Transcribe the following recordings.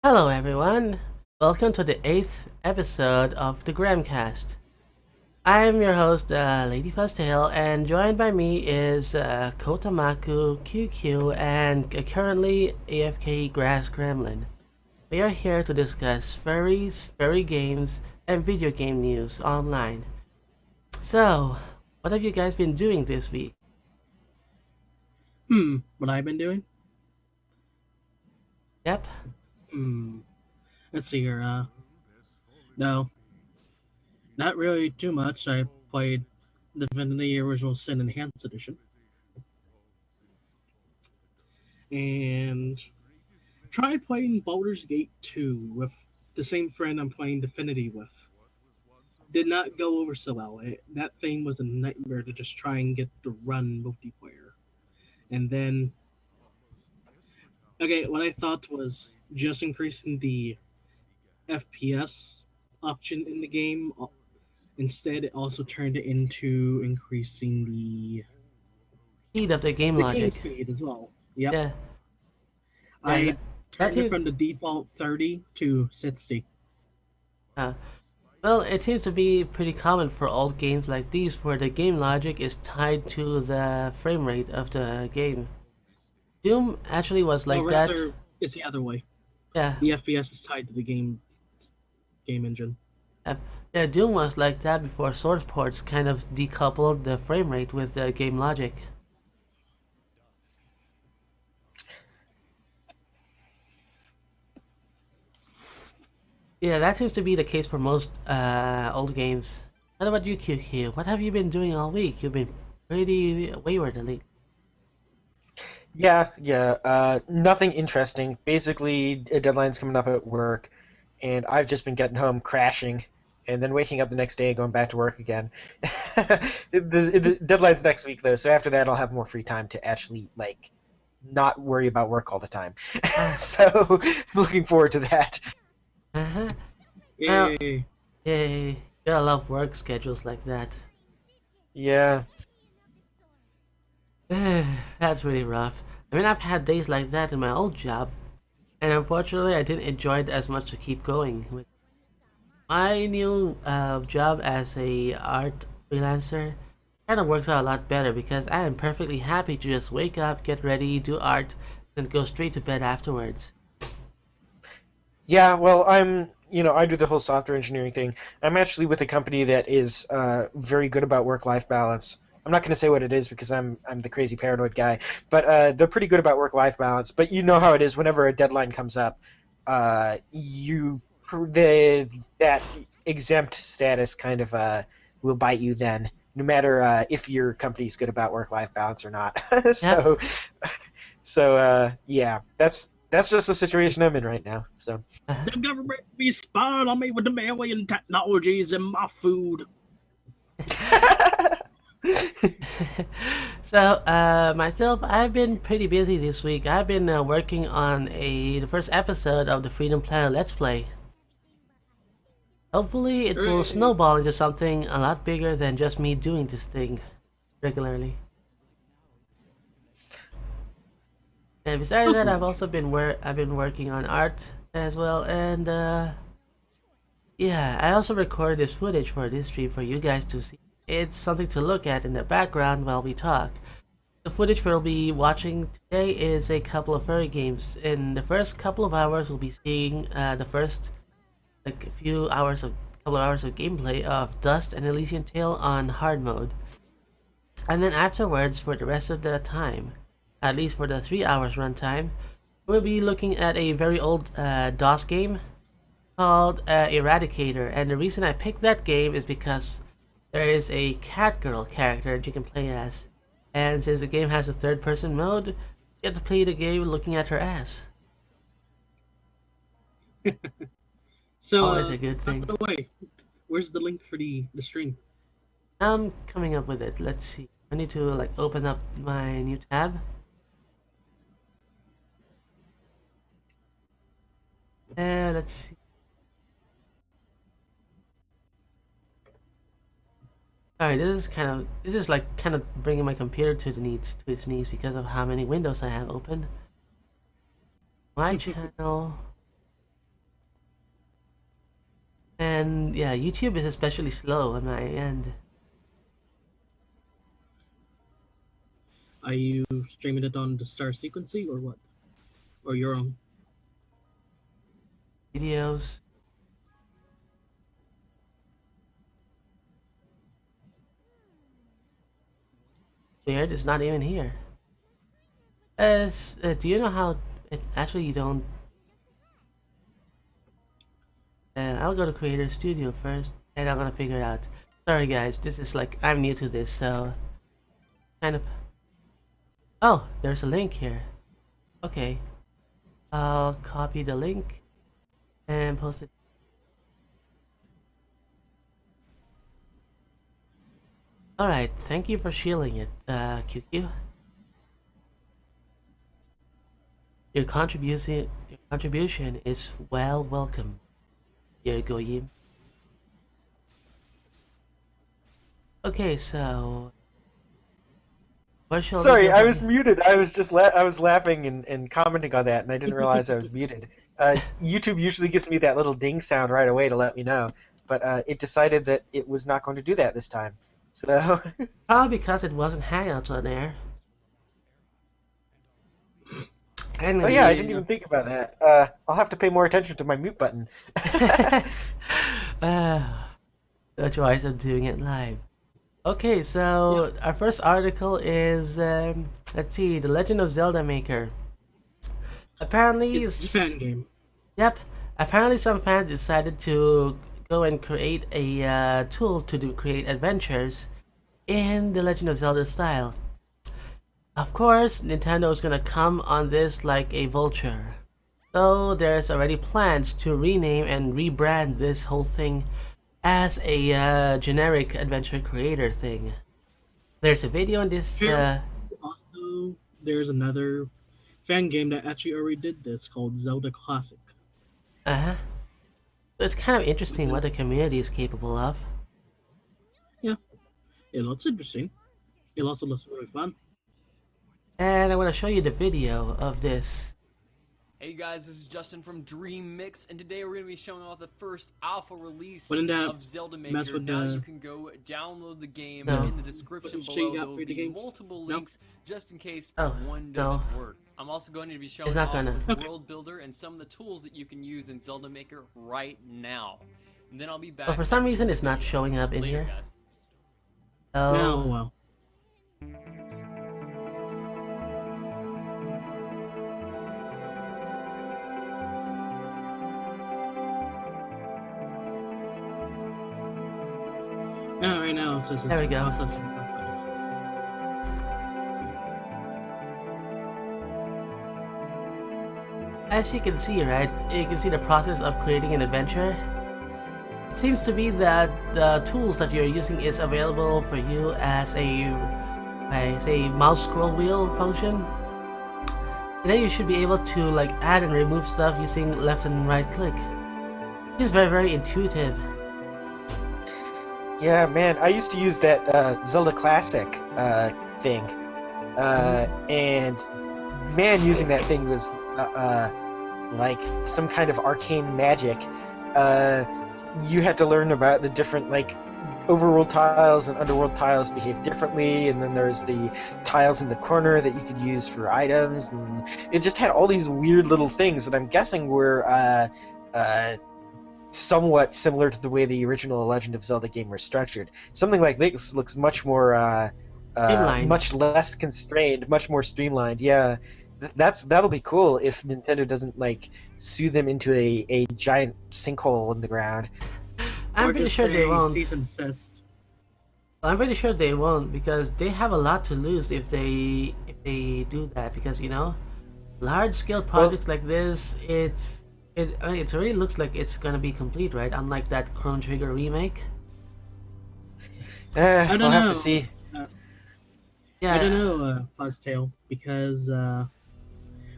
Hello everyone, welcome to the 8th episode of the GremCast. I am your host, LadyFuzztail, and joined by me is Kota, QuQu, and currently AFK GrassGremlin. We are here to discuss furries, furry games, and video game news online. So, what have you guys been doing this week? What I've been doing? Yep. Hmm, let's see here. No, not really too much. I played Divinity Original Sin Enhanced Edition and tried playing Baldur's Gate 2 with the same friend I'm playing Divinity with. Did not go over so well. That thing was a nightmare to just try and get to run multiplayer. And then, okay, what I thought was just increasing the FPS option in the game. Instead, it also turned it into increasing Speed of the game the game logic. speed as well. Yep. Yeah, yeah, I that turned it is. from the default 30 to 60. Uh, Well, it seems to be pretty common for old games like these where the game logic is tied to the frame rate of the game. Doom actually was Well, like that. rather, it's the other way. Yeah, The FPS is tied to the game engine. uh, yeah, Doom was like that before source ports kind of decoupled the frame rate with the game logic. Yeah, that seems to be the case for most old games. What about you, QQ? What have you been doing all week? You've been pretty wayward lately. Yeah. Nothing interesting. Basically, a deadline's coming up at work, and I've just been getting home crashing, and then waking up the next day and going back to work again. The deadline's next week though, so after that I'll have more free time to actually not worry about work all the time. Ah, So I'm looking forward to that. uh-huh. Well, Yay! yay. Gotta love work schedules like that. Yeah. That's really rough. I mean, I've had days like that in my old job, and unfortunately, I didn't enjoy it as much to keep going with my new job as a art freelancer. Kind of works out a lot better because I am perfectly happy to just wake up, get ready, do art, and go straight to bed afterwards. Yeah, well, I do the whole software engineering thing. I'm actually with a company that is very good about work-life balance. I'm not going to say what it is because I'm the crazy paranoid guy, but they're pretty good about work-life balance. But you know how it is whenever a deadline comes up, you that exempt status kind of will bite you then, no matter if your company's good about work-life balance or not. Yep. So yeah, that's just the situation I'm in right now. So. Uh-huh. The government be spying on me with the alien technologies in my food. So, myself, I've been pretty busy this week. I've been working on the first episode of the Freedom Planet Let's Play. Hopefully, it will Hooray. snowball into something a lot bigger than just me doing this thing regularly. And besides that, I've also been I've been working on art as well, and yeah, I also recorded this footage for this stream for you guys to see. It's something to look at in the background while we talk. The footage we'll be watching today is a couple of furry games. In the first couple of hours, we'll be seeing the first couple of hours of gameplay of Dust and Elysian Tale on hard mode, and then afterwards, for the rest of the time, at least for the 3 hours runtime, we'll be looking at a very old DOS game called Eradicator. And the reason I picked that game is because there is a cat girl character that you can play as. And since the game has a third person mode, you get to play the game looking at her ass. So, Always a good by thing. the way, where's the link for the stream? I'm coming up with it. Let's see. I need to open up my new tab. Let's see. Alright, this is like kind of bringing my computer to its knees because of how many windows I have open. My channel. And yeah, YouTube is especially slow on my end. Are you streaming it on the Star Sequency or what? Or your own? Videos. Weird, it's not even here. Do you know how it actually you don't I'll go to Creator Studio first and I'm gonna figure it out. Sorry guys, this is like I'm new to this, so kind of oh, there's a link here. Okay. I'll copy the link and post it. Alright, thank you for shielding it, QQ. Your contribution is well welcome. Here, Goyim. Okay, so where shall we Sorry, go I from was here? muted. I was just I was laughing and commenting on that, and I didn't realize I was muted. YouTube usually gives me that little ding sound right away to let me know, but it decided that it was not going to do that this time. So, Probably because it wasn't Hangouts on there. oh yeah, I Anyway, didn't even think about that. I'll have to pay more attention to my mute button. uh, the choice of doing it live. Okay, so our first article is let's see, The Legend of Zelda Maker. Apparently, It's a fan game. yep. Apparently, some fans decided to go and create a tool to create adventures in the Legend of Zelda style. Of course, Nintendo is gonna come on this like a vulture. So there's already plans to rename and rebrand this whole thing as a generic adventure creator thing. There's a video on this. Here, also, there's another fan game that actually already did this called Zelda Classic. Uh-huh. It's kind of interesting what the community is capable of. Yeah, it looks interesting. It also looks really fun. And I want to show you the video of this. Hey guys, this is Justin from Dream Mix, and today we're going to be showing off the first alpha release Wouldn't that of Zelda mess Maker. with Now the- you can go download the game No. in the description What, below. you got There will free be games? multiple No? links just in case Oh, one no. doesn't work. I'm also going to be showing not off gonna. the Okay. World Builder and some of the tools that you can use in Zelda Maker right now. And then I'll be back. But for some reason, it's not showing up in later, here. guys. Now, Oh, well. Yeah, right now it says it's There we go. processing. as you can see, right, you can see the process of creating an adventure. It seems to be that the tools that you're using is available for you as a say mouse scroll wheel function. And then you should be able to like add and remove stuff using left and right click. It's very intuitive. Yeah, man, I used to use that Zelda Classic thing, and man, using that thing was like some kind of arcane magic. You had to learn about the different like overworld tiles and underworld tiles behave differently, and then there's the tiles in the corner that you could use for items, and it just had all these weird little things that I'm guessing were somewhat similar to the way the original Legend of Zelda game was structured. Something like this looks much more Streamlined. much less constrained, much more streamlined. Yeah, that'll be cool if Nintendo doesn't like sue them into a giant sinkhole in the ground. I'm Or pretty just sure they say won't. cease and desist. I'm pretty sure they won't because they have a lot to lose if they do that, because you know, large scale projects like this, it already looks like it's gonna be complete, right? Unlike that Chrono Trigger remake. I don't We'll have know. to see. Yeah, I don't know, Fuzztail, because,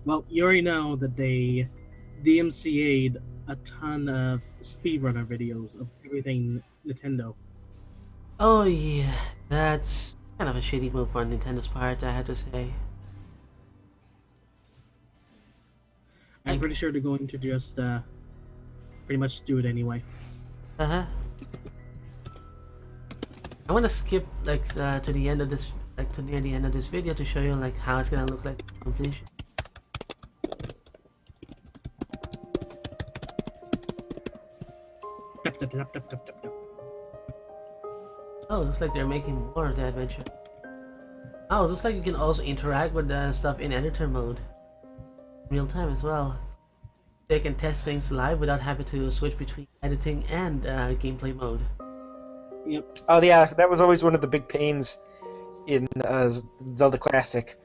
well, you already know that they DMCA'd a ton of speedrunner videos of everything Nintendo. oh yeah, that's kind of a shitty move on Nintendo's part, I have to say. I'm pretty sure they're going to just, pretty much do it anyway. Uh-huh. I want to skip like to the end of this, like to near the end of this video to show you like how it's gonna look like completion. Tap, tap, tap, tap, tap, tap, tap. Oh, looks like they're making more of the adventure. Oh, looks like you can also interact with the stuff in editor mode. Real time as well. They can test things live without having to switch between editing and gameplay mode. Yep. Oh yeah, that was always one of the big pains in Zelda Classic.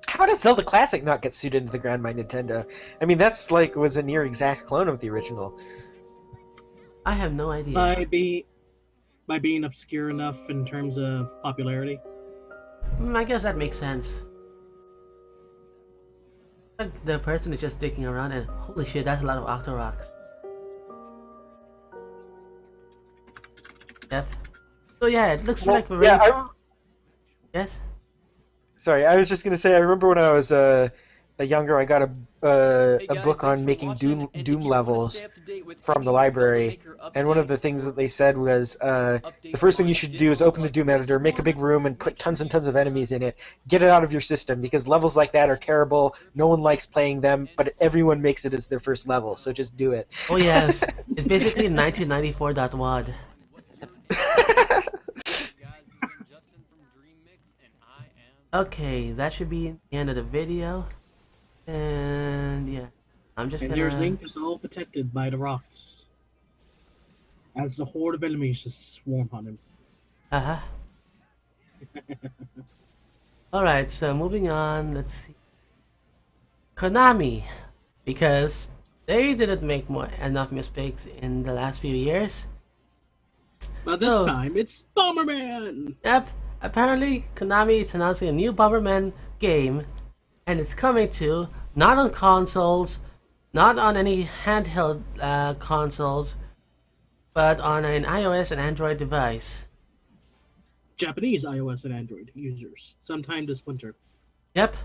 How did Zelda Classic not get suited into the ground by Nintendo? I mean, that's like was a near exact clone of the original. I have no idea. By being obscure enough in terms of popularity. I guess that makes sense. Like the person is just digging around and holy shit, that's a lot of Octoroks. Yep. So yeah, it looks like we're really... Yeah, Yes? sorry, I was just gonna say. I remember when I was younger, I got Hey a guys, book thanks on for making watching, and if Doom you wanna levels stay up to date with from any the Zelda library, Maker and one of the updates, things that they said was the updates first thing on you should do is open the like Doom editor, make a big room, and put make sure tons and you tons of enemies in it. Get it out of your system because levels like that are terrible. No one likes playing them, but everyone makes it as their first level, so just do it. Oh yes, it's basically 1994.wad. guys, this has been Justin from DreamMix, and I am Okay, that should be the end of the video. And yeah, I'm just And gonna... your zinc is all protected by the rocks. As the horde of enemies just swarm on him. Uh-huh. Alright, so moving on, let's see. Konami, because they didn't make enough mistakes in the last few years. But this Oh. time, it's Bomberman! Yep, apparently Konami is announcing a new Bomberman game, and it's coming to, not on consoles, not on any handheld consoles, but on an iOS and Android device. Japanese iOS and Android users, sometime this winter. Yep.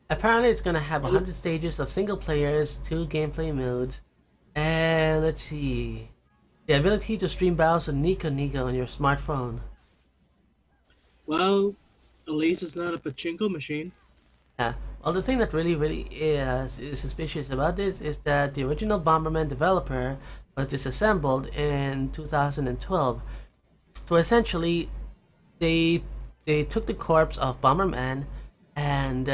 Apparently it's gonna have 100 stages of single players, 2 gameplay modes, and let's see, the ability to stream battles with Nico Nico on your smartphone. Well, at least it's not a pachinko machine. Yeah. Well, the thing that really is suspicious about this is that the original Bomberman developer was disassembled in 2012. So essentially, they took the corpse of Bomberman and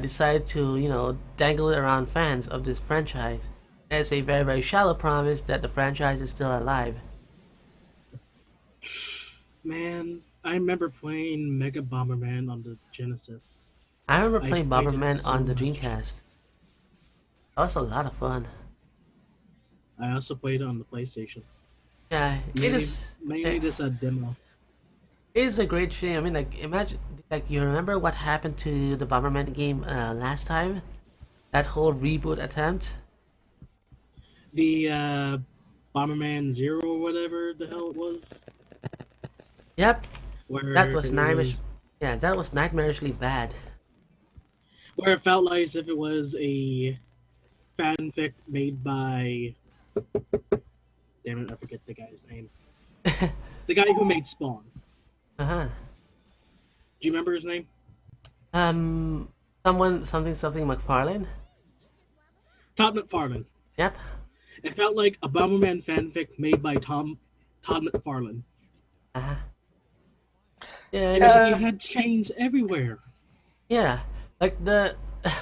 decided to, you know, dangle it around fans of this franchise as a very shallow promise that the franchise is still alive. Man, I remember playing Mega Bomberman on the Genesis. I remember I playing played it Bomberman so on the much. Dreamcast. That was a lot of fun. I also played it on the PlayStation. Yeah, Mainly just a demo. It is a great shame. I mean, like, imagine, like, you remember what happened to the Bomberman game last time? That whole reboot attempt? The Bomberman Zero or whatever the hell it was. Yep, Where that was it nightmarish. Yeah, that was nightmarishly bad. where it felt like as if it was a fanfic made by... Damn it, I forget the guy's name. The guy who made Spawn. Uh-huh. Do you remember his name? Something McFarlane? Todd McFarlane. Yep. It felt like a Bomberman fanfic made by Todd McFarlane. Uh-huh. Yeah, And you had chains everywhere. yeah. Like the,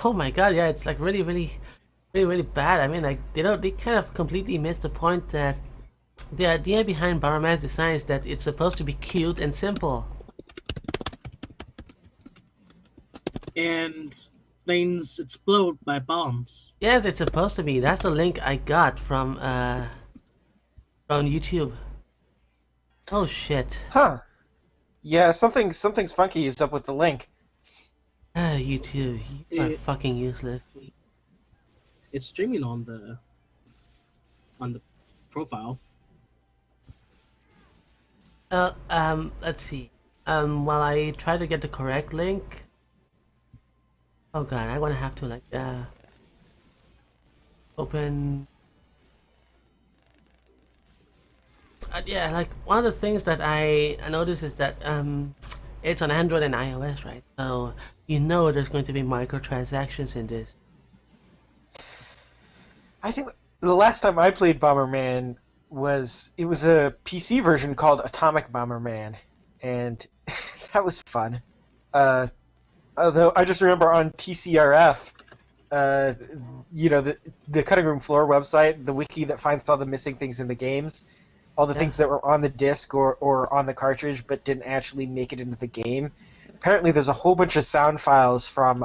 oh my god, yeah, it's like really bad. I mean, like, they kind of completely missed the point that the idea behind Bomberman's design is that it's supposed to be cute and simple. And things explode by bombs. Yes, it's supposed to be. That's the link I got from YouTube. Oh shit. Huh? Yeah, something's funky is up with the link. YouTube, you are It- fucking useless. It's streaming on the profile. Let's see. While I try to get the correct link. Oh god, I wanna have to like open. Yeah, like one of the things that I noticed is that it's on Android and iOS, right? So you know there's going to be microtransactions in this. I think the last time I played Bomberman it was a PC version called Atomic Bomberman, and that was fun. Uh, Although I just remember on TCRF, uh, the cutting room floor website, the wiki that finds all the missing things in the games, all the Yeah. things that were on the disc or on the cartridge but didn't actually make it into the game. Apparently, there's a whole bunch of sound files from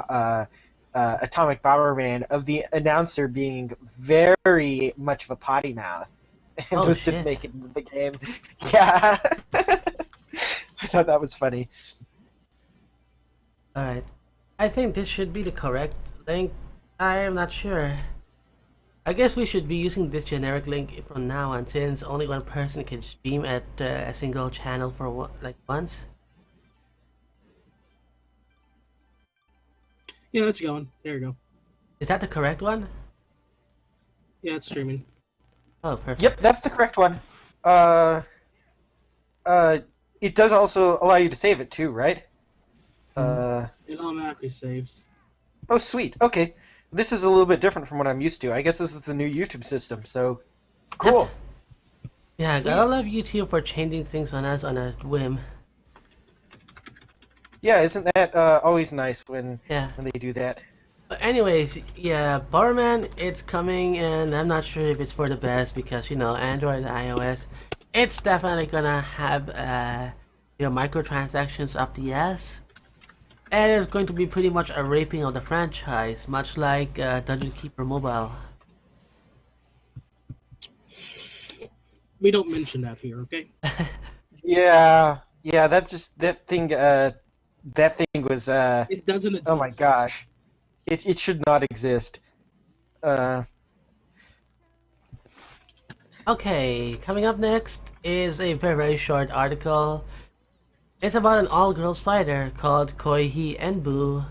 Atomic Bomberman of the announcer being very much of a potty mouth, and Oh those didn't shit! make it into the game. Yeah, I thought that was funny. All right, I think this should be the correct link. I am not sure. I guess we should be using this generic link from now on, since only one person can stream at a single channel for once. Yeah, it's going. There you go. Is that the correct one? Yeah, it's streaming. Oh, perfect. Yep, that's the correct one. Uh, it does also allow you to save it too, right? It automatically saves. Oh, sweet. Okay, this is a little bit different from what I'm used to. I guess this is the new YouTube system. So, cool. Yeah, gotta love YouTube for changing things on us on a whim. Yeah, isn't that always nice when Yeah. they do that? But anyways, yeah, Barman, it's coming, and I'm not sure if it's for the best because Android and iOS, it's definitely gonna have microtransactions up the ass, and it's going to be pretty much a raping of the franchise, much like Dungeon Keeper Mobile. We don't mention that here, okay? Yeah, that's just that thing. That thing was. It doesn't exist. Oh my gosh, it should not exist. Okay, coming up next is a very, very short article. It's about an all-girls fighter called Koihi Enbu,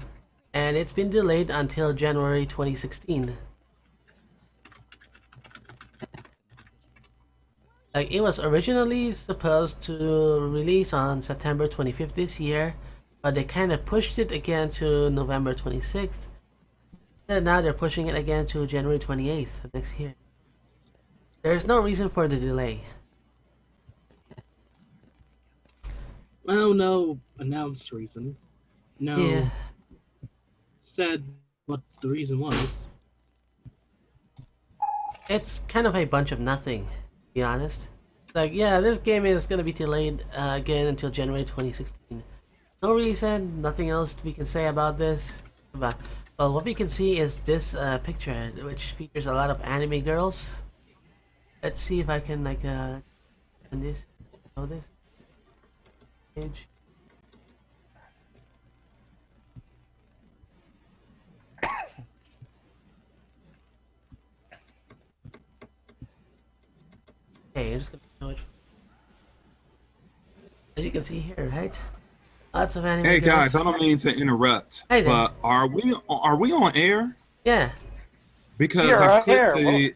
and it's been delayed until January 2016. Like, it was originally supposed to release on September 25th this year, but they kind of pushed it again to November 26th, and now they're pushing it again to January 28th of next year. There's no reason for the delay. Well, no announced reason. No Yeah. said what the reason was. It's kind of a bunch of nothing, to be honest. Like, yeah, this game is gonna be delayed again until January 2016. No reason, nothing else we can say about this. But, well, what we can see is this picture, which features a lot of anime girls. Let's see if I can, like, on this, show this page. Okay, I'm just gonna show it. As you can see here, right? Lots of anime Hey girls. guys, I don't mean to interrupt, Hey there. but are we on air? Yeah. Because You're I've on air.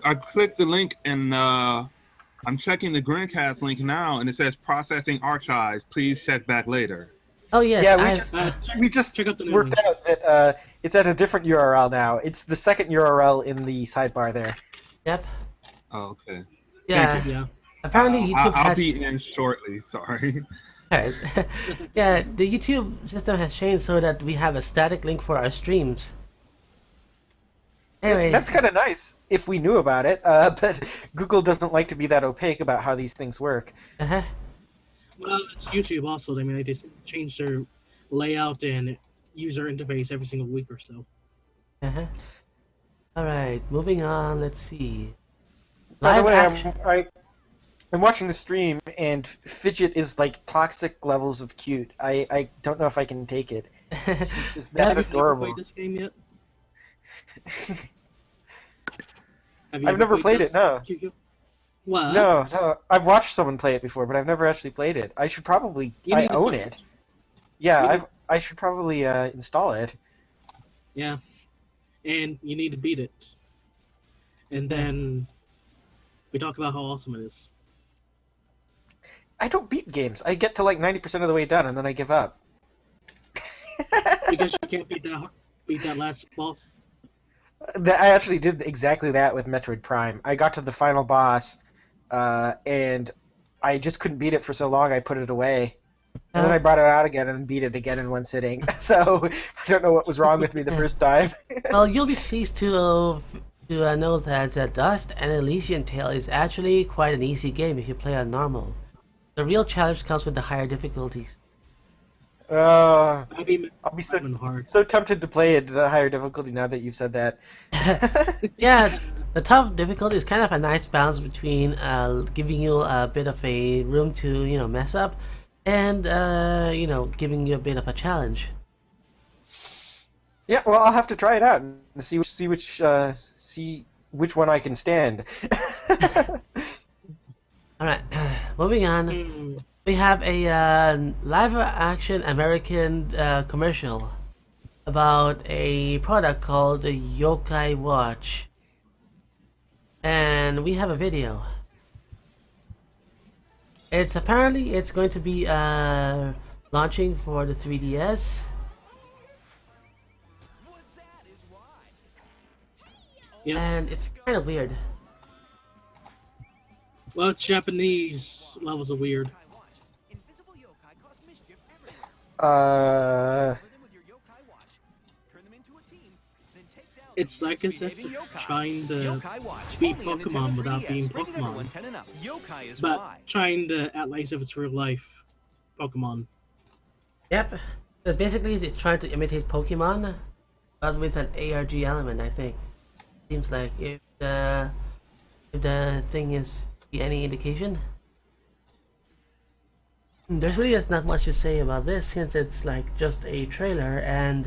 I clicked the link and I'm checking the GremCast link now, and it says processing archives. Please check back later. Oh yes, Yeah, we just check out the new worked link. out that it's at a different URL now. It's the second URL in the sidebar there. Yep. Oh, okay. Yeah. Thank you. Yeah. Apparently YouTube I'll has. be in shortly. Sorry. Alright. Yeah, the YouTube system has changed so that we have a static link for our streams. Anyway, That's kind of nice if we knew about it, but Google doesn't like to be that opaque about how these things work. uh-huh. Well, it's YouTube also. I mean, they just change their layout and user interface every single week or so. Uh-huh. Alright, moving on, let's see. By the Live way, action. I'm watching the stream, and Fidget is like toxic levels of cute. I don't know if I can take it. She's just that Have you Have you ever adorable. played this game yet? Have I've never played this, it, no. QQ? What? No, I've watched someone play it before, but I've never actually played it. I should probably. You I need to own play it. Yeah, You need- I should probably install it. Yeah. And you need to beat it. And then we talk about how awesome it is. I don't beat games. I get to like 90% of the way done and then I give up. Because you can't beat that last boss. I actually did exactly that with Metroid Prime. I got to the final boss, and I just couldn't beat it for so long I put it away. And then I brought it out again and beat it again in one sitting. So I don't know what was wrong with me the first time. Well, you'll be pleased to know that Dust and Elysian Tail is actually quite an easy game if you play on normal. The real challenge comes with the higher difficulties. I'll I mean, be hard. so tempted to play it at a higher difficulty now that you've said that. Yeah, the tough difficulty is kind of a nice balance between giving you a bit of a room to mess up, and giving you a bit of a challenge. Yeah, well, I'll have to try it out and see which one I can stand. All right, moving on. We have a live-action American commercial about a product called the Yokai Watch, and we have a video. It's going to be launching for the 3DS. Yeah. And it's kind of weird. Well, it's Japanese levels of weird. It's like as if it's trying to be Pokemon without being Pokemon, but trying to act like as if it's real life Pokemon. Yep. So basically, it's trying to imitate Pokemon, but with an ARG element. I think. Seems like if the thing is any indication. There's really just not much to say about this since it's like just a trailer and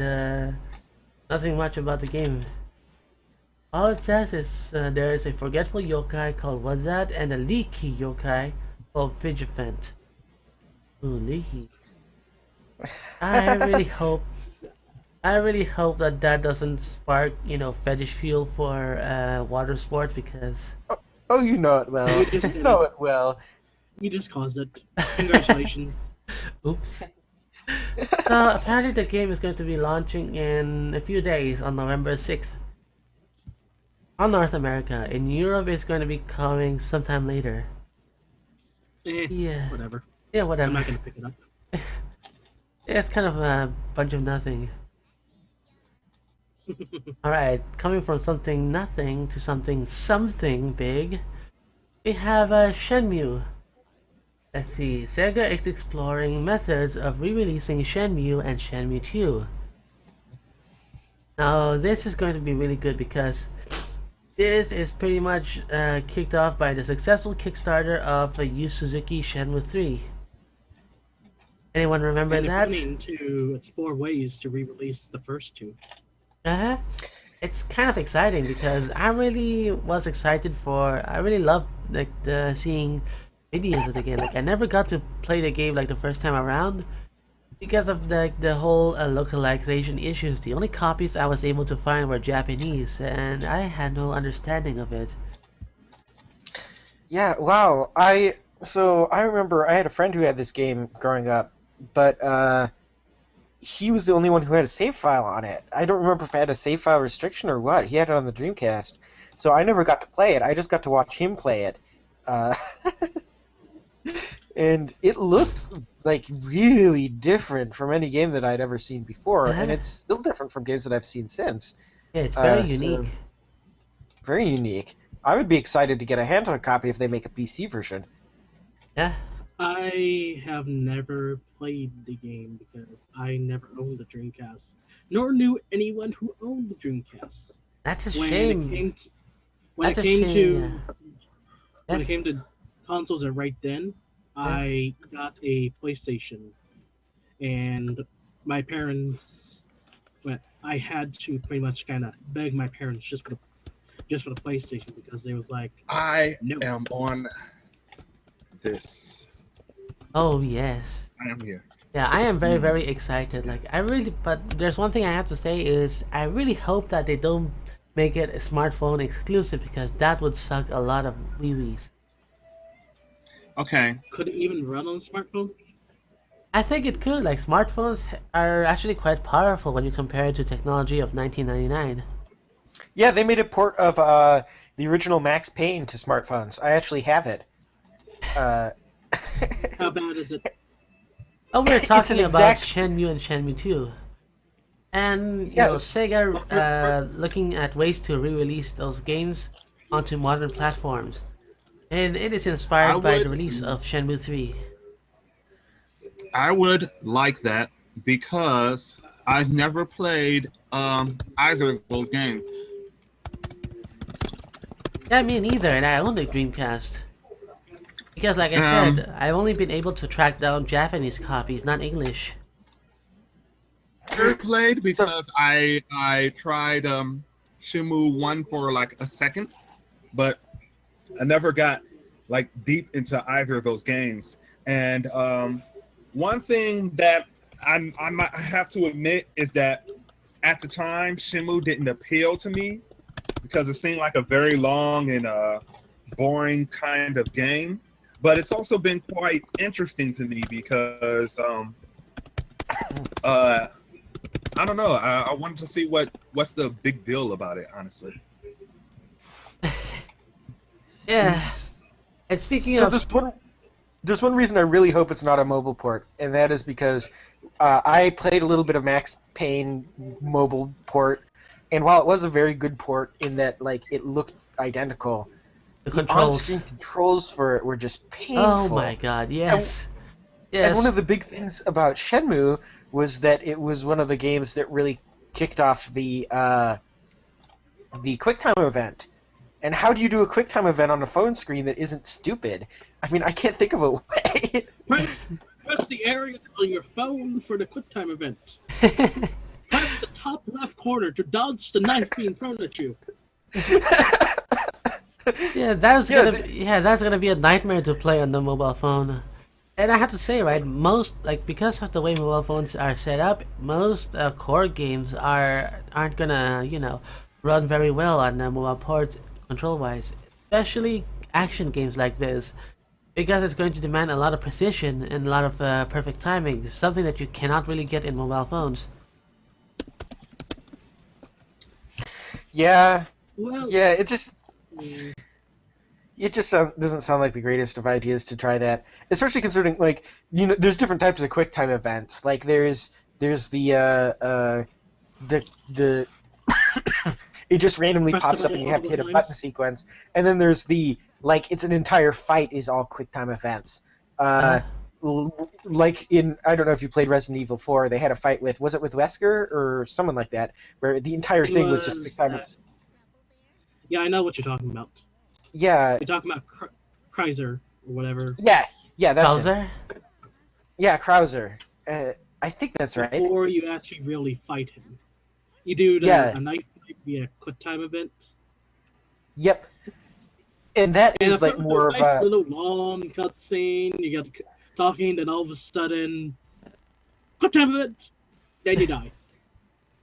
nothing much about the game. All it says is there is a forgetful yokai called Wazat and a leaky yokai called Vigifant. Ooh, leaky. I really hope that doesn't spark, fetish fuel for water sports because. Oh, you know it well. You know it well. You just caused it. Congratulations. Oops. Apparently the game is going to be launching in a few days on November 6th. On North America. In Europe it's going to be coming sometime later. Yeah. Whatever. Yeah, whatever. I'm not going to pick it up. Yeah, it's kind of a bunch of nothing. Alright, coming from something nothing to something big, we have Shenmue. Let's see, Sega is exploring methods of re-releasing Shenmue and Shenmue 2. Now, this is going to be really good because this is pretty much kicked off by the successful Kickstarter of Yu Suzuki Shenmue 3. Anyone remember and that? They're planning to explore ways to re-release the first two. It's kind of exciting because I really was excited I really loved seeing videos of the game. Like I never got to play the game like the first time around because of the whole localization issues. The only copies I was able to find were Japanese and I had no understanding of it. Yeah, wow. I remember I had a friend who had this game growing up, but he was the only one who had a save file on it. I don't remember if I had a save file restriction or what. He had it on the Dreamcast. So I never got to play it. I just got to watch him play it. And it looked like really different from any game that I'd ever seen before. And it's still different from games that I've seen since. Yeah, it's very unique. Very unique. I would be excited to get a hand on a copy if they make a PC version. Yeah. I have never played the game because I never owned the Dreamcast, nor knew anyone who owned the Dreamcast. That's a shame. When it came to consoles right then, I got a PlayStation, and my parents, I had to pretty much kind of beg my parents just for the PlayStation because they was like, I no. am on this. Oh yes. I am here. Yeah, I am very, very excited. But there's one thing I have to say is I really hope that they don't make it a smartphone exclusive because that would suck a lot of Wii-Wiis. Okay. Could it even run on a smartphone? I think it could. Like smartphones are actually quite powerful when you compare it to technology of 1999. Yeah, they made a port of the original Max Payne to smartphones. I actually have it. Uh, How bad is it? Oh, we're It's an talking about exact. Shenmue and Shenmue 2. And, Yes. Sega looking at ways to re-release those games onto modern platforms. And it is I inspired by the would release of Shenmue 3. I would like that because I've never played either of those games. Yeah, me neither, and I own the Dreamcast. Because, like I Um, said, I've only been able to track down Japanese copies, not English. never played So because I tried Shimu 1 for like a second, but I never got like deep into either of those games. And one thing that I might have to admit is that at the time Shimu didn't appeal to me because it seemed like a very long and boring kind of game. But it's also been quite interesting to me because I don't know. I wanted to see what's the big deal about it, honestly. Yeah, and speaking So of... there's one reason I really hope it's not a mobile port, and that is because I played a little bit of Max Payne mobile port, and while it was a very good port in that like it looked identical, the the controls... on-screen controls for it were just painful. Oh my god, yes. And one Yes. of the big things about Shenmue was that it was one of the games that really kicked off the QuickTime event. And how do you do a QuickTime event on a phone screen that isn't stupid? I mean, I can't think of a way. Press the area on your phone for the QuickTime event. Press the top left corner to dodge the knife being thrown at you. Yeah, that's Yeah, gonna be a nightmare to play on the mobile phone. And I have to say, right, because of the way mobile phones are set up, most core games aren't gonna, run very well on mobile ports control-wise, especially action games like this, because it's going to demand a lot of precision and a lot of perfect timing, something that you cannot really get in mobile phones. Yeah, Well, yeah, it just mm, doesn't sound like the greatest of ideas to try that, especially considering like there's different types of QuickTime events. Like there's the it just randomly press pops the up and button you have to hit a multiple button times. sequence, and then there's the like it's an entire fight is all QuickTime events. Uh, Like in I don't know if you played Resident Evil 4, they had a fight with was it with Wesker or someone like that, where the entire It thing was just was, QuickTime. yeah, I know what you're talking about. Yeah, You're talking about Kreiser or whatever. yeah, that's it. Bowser? Yeah, Krauser. I think that's right. Before you actually really fight him. You do Yeah. a knife fight via QuickTime event. Yep. And that And is like more of nice a little long cutscene. You got talking, then all of a sudden, QuickTime event, then you die.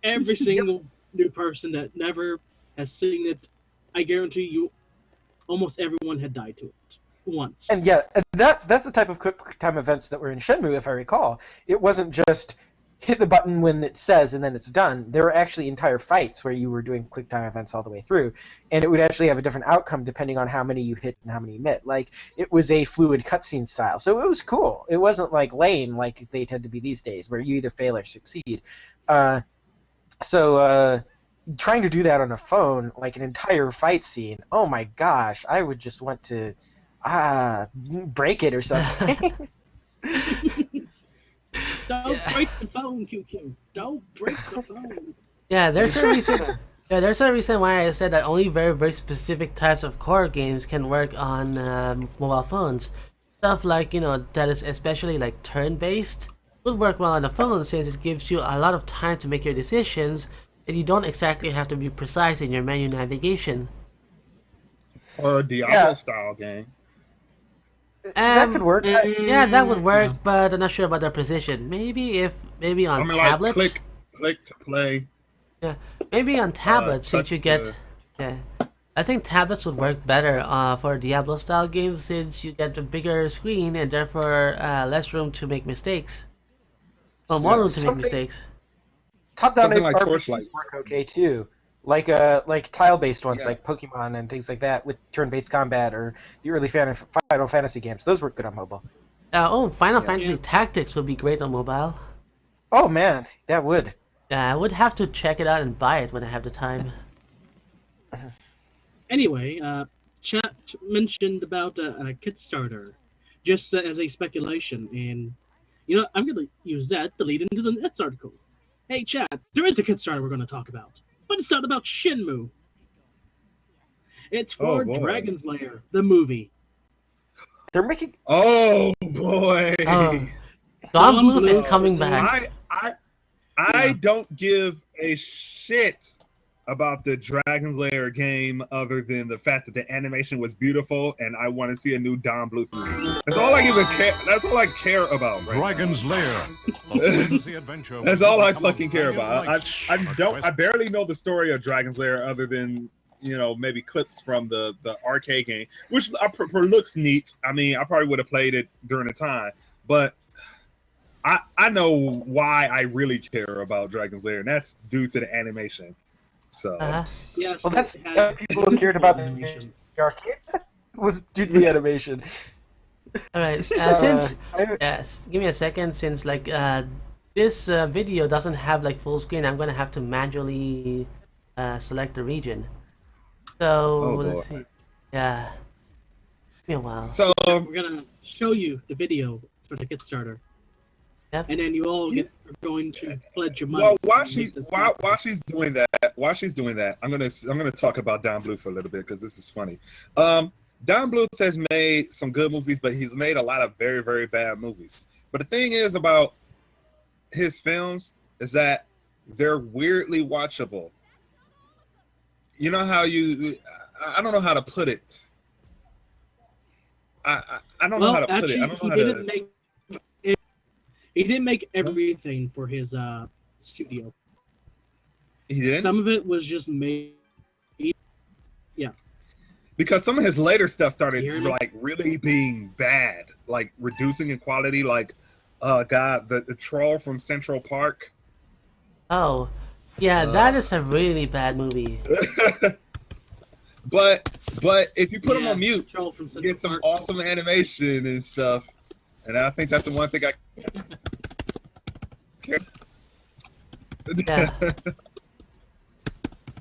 Every single new person that never has seen it, I guarantee you, almost everyone had died to it once. and that's the type of quick time events that were in Shenmue, if I recall. It wasn't just hit the button when it says and then it's done. There were actually entire fights where you were doing quick time events all the way through, and it would actually have a different outcome depending on how many you hit and how many you hit. Like it was a fluid cutscene style, so it was cool. It wasn't like lame like they tend to be these days, where you either fail or succeed. So trying to do that on a phone, like an entire fight scene, oh my gosh, I would just want to break it or something. Don't break the phone, QQ. Don't break the phone. Yeah, there's a reason. Yeah, there's a reason why I said that only very, very specific types of core games can work on mobile phones. Stuff like, that is especially like turn-based would work well on a phone since it gives you a lot of time to make your decisions and you don't exactly have to be precise in your menu navigation. Or a Diablo style game. That could work. Yeah, that would work, but I'm not sure about the precision. Maybe on I mean, tablets. like click to play. Yeah, maybe on tablets since you get. touch Yeah, I think tablets would work better for Diablo style games since you get a bigger screen and therefore less room to make mistakes. Well, more room to make Something- mistakes. Top-down Something like RPGs Torchlight. work okay too, like tile-based ones Yeah. like Pokemon and things like that with turn-based combat, or the early Final Fantasy games. Those work good on mobile. Final Fantasy Tactics would be great on mobile. Oh man, that would. I would have to check it out and buy it when I have the time. Anyway, chat mentioned about a Kickstarter, just as a speculation, and I'm going to use that to lead into the next article. Hey, chat, there is a Kickstarter we're going to talk about, but it's not about Shenmue. It's for boy. Dragon's Lair, the movie. They're making. Oh boy. Don Don Bluth is Bluth coming is back. I don't give a shit about the Dragon's Lair game other than the fact that the animation was beautiful and I want to see a new Don Bluth movie. That's all I even care. That's all I care about. Right Dragon's Lair. Fantasy adventure. That's all I fucking care about. I barely know the story of Dragon's Lair other than maybe clips from the arcade game, which looks neat. I mean, I probably would have played it during the time, but I know why I really care about Dragon's Lair, and that's due to the animation. So Yes, Well, that's it has people who cared about the animation. arcade was due to the animation. All right. Yes, give me a second. Since this video doesn't have full screen, I'm gonna have to manually select the region. So let's see. Yeah. Give me a while. So We're gonna show you the video for the Kickstarter, Yep. and then you all are going to pledge your money. well, while she's doing that, I'm gonna talk about Don Bluth for a little bit because this is funny. Don Bluth has made some good movies, but he's made a lot of very, very bad movies. But the thing is about his films is that they're weirdly watchable. You know how I don't know how to put it. I don't know how to put it. I don't know how to. He didn't make everything for his studio. He didn't? Some of it was just made. Because some of his later stuff started You hear me? really being bad, reducing in quality. The Troll from Central Park. Oh, yeah, that is a really bad movie. But if you put him on mute, Troll from you get some Central Park. awesome animation and stuff. And I think that's the one thing I. Yeah.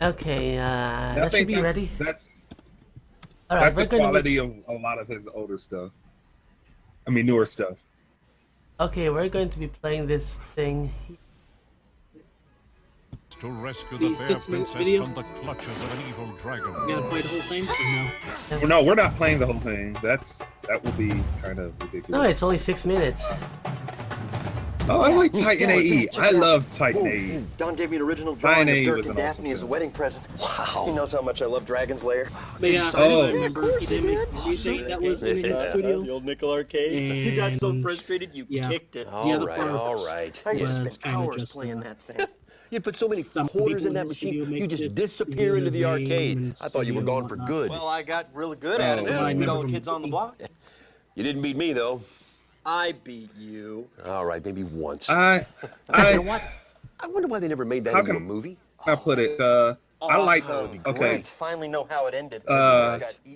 Okay, I that should think be ready. That's All right, that's we're the gonna quality of a lot of his older stuff. I mean, newer stuff. Okay, we're going to be playing this thing. To rescue The the fair 6-minute princess video? from the clutches of an evil dragon. You gotta play the whole thing or no? Well, no, we're not playing the whole thing. That would be kind of ridiculous. No, it's only 6 minutes. Oh, I like Titan AE. I love Titan Ooh, AE. Don gave me an original Titan drawing of AE Dirk was and an awesome Daphne as a film. wedding present. Wow. He knows how much I love Dragon's Lair. But yeah, Oh. I remember he did make everything that was in his The studio. old nickel arcade. You got so And- frustrated you yeah. kicked it. The other part I used to was spend kinda hours just, playing that thing. You'd put so many some quarters people in that in the studio machine, make you just it disappear into the use a arcade. game I thought you were studio gone and for whatnot. good. Well, I got really good at it. I We beat all remember the kids on the block. You didn't beat me, though. I beat you. All right, maybe once. I I wonder why they never made that How into a can- movie. I put it. I liked. That would be Okay. great. Finally know how it ended.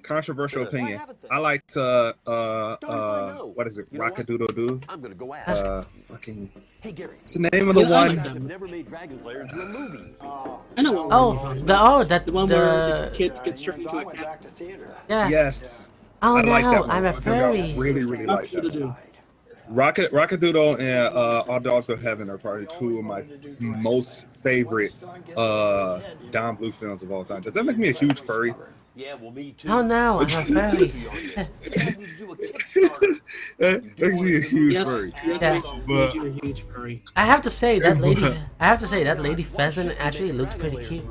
Controversial opinion. haven't they? I liked. Don't I know? What is it? You know what? Rockadoodle Doo. I'm gonna go ask. Fucking. Hey, Gary. What's the name of the Yeah, I one? like They that. have never made Dragon's Lair into a movie. I know what Oh, we're talking about. The one where the kid Yeah, gets you turned and into a Don went cat. back to theater. Yeah. Yes. Oh I no, like that one. I'm a I furry. really, really like that. Rockadoodle. Rockadoodle and All Dogs Go to Heaven are probably two of my most favorite Don Bluth films of all time. Does that make me a huge furry? Yeah, well, me too. Oh no, I'm a furry. That makes me a huge Yes, furry. yes, Yeah. makes But- you a huge furry. I have to say that lady Pheasant actually looked pretty cute.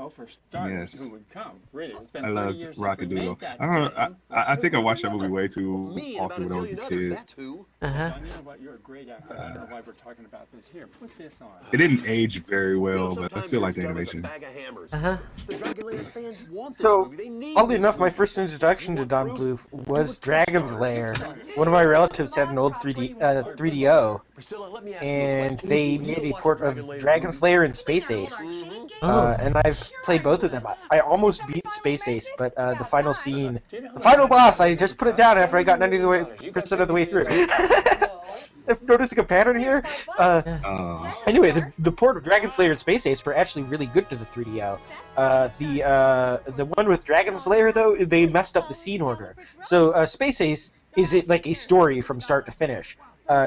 Well, for starters, Yes. who would come? Really, it's been I 30 loved years Rocket since we Doodle. made that I don't know. game. I think I watched that movie way too Me and about often a when I was a zillion others, kid. that's who. Uh-huh. John, you know what? You're a great actor. I don't know why we're talking about this. Here, put this on. It didn't age very You know, well, but I sometimes still like the you're dumb as a animation. bag of hammers. Uh-huh. The Dragonland fans want this So, movie. They need oddly this enough, my movie. first introduction to You Don want Blue proof? was Do a Kickstarter. Dragon's Lair. One of my relatives had an old 3DO, Priscilla, let me ask you a and question. they You made don't a watch port the of Dragon Lair Dragon's movie? Lair and Space Ace. Oh. And I've played both of them. I almost beat Space Ace, but the final scene, the final boss, I just put it down after I got 90% of the way through. I'm noticing a pattern here. Anyway, the port of Dragon's Lair and Space Ace were actually really good to the 3DO. The one with Dragon's Lair, though, they messed up the scene order. So Space Ace is it like a story from start to finish.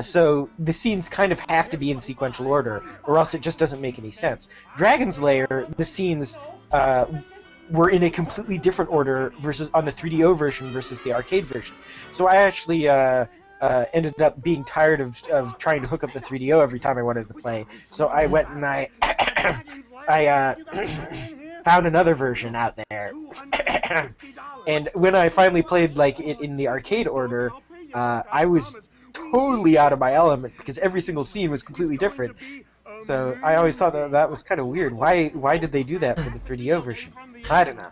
So the scenes kind of have to be in sequential order, or else it just doesn't make any sense. Dragon's Lair, the scenes were in a completely different order versus on the 3DO version versus the arcade version. So I actually ended up being tired of trying to hook up the 3DO every time I wanted to play. So I went and I found another version out there. And when I finally played like it in the arcade order, I was totally out of my element because every single scene was completely different. So I always thought that was kind of weird. Why did they do that for the 3DO version? I don't know.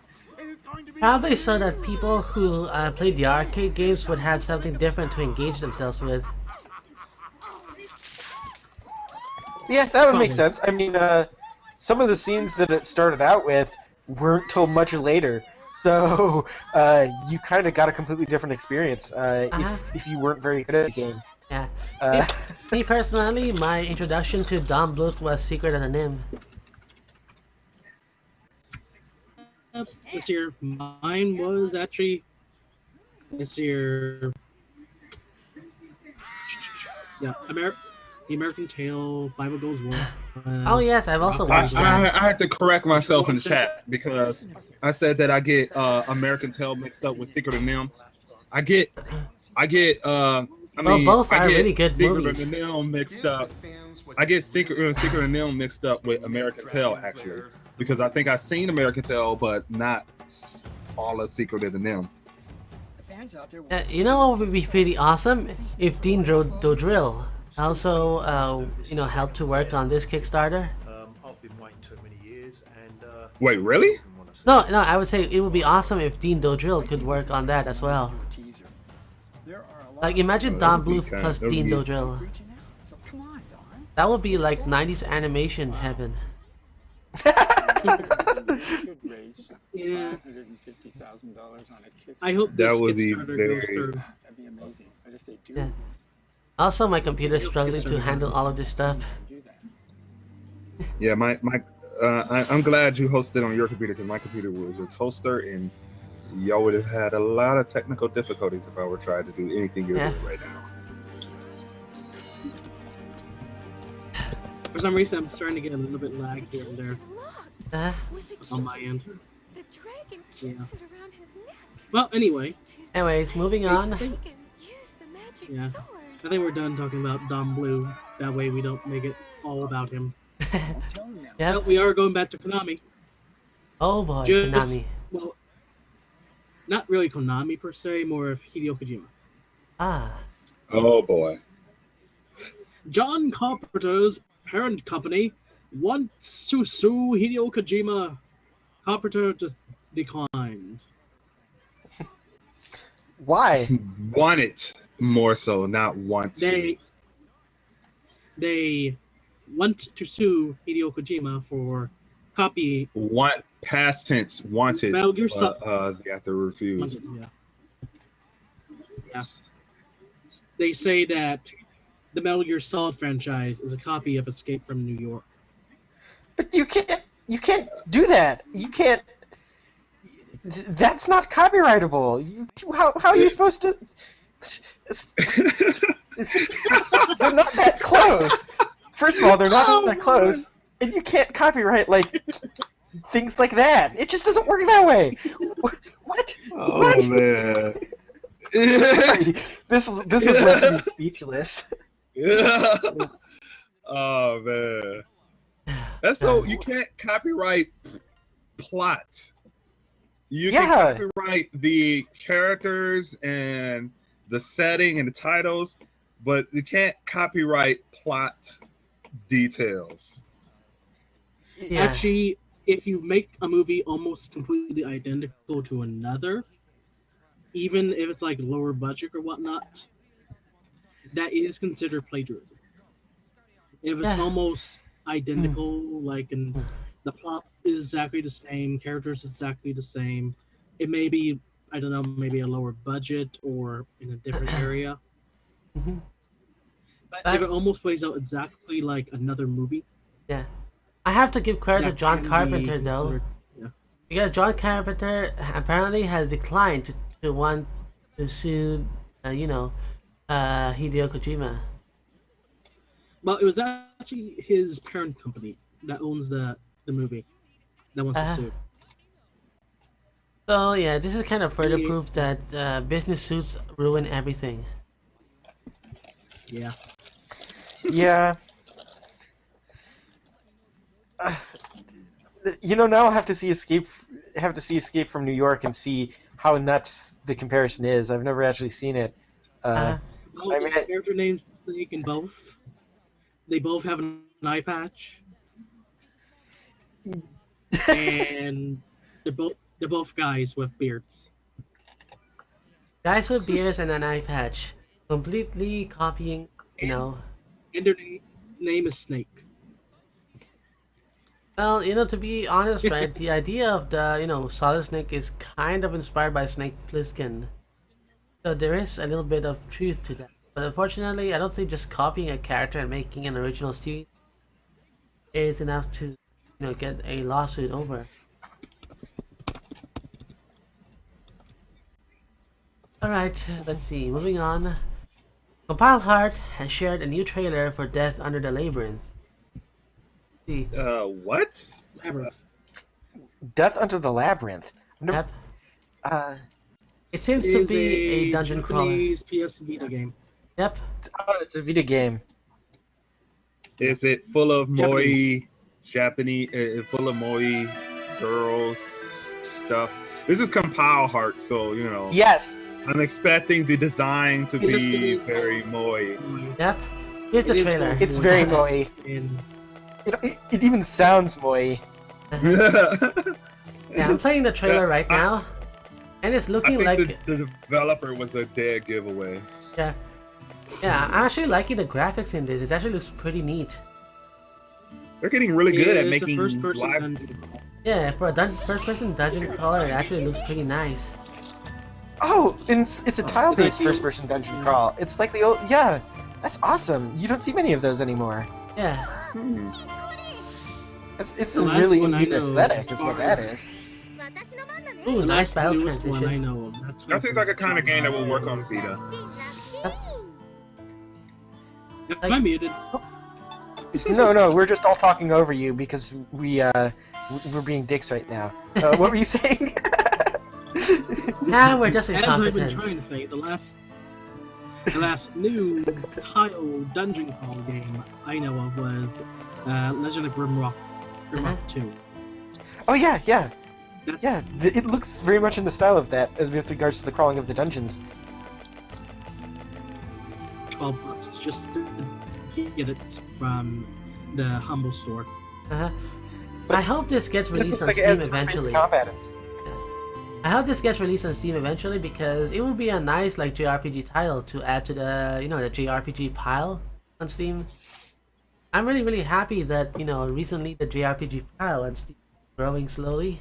Probably so that people who played the arcade games would have something different to engage themselves with. Yeah, that would make sense. I mean, some of the scenes that it started out with weren't till much later. So you kind of got a completely different experience if you weren't very good at the game. Yeah. Me personally, my introduction to Don Bluth was Secret of the Nim. This year, mine was actually this year. Yeah, the American Tail, Bible Goes One. Oh yes, I've also watched I that. had to correct myself in the chat because I said that I get American Tail mixed up with Secret of Nim. I get both are really good Secret movies. of the Nim mixed up. I get Secret of the Nim mixed up with American Tail actually because I think I've seen American Tail, but not all of Secret of the Nim. You know what would be pretty awesome if Dean Dodrill also, helped to work on this Kickstarter. I've been waiting too many years, and Wait, really? No, I would say it would be awesome if Dean Dodrill could work on that as well. Like, imagine Don Bluth plus Dean Dodrill. That would be like 90s animation heaven. Yeah. $150,000 on a Kickstarter. I hope That this would be Kickstarter goes very- through. That'd be amazing. But if they do, Yeah. Also, my computer's struggling to handle all of this stuff. do that. Yeah, I'm glad you hosted on your computer because my computer was a toaster and y'all would have had a lot of technical difficulties if I were trying to do anything you're doing right now. For some reason, I'm starting to get a little bit lag here and there on my end. Yeah. Well, anyway. Anyways, moving on. Yeah. I think we're done talking about Don Blue. That way we don't make it all about him. Yep. But we are going back to Konami. Oh boy, Just- Konami. Well, not really Konami per se, more of Hideo Kojima. Ah. Oh boy. John Carpenter's parent company wants to sue Hideo Kojima. Carpenter just declined. Why? Want it more so, not want to. They want to sue Hideo Kojima for copy. Want past tense wanted. Metal Gear They have to refuse. Yeah. They say that the Metal Gear Solid franchise is a copy of Escape from New York. But you can't do that. You can't. That's not copyrightable. How are you supposed to? They're not that close. First of all, they're not that close, and you can't copyright like things like that. It just doesn't work that way. What? Oh What? man. Sorry. This is left me speechless. Oh man. That's so you can't copyright plot. You Yeah. can copyright the characters and the setting and the titles, but you can't copyright plot details. Yeah. Actually, if you make a movie almost completely identical to another, even if it's like lower budget or whatnot, that is considered plagiarism. If it's Yeah. almost identical, like and the plot is exactly the same, characters exactly the same, it may be, I don't know, maybe a lower budget or in a different area. Mhm. But if it almost plays out exactly like another movie, Yeah. I have to give credit to that John can be Carpenter though, considered- yeah. because John Carpenter apparently has declined to want to sue, Hideo Kojima. Well, it was actually his parent company that owns the movie that wants to sue. So yeah, this is kind of further Yeah. proof that business suits ruin everything. Yeah. Yeah. Now I'll have to see Escape from New York and see how nuts the comparison is. I've never actually seen it. Uh, Well, I mean, there's character names Snake in both. They both have an eye patch, and they're both guys with beards. Guys with beards and an eye patch, completely copying, And their name is Snake. Well, to be honest, right, the idea of the, Solid Snake is kind of inspired by Snake Plissken. So there is a little bit of truth to that. But unfortunately, I don't think just copying a character and making an original series is enough to, get a lawsuit over. Alright, let's see, moving on. Compile Heart has shared a new trailer for Death Under the Labyrinth. See. What? Labyrinth. Death Under the Labyrinth. Yep. It seems It to is be a dungeon crawler. Japanese PS Vita game. Yep. It's a Vita game. Is it full of moe Japanese? Full of moe girls stuff? This is Compile Heart, so Yes. I'm expecting the design to be very moe. Yep. Here's the It is trailer. It's very moe. And It even sounds moe. Yeah, I'm playing the trailer right now, and it's I looking think like the developer was a dead giveaway. yeah, I'm actually liking the graphics in this. It actually looks pretty neat. They're getting really good at it's a making first-person live. dungeon crawl. Yeah, for a first-person dungeon crawler, it actually looks pretty nice. Oh, and it's a tile-based It's like first-person dungeon crawl. It's like the old. Yeah, that's awesome. You don't see many of those anymore. Yeah. It's The last really one I know aesthetic, is what that is. Ooh, The nice last battle newest one I transition. know of. That's That seems like a kind of game that will work on Vita. Am I muted? No, we're just all talking over you because we're being dicks right now. What were you saying? Nah, we're just As I've been incompetent. trying to say, the last new tile dungeon crawl game I know of was Legend of Grimrock 2. Oh yeah. That's- Yeah, it looks very much in the style of that, as with regards to the crawling of the dungeons. $12 just to get it from the Humble store. Uh-huh. But I hope this gets This released looks on like it has Steam different eventually. combat. I hope this gets released on Steam eventually because it would be a nice JRPG title to add to the the JRPG pile on Steam. I'm really happy that recently the JRPG pile on Steam is growing slowly.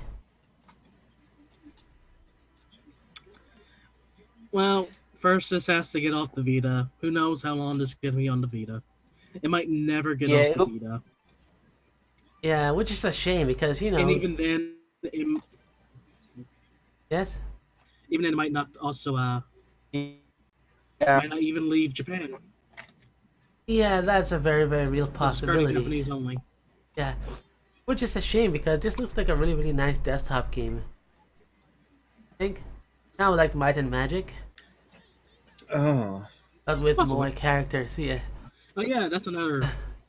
Well, first this has to get off the Vita. Who knows how long this is going to be on the Vita. It might never get off the Vita. Yeah, which is a shame because And even then, yes. even then it might not also Yeah. might not even leave Japan. Yeah, that's a very real This is starting possibility. Japanese only. Yeah, which is a shame because this looks like a really nice desktop game. I think now like Might and Magic, Oh, but with Possibly. more characters. Yeah. Oh yeah, that's another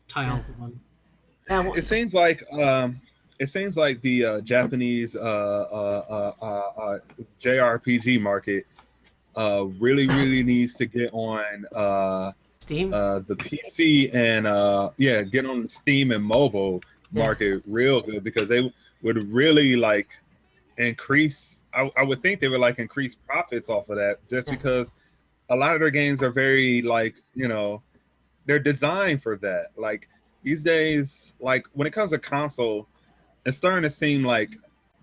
tile one. Yeah, it seems like it seems like the Japanese JRPG market really needs to get on Steam. the PC and get on the Steam and mobile market real good, because they would really like increase. I would think they would like increase profits off of that, just because a lot of their games are very like, you know, they're designed for that. Like these days, like when it comes to console, it's starting to seem like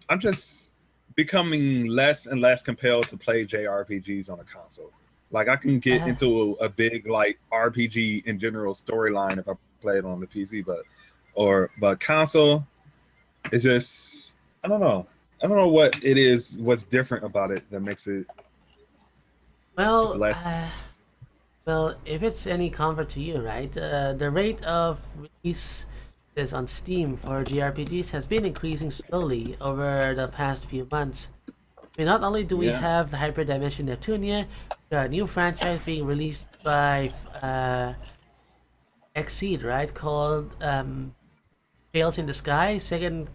I'm just becoming less and less compelled to play JRPGs on a console. Like I can get into a big like RPG in general storyline if I play it on the PC, but console, it's just I don't know what it is, what's different about it that makes it less. Well, if it's any comfort to you, right? The rate of release is on Steam for JRPGs has been increasing slowly over the past few months. I mean, not only do we have the Hyperdimension Neptunia, a new franchise being released by Exceed, right? Called Tales in the Sky, second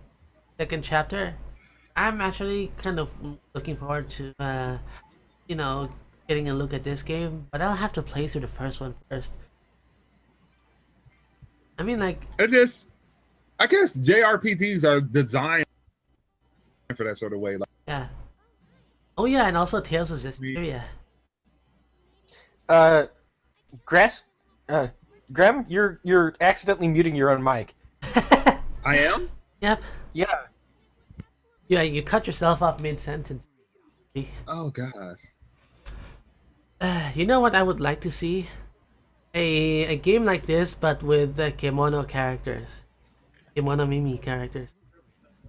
chapter. I'm actually kind of looking forward to you know, getting a look at this game, but I'll have to play through the first one first. I mean, like, I guess JRPGs are designed for that sort of way. Like, yeah. Oh yeah, and also Tales of Zestiria. Grem, you're accidentally muting your own mic. I am? Yep. Yeah. Yeah, you cut yourself off mid-sentence. Oh gosh. You know what I would like to see? A game like this, but with Kemono characters. Kemono Mimi characters.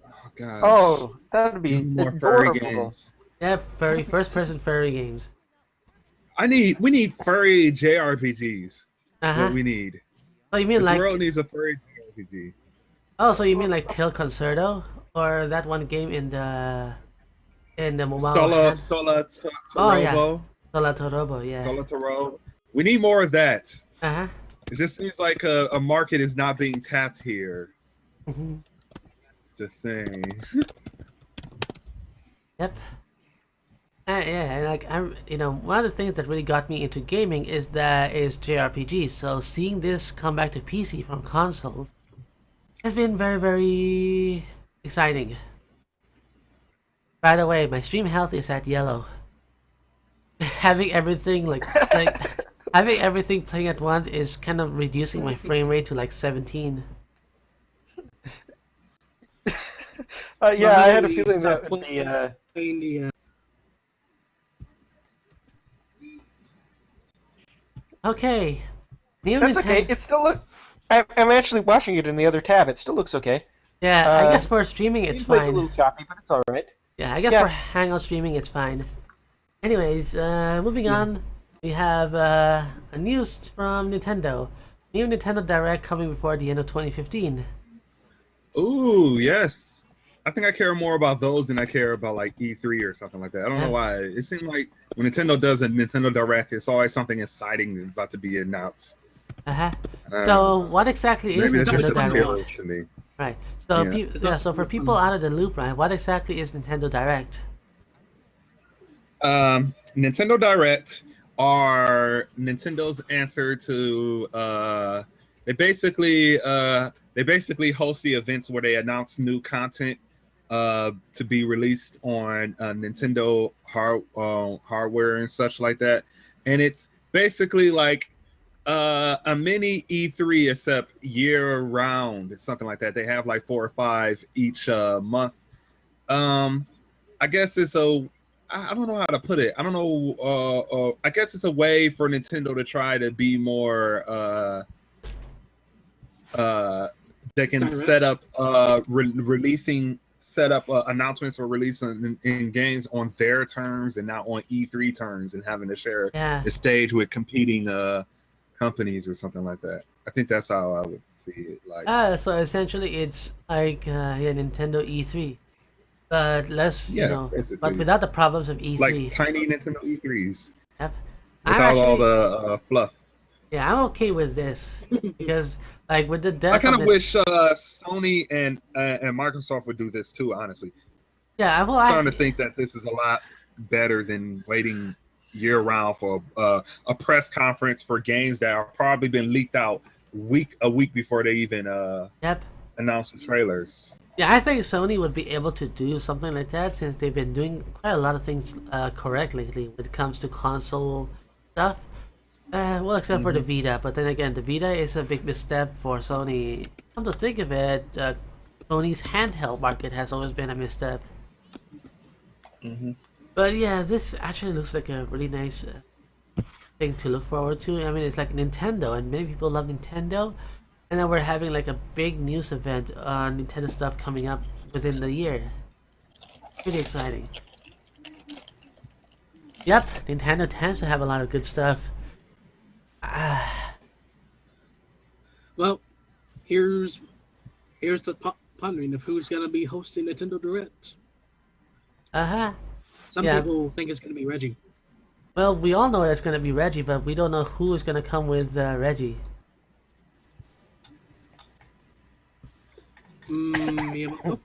Oh gosh. Oh, that would be more furry adorable. games. Yeah, first-person furry games. We need furry JRPGs. That's what we need. Oh, you mean this like? world needs a furry JRPG. Oh, so you mean like Tail Concerto, or that one game in the mobile? Sola Torobo. Oh yeah, Sola Torobo. Yeah. Sola Torobo. We need more of that. Uh-huh. It just seems like a market is not being tapped here. Mm-hmm. Just saying. Yep. Yeah, and like one of the things that really got me into gaming is JRPGs. So seeing this come back to PC from consoles has been very, very exciting. By the way, my stream health is at yellow. having everything having everything playing at once is kind of reducing my frame rate to like 17. Yeah, I had a feeling that when the Okay. That's okay. It still I'm actually watching it in the other tab. It still looks okay. Yeah, I guess for streaming it's fine. It's a little choppy, but it's all right. Yeah, I guess for Hangout streaming it's fine. Anyways, moving on, we have a news from Nintendo. New Nintendo Direct coming before the end of 2015. Ooh, yes. I think I care more about those than I care about like E3 or something like that. I don't know why. It seems like when Nintendo does a Nintendo Direct, it's always something exciting about to be announced. So what exactly is Nintendo Direct? To me. Right. So so for people out of the loop, right, what exactly is Nintendo Direct? Nintendo Direct are Nintendo's answer to they basically host the events where they announce new content to be released on Nintendo hardware and such like that, and it's basically like a mini E3 except year round, something like that. They have like 4 or 5 each month. I guess it's I don't know how to put it. I don't know. I guess it's a way for Nintendo to try to be more. They can set up announcements for releasing in games on their terms and not on E3 terms, and having to share the stage with competing companies or something like that. I think that's how I would see it. Like, so essentially it's like Nintendo E3, but less, basically. but without the problems of E3. Like tiny Nintendo E3s. Yep. Without all the fluff. Yeah, I'm okay with this because, like, with the I death kind of of the wish Sony and Microsoft would do this too. Honestly, yeah, well, I'm starting to think that this is a lot better than waiting year round for a press conference for games that have probably been leaked out a week before they even yep. announce the trailers. Yeah, I think Sony would be able to do something like that since they've been doing quite a lot of things correct lately when it comes to console stuff. Well, except for the Vita, but then again, the Vita is a big misstep for Sony. Come to think of it, Sony's handheld market has always been a misstep. But yeah, this actually looks like a really nice thing to look forward to. I mean, it's like Nintendo, and many people love Nintendo. And then we're having like a big news event on Nintendo stuff coming up within the year. Pretty exciting. Yep, Nintendo tends to have a lot of good stuff. Well, here's the pondering of who's gonna be hosting Nintendo Direct. Uh-huh. Some Yeah. people think it's gonna be Reggie. Well, we all know it's gonna be Reggie, but we don't know who is gonna come with Reggie. Miyamoto?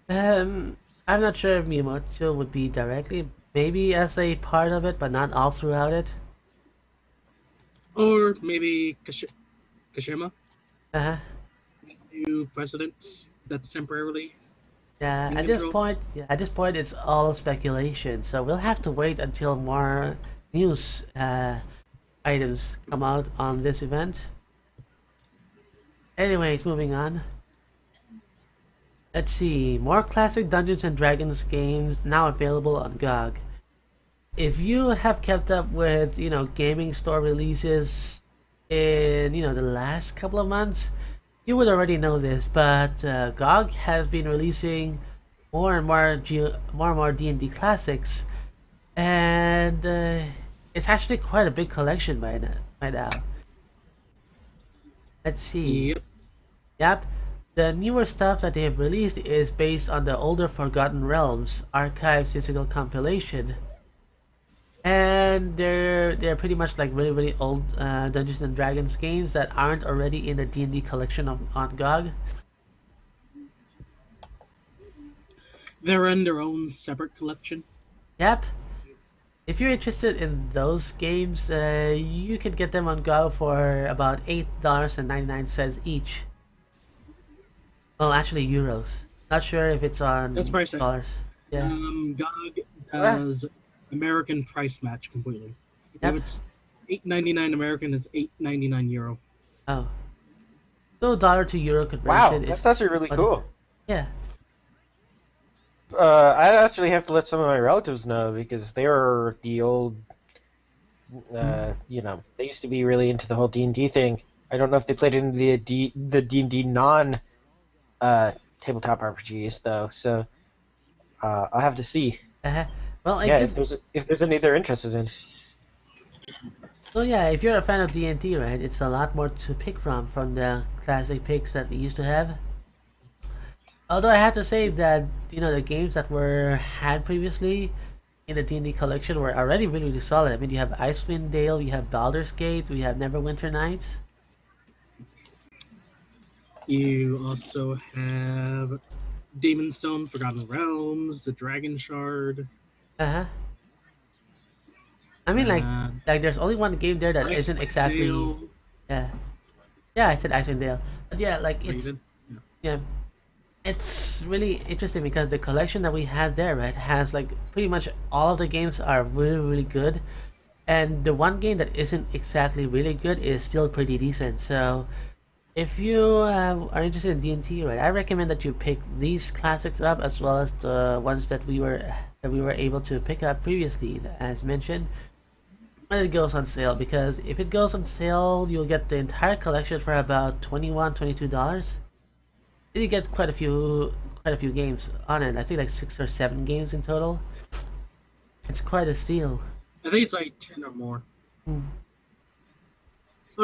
I'm not sure if Miyamoto would be directly, maybe as a part of it, but not all throughout it. Or maybe Kashima, Uh-huh. new president that's temporarily Yeah, in at this control. point, it's all speculation. So we'll have to wait until more news items come out on this event. Anyways, moving on. Let's see, more classic Dungeons and Dragons games now available on GOG. If you have kept up with, gaming store releases in, the last couple of months, you would already know this, but GOG has been releasing more and more D&D classics, and it's actually quite a big collection by now. Let's see. Yep. Yep. The newer stuff that they have released is based on the older Forgotten Realms archive physical compilation. And they're pretty much like really really old Dungeons and Dragons games that aren't already in the D&D collection on GOG. They're in their own separate collection. Yep. If you're interested in those games, you can get them on GOG for about $8.99 each. Well, actually euros. Not sure if it's on That's pricey. dollars. Yeah. GOG does American price match completely. Yep. If it's $8.99 American, it's €8.99 Euro. Oh. So dollar to euro Wow, conversion that's is actually really cool. Yeah. I actually have to let some of my relatives know because they are the old, they used to be really into the whole D&D thing. I don't know if they played into the D&D non tabletop RPGs though, so I'll have to see. Well, Yeah, if there's any they're interested in. So yeah, if you're a fan of D&D, right, it's a lot more to pick from the classic picks that we used to have. Although I have to say that the games that were had previously in the D&D collection were already really, really solid. I mean, you have Icewind Dale, you have Baldur's Gate, we have Neverwinter Nights. You also have Demon Stone, Forgotten Realms, the Dragon Shard. I mean, like Uh, there's only one game there that isn't exactly. Dale, Yeah. Yeah, I said Icewind Dale, but yeah, like it's Raven. yeah. It's really interesting because the collection that we have there, right, has like pretty much all of the games are really, really good. And the one game that isn't exactly really good is still pretty decent. So if you are interested in D&T, right, I recommend that you pick these classics up as well as the ones that we were able to pick up previously, as mentioned, when it goes on sale. Because if it goes on sale, you'll get the entire collection for about $22. You get quite a few games on it. I think like 6 or 7 games in total. It's quite a steal. I think it's like 10 or more. Oh,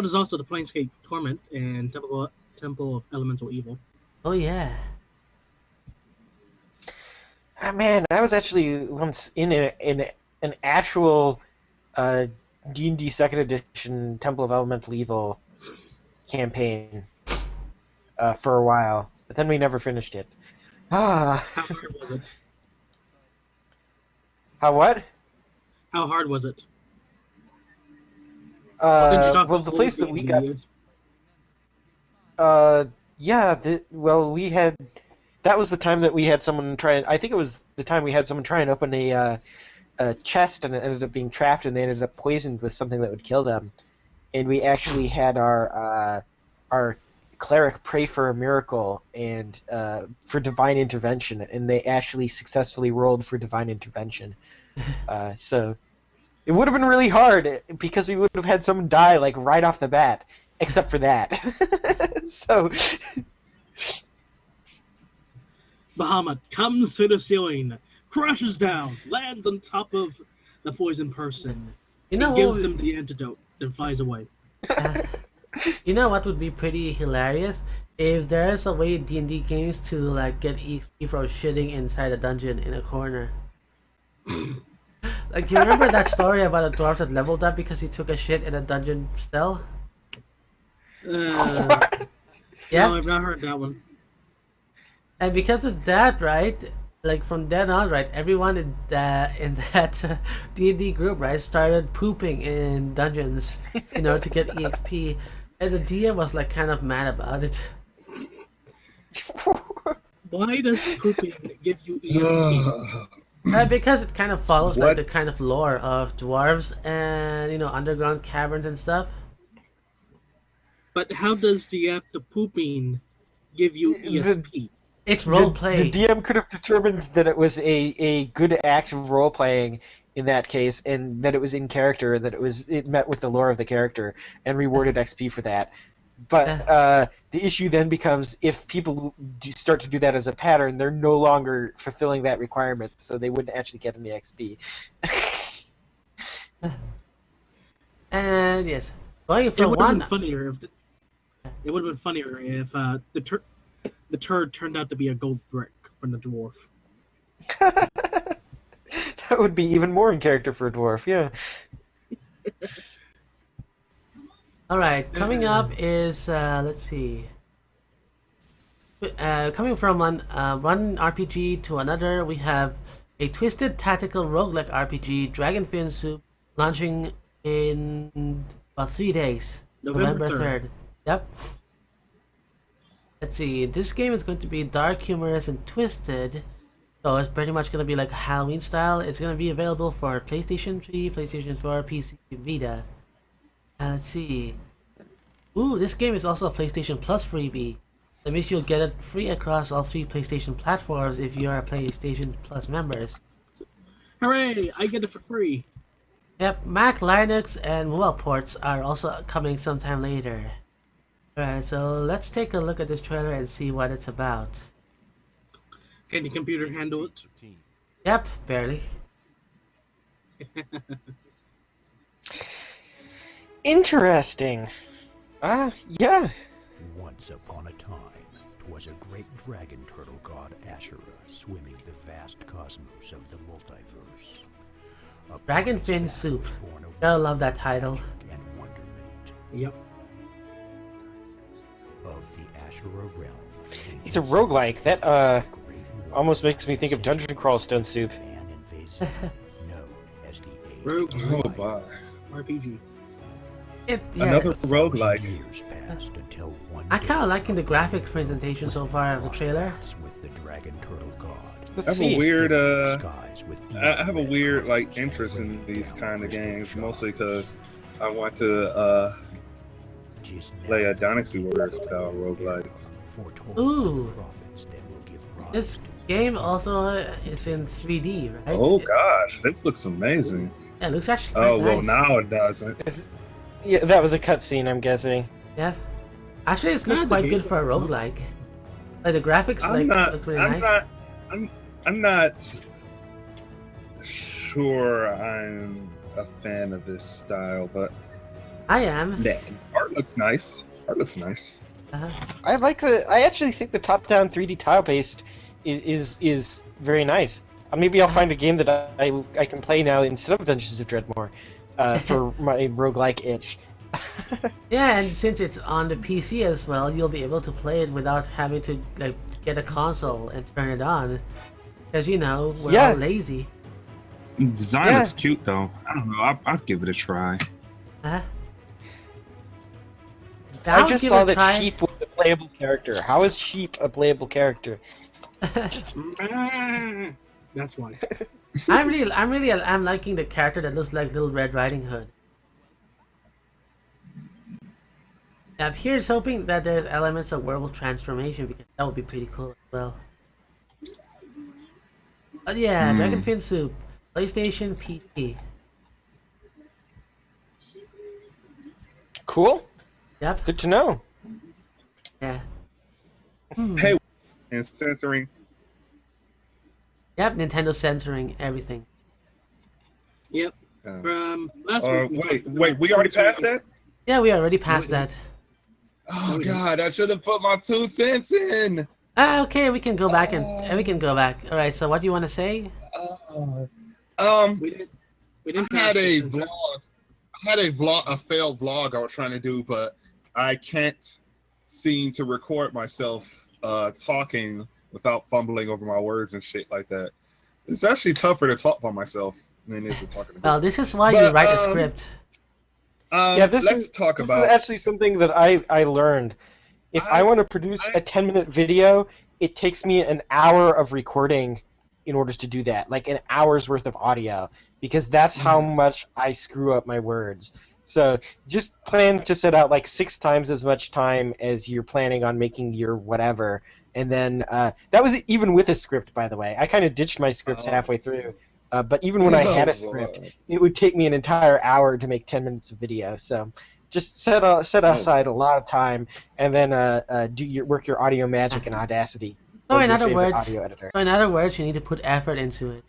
there's also the Planescape Torment and Temple of Elemental Evil. Oh yeah. Ah, man, I was actually once in an actual D&D Second Edition Temple of Elemental Evil campaign for a while, but then we never finished it. Ah, How hard was it? how what? How hard was it? Since you talked Well, about the place that old we got, D&D, yeah, well, we had. That was the time that we had someone try. I think it was the time we had someone try and open a chest, and it ended up being trapped, and they ended up poisoned with something that would kill them. And we actually had our cleric pray for a miracle and for divine intervention, and they actually successfully rolled for divine intervention. So it would have been really hard because we would have had someone die like right off the bat, except for that. So Bahamut comes to the ceiling, crashes down, lands on top of the poisoned person, You know and what? gives him the antidote, then flies away. You know what would be pretty hilarious if there's a way in D&D games to like get EXP from shitting inside a dungeon in a corner. Like you remember that story about a dwarf that leveled up because he took a shit in a dungeon cell? Yeah. No, I've not heard that one. And because of that, right, like from then on, right, everyone in that D&D group, right, started pooping in dungeons in order to get EXP, and the DM was like kind of mad about it. Why does pooping give you EXP? Because it kind of follows like What? the kind of lore of dwarves and underground caverns and stuff. But how does the act of pooping give you EXP? It's role the play. DM could have determined that it was a good act of role playing in that case, and that it was in character, that it met with the lore of the character, and rewarded XP for that. But the issue then becomes if people start to do that as a pattern, they're no longer fulfilling that requirement, so they wouldn't actually get any XP. And yes, going It from would have one. been funnier if the turd turned out to be a gold brick from the dwarf. That would be even more in character for a dwarf, yeah. All right, coming up is let's see. Coming from one RPG to another, we have a twisted tactical roguelike RPG, Dragonfin Soup, launching in about 3 days, November November 3rd. Yep. Let's see. This game is going to be dark, humorous, and twisted. So it's pretty much going to be like Halloween style. It's going to be available for PlayStation 3, PlayStation 4, PC, Vita. Let's see. Ooh, this game is also a PlayStation Plus freebie. That means you'll get it free across all 3 PlayStation platforms if you are PlayStation Plus members. Hooray! I get it for free. Yep, Mac, Linux, and mobile ports are also coming sometime later. Alright, so let's take a look at this trailer and see what it's about. Can the computer handle it? Yep, barely. Interesting. Yeah. Once upon a time, 'twas a great dragon turtle god Asherah swimming the vast cosmos of the multiverse. A Dragonfin prince Soup. was born of Gotta love that title. magic and wonderment. Yep. Of the Asherah realm. It's a roguelike. That almost makes me think of Dungeon Crawl Stone Soup. Man invasive, known as the Age Rogue of Oh, Light. my. RPG. Another roguelike. Years passed until one I day, kinda liking the graphic presentation so far of the trailer. with the dragon turtle god. I Let's have see. a weird Skies with I have a red weird like clouds interest in raining these down kind of crystal games, shards. mostly because I want to 'Tis play a now Dynasty Warriors style roguelike. foretold Ooh. prophets that will give rise This to game also is in 3D, right? Oh gosh, this looks amazing. Yeah, it looks actually quite Oh well, nice. now it doesn't. Yeah, that was a cutscene, I'm guessing. Yeah. Actually, it looks Kinda quite good beautiful. for a roguelike. Like the graphics look really nice. I'm not sure I'm a fan of this style, but I am. yeah, art looks nice. Art looks nice. I actually think the top-down 3D tile-based is very nice. Maybe I'll find a game that I can play now instead of Dungeons of Dreadmore. for my roguelike itch. Yeah, and since it's on the PC as well, you'll be able to play it without having to like get a console and turn it on. Because we're all lazy. Design looks cute though. I don't know. I'd give it a try. Huh? I just saw that Sheep was a playable character. How is Sheep a playable character? That's why. I'm liking the character that looks like Little Red Riding Hood. Now, here's hoping that there's elements of werewolf transformation because that would be pretty cool as well. But yeah, Dragonfin Soup, PlayStation PT. Cool. Yep. Good to know. Yeah. Hey, and censoring. Yep, Nintendo censoring everything. Yep. From last week. Wait, we already passed that? Yeah, we already passed that. Oh God, I should have put my 2 cents in. Okay, we can go back and we can go back. All right, so what do you want to say? We didn't I had a vlog. I had a failed vlog I was trying to do, but I can't seem to record myself talking without fumbling over my words and shit like that. It's actually tougher to talk by myself than it is to talk about. Well, this is why you write a script. This is actually something that I learned. If I want to produce a 10-minute video, it takes me an hour of recording in order to do that, like an hour's worth of audio, because that's how much I screw up my words. So just plan to set out like 6 times as much time as you're planning on making your whatever. And then that was even with a script, by the way. I kind of ditched my scripts halfway through. But even when I had a script, it would take me an entire hour to make 10 minutes of video. So just set aside a lot of time, and then work your audio magic in Audacity. So in other words, you need to put effort into it.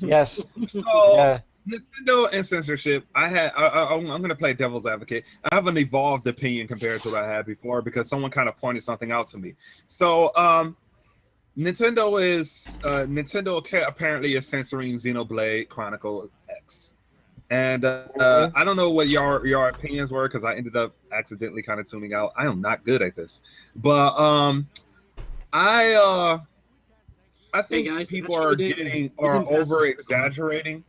Yes. So Nintendo and censorship. I'm going to play devil's advocate. I have an evolved opinion compared to what I had before because someone kind of pointed something out to me. So Nintendo apparently is censoring Xenoblade Chronicles X, and I don't know what your opinions were because I ended up accidentally kind of tuning out. I am not good at this, but I think people are over exaggerating.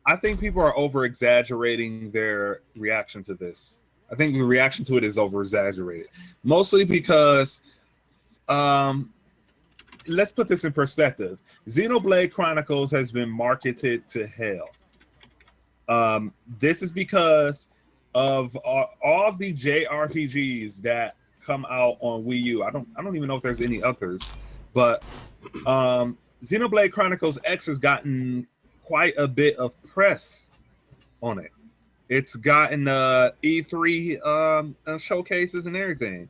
I think people are over exaggerating their reaction to this. I think the reaction to it is over exaggerated, mostly because let's put this in perspective. Xenoblade Chronicles has been marketed to hell. This is because of all of the JRPGs that come out on Wii U. I don't even know if there's any others, but Xenoblade Chronicles X has gotten quite a bit of press on it. It's gotten E3 showcases and everything.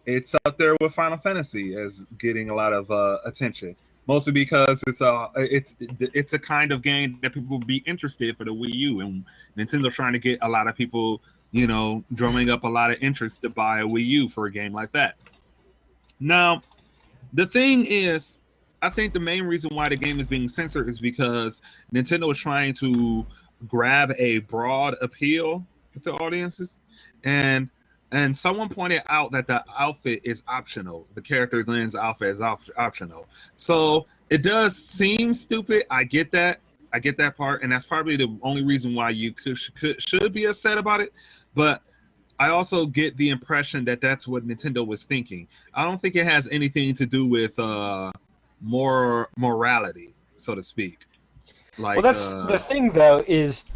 It's up there with Final Fantasy as getting a lot of attention, mostly because it's a kind of game that people will be interested for the Wii U, and Nintendo's trying to get a lot of people, drumming up a lot of interest to buy a Wii U for a game like that. Now, the thing is, I think the main reason why the game is being censored is because Nintendo is trying to grab a broad appeal with the audiences, and someone pointed out that the outfit is optional. The character Lynn's outfit is optional. So it does seem stupid. I get that part, and that's probably the only reason why you should be upset about it. But I also get the impression that that's what Nintendo was thinking. I don't think it has anything to do with more morality, so to speak. Like, well, that's the thing, though, is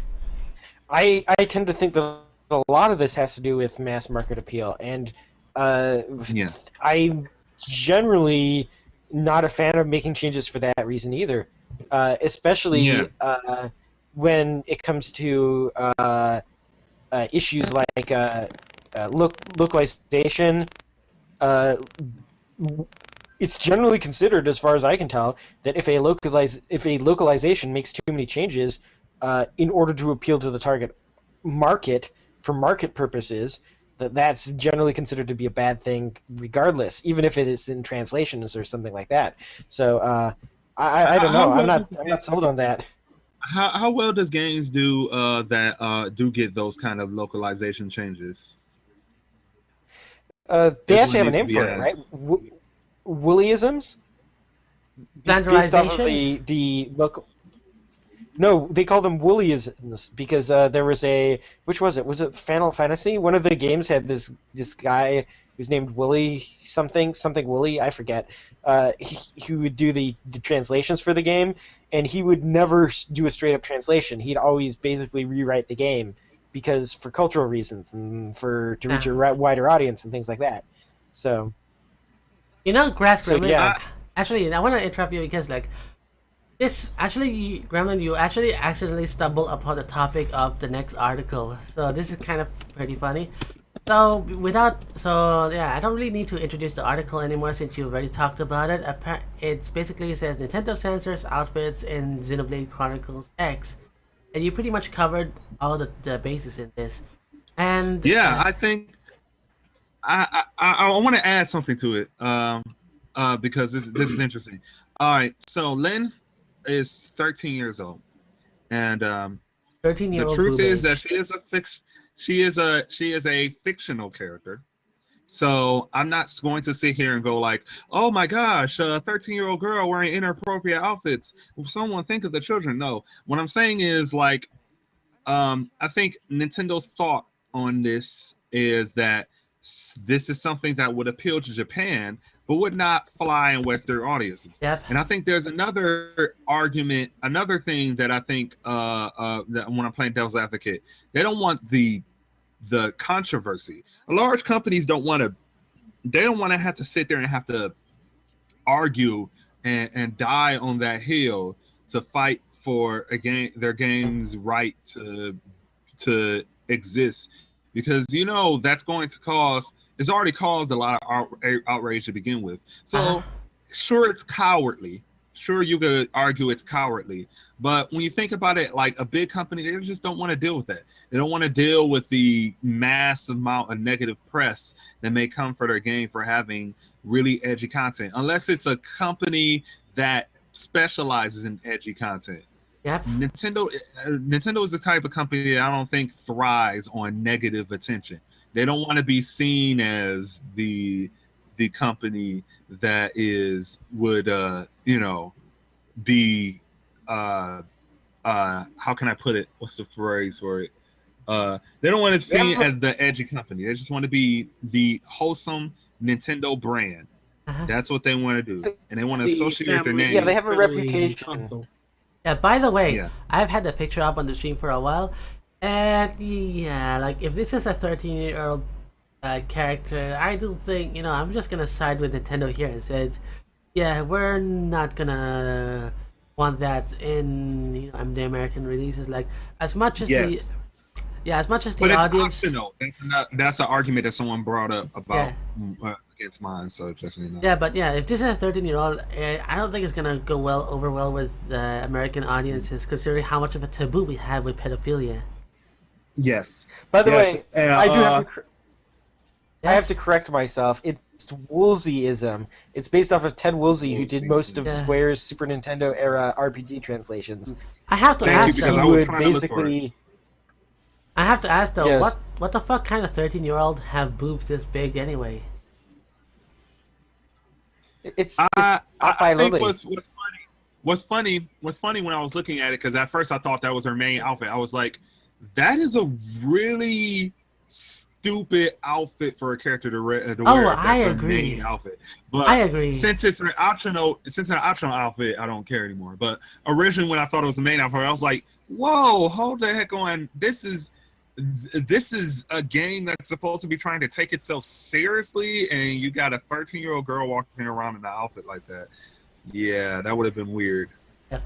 I tend to think that a lot of this has to do with mass market appeal, and I'm generally not a fan of making changes for that reason either, especially when it comes to issues like localization. It's generally considered, as far as I can tell, that if a localization makes too many changes in order to appeal to the target market for market purposes, that's generally considered to be a bad thing, regardless, even if it is in translations or something like that. So I don't know. I'm not sold on that. How well does games do that do get those kind of localization changes? They If actually one have a needs to name be for it, right? asked. Woollyisms? Based off of Standardization? the local. No, they call them Woollyisms because there was a which was it? Was it Final Fantasy? One of the games had this guy who's named Wooly something Wooly, I forget. He would do the translations for the game, and he would never do a straight up translation. He'd always basically rewrite the game because for cultural reasons and to reach a wider audience and things like that. So You know, GrassGremlin. yeah. Actually, I want to interrupt you because like this actually, Gremlin, you actually accidentally stumbled upon the topic of the next article. So this is kind of pretty funny. So yeah, I don't really need to introduce the article anymore since you already talked about it. It's basically says Nintendo censors outfits in Xenoblade Chronicles X, and you pretty much covered all the bases in this. And Yeah, I think I want to add something to it because this is interesting. All right, so Lynn is 13 years old, and 13-year-old the truth is that boobage. she is a fictional character. So I'm not going to sit here and go like, oh my gosh, a 13-year-old girl wearing inappropriate outfits. Will someone think of the children? No. What I'm saying is like, I think Nintendo's thought on this is that this is something that would appeal to Japan, but would not fly in Western audiences. Yep. And I think there's another argument, another thing that I think that when I'm playing devil's advocate, they don't want the controversy. Large companies don't want to have to sit there and have to argue and die on that hill to fight for their game's right to exist, because that's going to cause, it's already caused a lot of outrage to begin with. So sure, it's cowardly. Sure, you could argue it's cowardly, but when you think about it, like a big company, they just don't want to deal with that. They don't want to deal with the massive amount of negative press that may come for their game for having really edgy content, unless it's a company that specializes in edgy content. Yep. Nintendo is the type of company that I don't think thrives on negative attention. They don't want to be seen as the company that would be how can I put it? What's the phrase for it? They don't want to be seen as the edgy company. They just want to be the wholesome Nintendo brand. That's what they want to do, and they want to associate their name. Yeah, they have a reputation. Yeah, by the way, I've had the picture up on the stream for a while, and yeah, like if this is a 13-year-old character, I do think, I'm just gonna side with Nintendo here and said, yeah, we're not gonna want that in the American releases. Like as much as as much as the but it's audience. Optional. That's an argument that someone brought up about against mine. So just Yeah, but yeah, if this is a 13-year-old, I don't think it's gonna go over well with American audiences, considering how much of a taboo we have with pedophilia. Yes. By the way, I have to correct myself. It's Woolseyism. It's based off of Ted Woolsey, who did most of Square's Super Nintendo era RPG translations. I have to ask though. I have to ask though, what the fuck kind of 13-year-old have boobs this big anyway? I think what's funny when I was looking at it, because at first I thought that was her main outfit. I was like, that is a really stupid outfit for a character to wear. That's her main outfit. But I agree. Since it's an optional outfit, I don't care anymore. But originally, when I thought it was the main outfit, I was like, whoa, hold the heck on. This is a game that's supposed to be trying to take itself seriously, and you got a 13-year-old girl walking around in an outfit like that. Yeah, that would have been weird. Yep.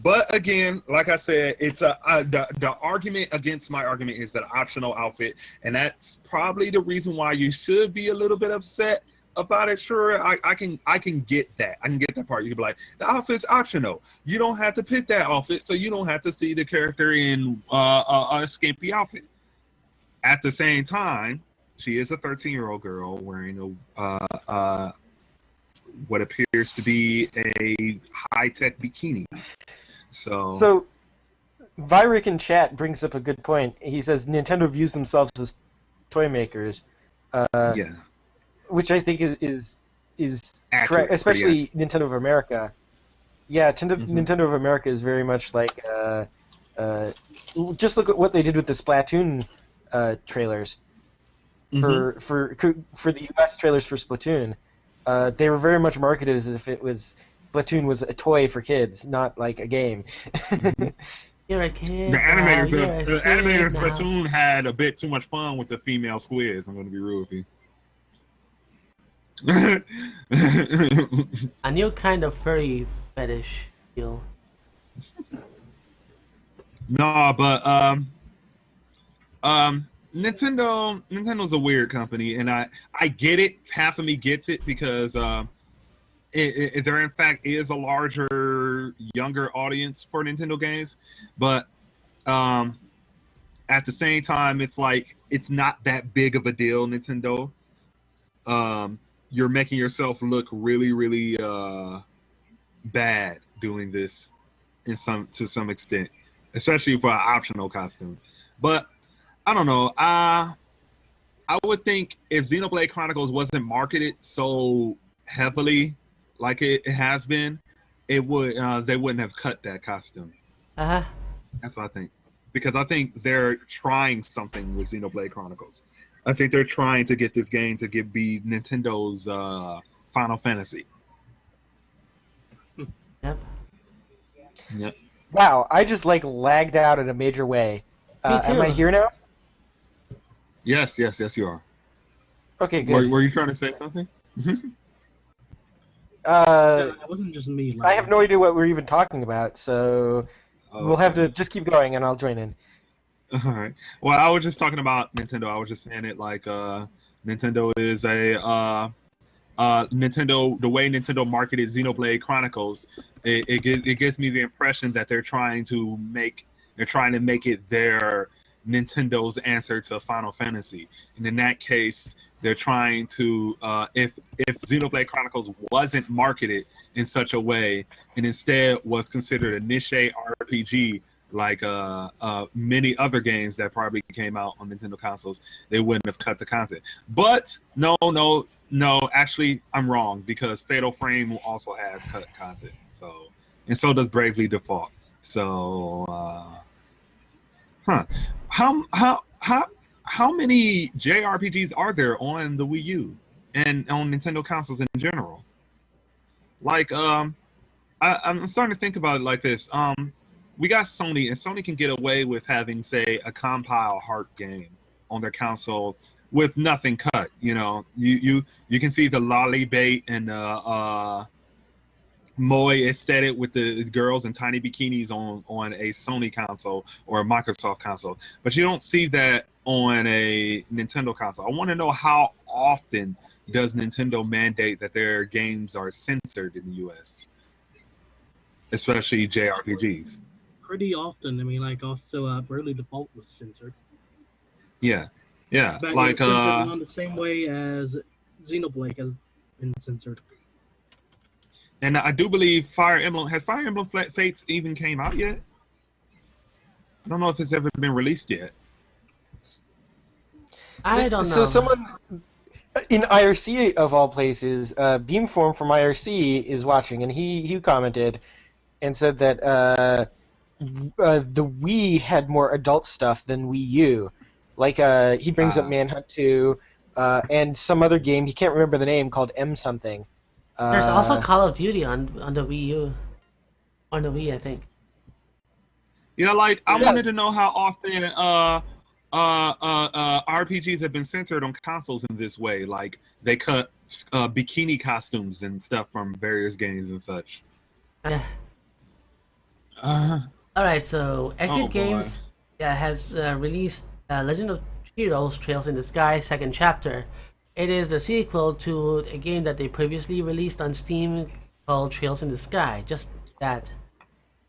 But again, like I said, it's the argument against my argument is that optional outfit, and that's probably the reason why you should be a little bit upset about it. Sure, I can get that. I can get that part. You can be like, the outfit's optional. You don't have to pick that outfit, so you don't have to see the character in a skimpy outfit. At the same time, she is a 13-year-old girl wearing what appears to be a high-tech bikini. So Vyric in chat brings up a good point. He says Nintendo views themselves as toy makers, yeah, which I think is accurate, correct, especially Nintendo of America. Yeah, Nintendo of America is very much like just look at what they did with the Splatoon trailers for the US trailers for Splatoon. They were very much marketed as if Splatoon was a toy for kids, not like a game. You're a kid. The animators, you're a the kid animators now. Splatoon had a bit too much fun with the female squids. I'm going to be real with you. A new kind of furry fetish deal. No, but Nintendo's a weird company, and I get it. Half of me gets it because there in fact is a larger, younger audience for Nintendo games, but at the same time, it's like it's not that big of a deal. Nintendo, you're making yourself look really, really bad doing this to some extent, especially for an optional costume. But I don't know. I would think if Xenoblade Chronicles wasn't marketed so heavily like it has been, it would they wouldn't have cut that costume. That's what I think, because I think they're trying something with Xenoblade Chronicles. I think they're trying to get this game to be Nintendo's Final Fantasy. Yep. Yep. Wow, I just lagged out in a major way. Me too. Am I here now? Yes, you are. Okay, good. Were you trying to say something? It wasn't just me. I have no idea what we're even talking about, so we'll have to just keep going, and I'll join in. All right. Well, I was just talking about Nintendo. I was just saying it like Nintendo is a Nintendo. The way Nintendo marketed Xenoblade Chronicles, it gives me the impression that they're trying to make it their Nintendo's answer to Final Fantasy. And in that case, they're trying to if Xenoblade Chronicles wasn't marketed in such a way and instead was considered a niche RPG like many other games that probably came out on Nintendo consoles, they wouldn't have cut the content. But no, actually I'm wrong, because Fatal Frame also has cut content. So, and so does Bravely Default. So how many JRPGs are there on the Wii U and on Nintendo consoles in general? Like I'm starting to think about it like this. We got Sony, and Sony can get away with having, say, a compile heart game on their console with nothing cut. You know, you can see the lolly bait and moe aesthetic with the girls in tiny bikinis on a Sony console or a Microsoft console, but you don't see that on a Nintendo console. I want to know, how often does Nintendo mandate that their games are censored in the US, especially JRPGs? Pretty often. I mean, like, also Bravely Default was censored. Yeah. But Like it was censored on the same way as Xenoblade has been censored. and I do believe Fire Emblem Fates even came out yet? I don't know if it's ever been released yet. I don't know. So someone in IRC of all places, Beamform from IRC is watching, and he commented and said that the Wii had more adult stuff than Wii U. Like he brings up Manhunt 2 and some other game, he can't remember the name, called M something. There's also Call of Duty on the Wii U. On the Wii, I think. Yeah, like I wanted to know how often RPGs have been censored on consoles in this way. Like they cut bikini costumes and stuff from various games and such. Alright, so Exit boy. Games has released Legend of Heroes Trails in the Sky second chapter. It is the sequel to a game that they previously released on Steam called Trails in the Sky, just that.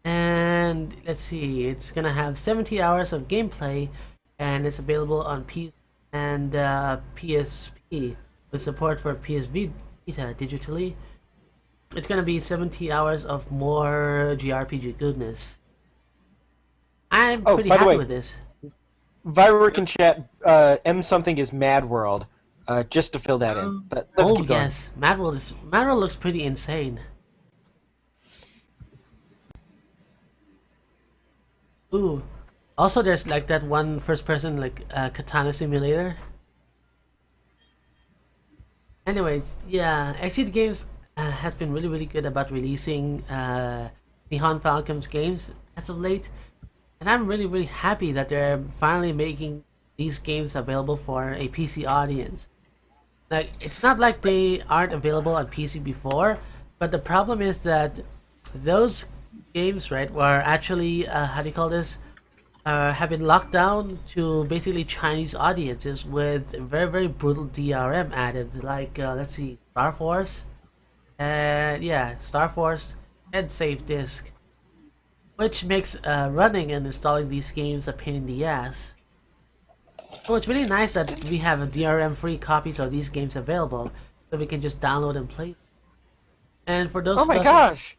And let's see, it's gonna have 70 hours of gameplay, and it's available on PC and PSP with support for PS Vita digitally. it's gonna be 70 hours of more JRPG goodness. I'm Oh, pretty by the happy way, with this. Vyric in chat, M something is Mad World, just to fill that in. But let's Oh keep going. yes, Mad World looks pretty insane. Ooh. Also, there's like that one first-person like katana simulator. Anyways, yeah, Exceed Games has been really good about releasing Nihon Falcom's games as of late, and I'm really happy that they're finally making these games available for a PC audience. Like, it's not like they aren't available on PC before, but the problem is that those games, right, were actually how do you call this? Have been locked down to basically Chinese audiences with very brutal DRM added. Like let's see, Star Force, and yeah, Star Force and Save Disk, which makes running and installing these games a pain in the ass. So it's really nice that we have DRM-free copies of these games available, so we can just download and play. And for those Oh who my doesn't, gosh!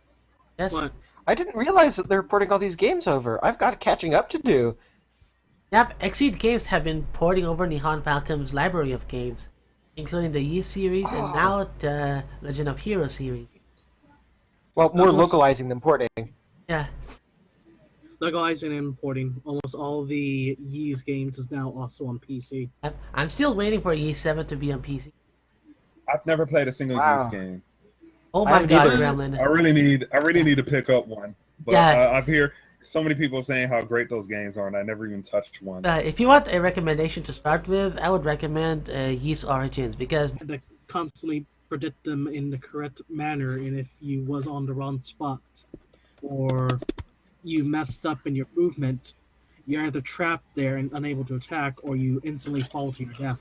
yes, What? I didn't realize that they're porting all these games over. I've got catching up to do. yep, Exceed Games have been porting over Nihon Falcom's library of games, including the Yi series and now the Legend of Heroes series. Well, more Almost- localizing than porting. Yeah, Localizing and importing almost all the Ys games is now also on PC. yep. I'm still waiting for Yi 7 to be on PC. I've never played a single Wow. Ys game. Oh I my haven't god, either. Gremlin. I really need to pick up one. But Yeah. I've heard so many people saying how great those games are, and I never even touched one. If you want a recommendation to start with, I would recommend Yi's Origins because To constantly predict them in the correct manner, and if you was on the wrong spot or you messed up in your movement, you're either trapped there and unable to attack, or you instantly fall to your death.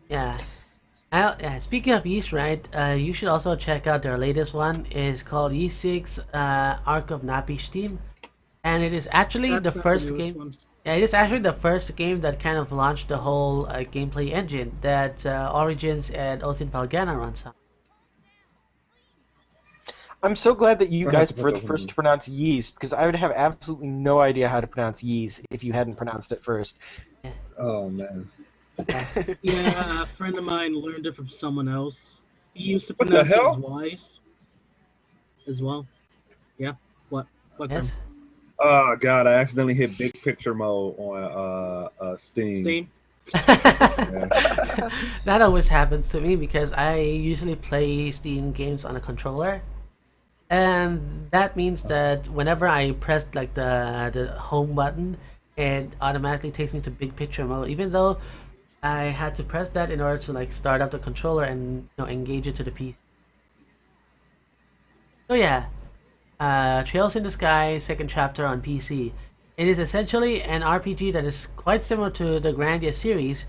yeah. Speaking of Ys, right? You should also check out their latest one. It's called Yi 6 Arc of Napish Team, and it is actually That's the not first newest game. one. Yeah, it is actually the first game that kind of launched the whole gameplay engine that Origins and Oath Valgana runs on. I'm so glad that you I have guys to put were the those in. first to pronounce yeast, because I would have absolutely no idea how to pronounce yeast if you hadn't pronounced it first. Oh man. Yeah, a friend of mine learned it from someone else. He used to What the pronounce it hell? as wise as well. Yeah. What? What? Yes. Oh god, I accidentally hit big picture mode on Steam. Steam? Yeah. That always happens to me because I usually play Steam games on a controller, and that means that whenever I press like the home button, it automatically takes me to big picture mode, even though I had to press that in order to like start up the controller and engage it to the PC. So yeah, Trails in the Sky second chapter on PC. It is essentially an RPG that is quite similar to the Grandia series,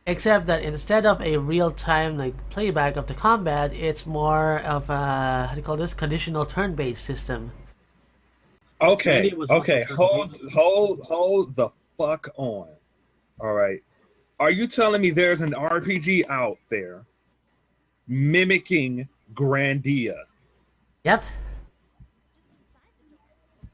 except that instead of a real-time like playback of the combat, it's more of a how do you call this conditional turn-based system. Okay, It was okay, also hold the fuck on. All right. Are you telling me there's an RPG out there mimicking Grandia? Yep.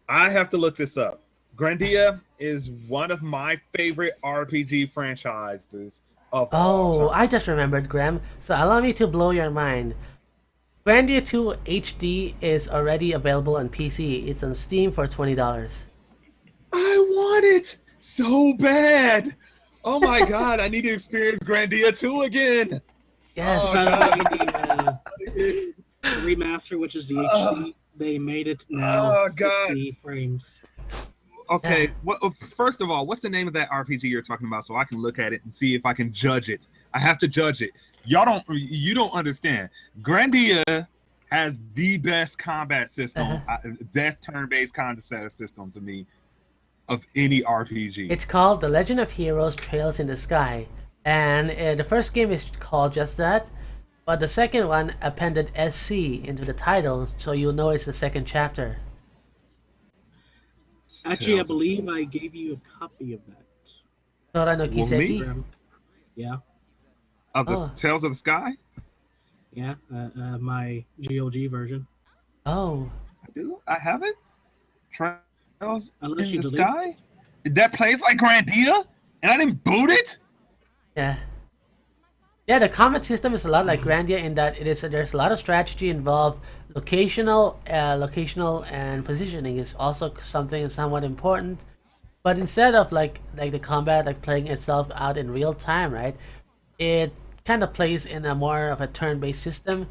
I have to look this up. Grandia is one of my favorite RPG franchises of all Oh, time. I just remembered, Graham. So allow me to blow your mind. Grandia 2 HD is already available on PC. It's on Steam for $20. I want it so bad. Oh my god, I need to experience Grandia 2 again. Yes. Oh, The remaster, which is the HD, they made it now Oh, God. 60 frames. Okay, first of all, what's the name of that RPG you're talking about so I can look at it and see if I can judge it? I have to judge it. You don't understand. Grandia has the best combat system, best turn-based combat system to me of any RPG. It's called The Legend of Heroes Trails in the Sky. And the first game is called just that. But the second one appended SC into the title, so you'll know it's the second chapter. Actually, I believe I gave you a copy of that. Tora no Well, me? Kiseki? Yeah. Of the Oh. Tales of the Sky? Yeah, my GOG version. Oh. I do. I have it. Trails Unless in you the delete. Sky? That plays like Grandia? And I didn't boot it? Yeah. Yeah, the combat system is a lot like Grandia in that there's a lot of strategy involved. Locational and positioning is also something somewhat important. But instead of like the combat like playing itself out in real time, right? It kind of plays in a more of a turn-based system.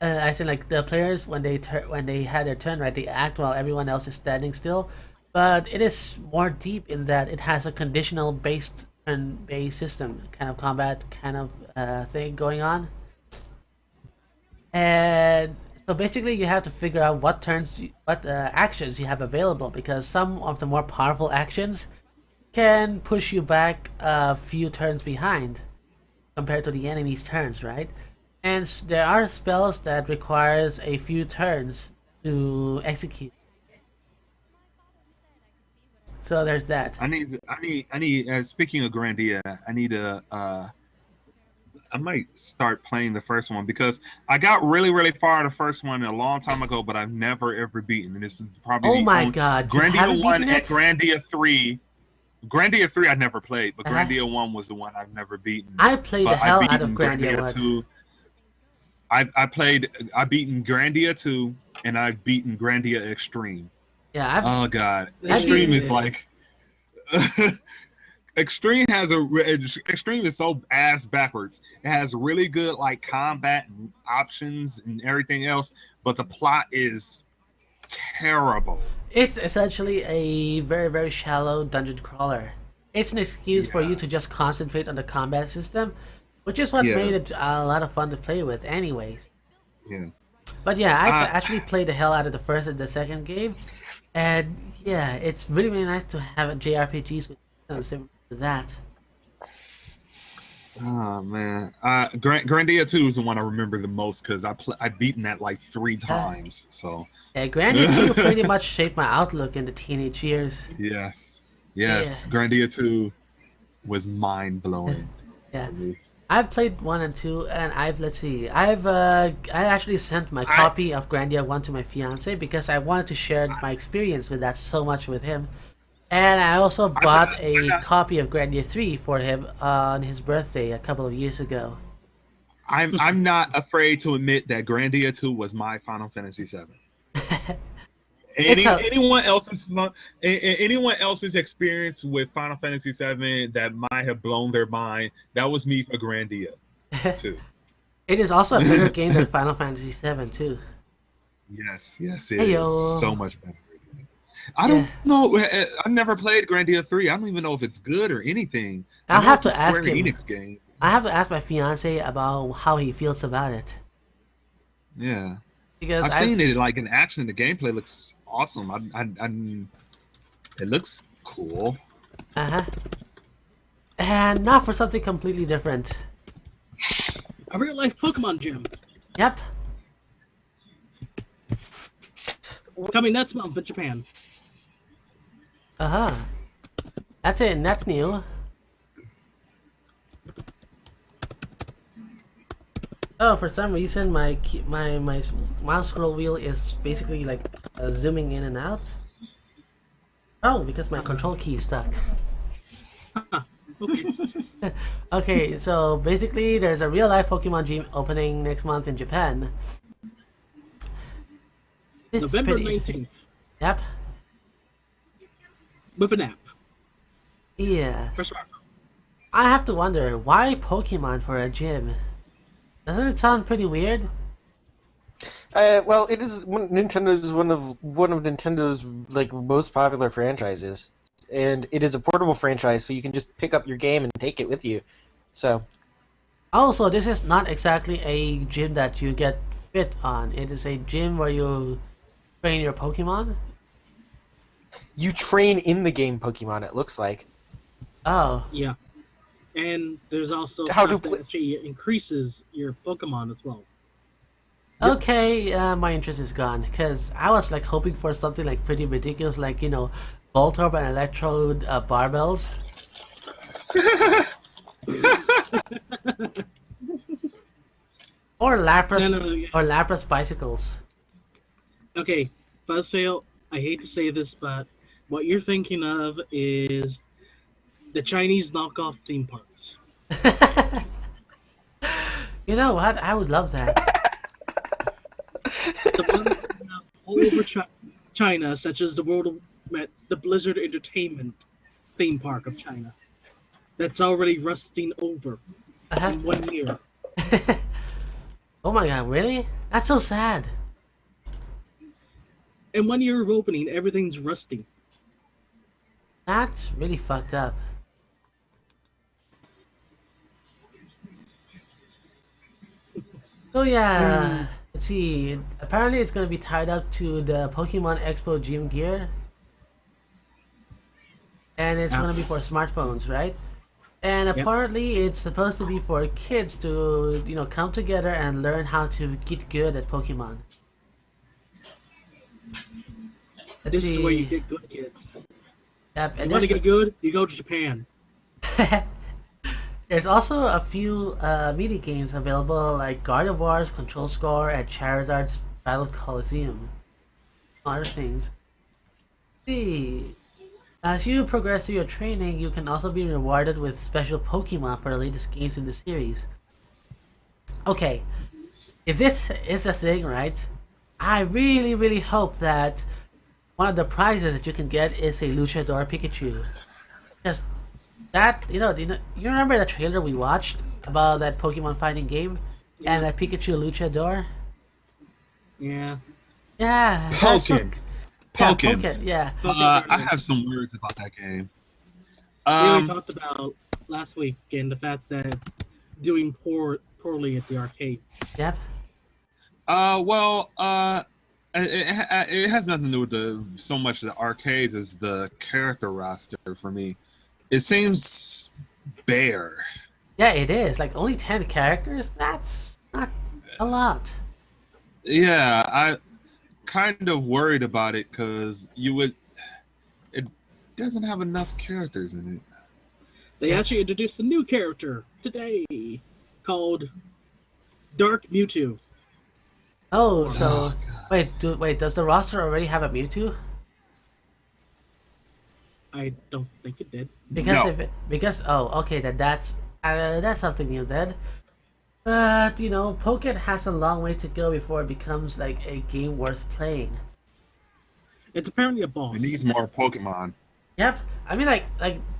I say like the players when they had their turn, right? They act while everyone else is standing still. But it is more deep in that it has a conditional based turn-based system, kind of combat kind of thing going on. And so basically, you have to figure out what actions you have available because some of the more powerful actions can push you back a few turns behind compared to the enemy's turns, right? And there are spells that requires a few turns to execute. So there's that. I need. Speaking of Grandia, I need to. I might start playing the first one because I got really, really far in the first one a long time ago, but I've never ever beaten. And this is probably Oh the my only god, you haven't Grandia 1 beaten and it? Grandia 3. Grandia 3 I never played, but Uh-huh. Grandia 1 was the one I've never beaten. I played the But hell I've out of beaten Grandia 1. 2. I've beaten Grandia 2 and I've beaten Grandia Extreme. Yeah, Oh god. I've Extreme beaten is like Extreme is so ass backwards. It has really good like combat and options and everything else, but the plot is terrible. It's essentially a very, very shallow dungeon crawler. It's an excuse for you to just concentrate on the combat system, which is what Yeah. made it a lot of fun to play with anyways. Yeah. But yeah, I've actually played the hell out of the first and the second game, and yeah, it's really, really nice to have a JRPGs with similar to that. Oh man, Grandia 2 is the one I remember the most because I've beaten that like 3 times. So Yeah, Grandia 2 pretty much shaped my outlook in the teenage years. yes, Yeah. Grandia 2 was mind blowing. Yeah. I've played 1 and 2, and I actually sent my copy of Grandia 1 to my fiance because I wanted to share my experience with that so much with him. And I also bought a copy of Grandia 3 for him on his birthday a couple of years ago. I'm not afraid to admit that Grandia 2 was my Final Fantasy 7. Anyone else's experience with Final Fantasy 7 that might have blown their mind, that was me for Grandia 2. It is also a better game than Final Fantasy 7 too. Yes, it Heyo. is so much better. I don't know. I've never played Grandia 3. I don't even know if it's good or anything. I'll I know have it's a to ask Square him. Enix game. I have to ask my fiance about how he feels about it. Yeah, Because I've seen it like in action. The gameplay looks awesome. It looks cool. And now for something completely different. A real life Pokemon gym. Yep. Coming next month in Japan. That's it. And that's new. Oh, for some reason my mouse scroll wheel is basically like zooming in and out. Oh, because my control key is stuck. Okay. Okay, so basically there's a real life Pokemon gym opening next month in Japan. This is November pretty interesting. 19th. Yep. With an app. Yeah. For smartphone. I have to wonder, why Pokemon for a gym? Doesn't it sound pretty weird? Well, it is. Nintendo is one of Nintendo's like most popular franchises, and it is a portable franchise, so you can just pick up your game and take it with you. So, Also, this is not exactly a gym that you get fit on. It is a gym where you train your Pokemon. you train in the game Pokemon. It looks like. Oh, Yeah. And there's also How stuff do that actually increases your Pokemon as well. okay. My interest is gone because I was like hoping for something like pretty ridiculous, like Voltorb and Electrode barbells. Or Lapras, Yeah. or Lapras bicycles. Okay, Fuzztail, I hate to say this, but what you're thinking of is the Chinese knockoff theme parks. You know what? I would love that. The ones that have all over China, such as the Blizzard Entertainment theme park of China, that's already rusting over in 1 year. Oh my god, really? That's so sad. In 1 year of opening, everything's rusty. That's really fucked up. So yeah, let's see. Apparently it's going to be tied up to the Pokemon Expo gym gear. And it's going to be for smartphones, right? And apparently it's supposed to be for kids to, you know, come together and learn how to get good at Pokemon. Let's This see. is where you get good kids. Yep, You and want to there's, get good? You go to Japan. there's also a few mini games available like Gardevoir's Control Score and Charizard's Battle Coliseum. Other things. Let's see. As you progress through your training, you can also be rewarded with special Pokemon for the latest games in the series. Okay, if this is a thing, right, I really, really hope that one of the prizes that you can get is a Luchador Pikachu. Because that, you remember the trailer we watched about that Pokemon fighting game? And that Pikachu Luchador? Yeah. Yeah. that's so- Pokken. Yeah. I have some words about that game. We talked about last week and the fact that doing poorly at the arcade. Yep. It has nothing to do with so much the arcades as the character roster for me. It seems bare. Yeah, it is. Like, only 10 characters? That's not a lot. Yeah, I kind of worried about it because it doesn't have enough characters in it. They actually introduced a new character today called Dark Mewtwo. Oh, so... Wait, does the roster already have a Mewtwo? I don't think it did. Okay, then that's something new then. But Pokken has a long way to go before it becomes like a game worth playing. It's apparently a boss. It needs more Pokemon. Yep, I mean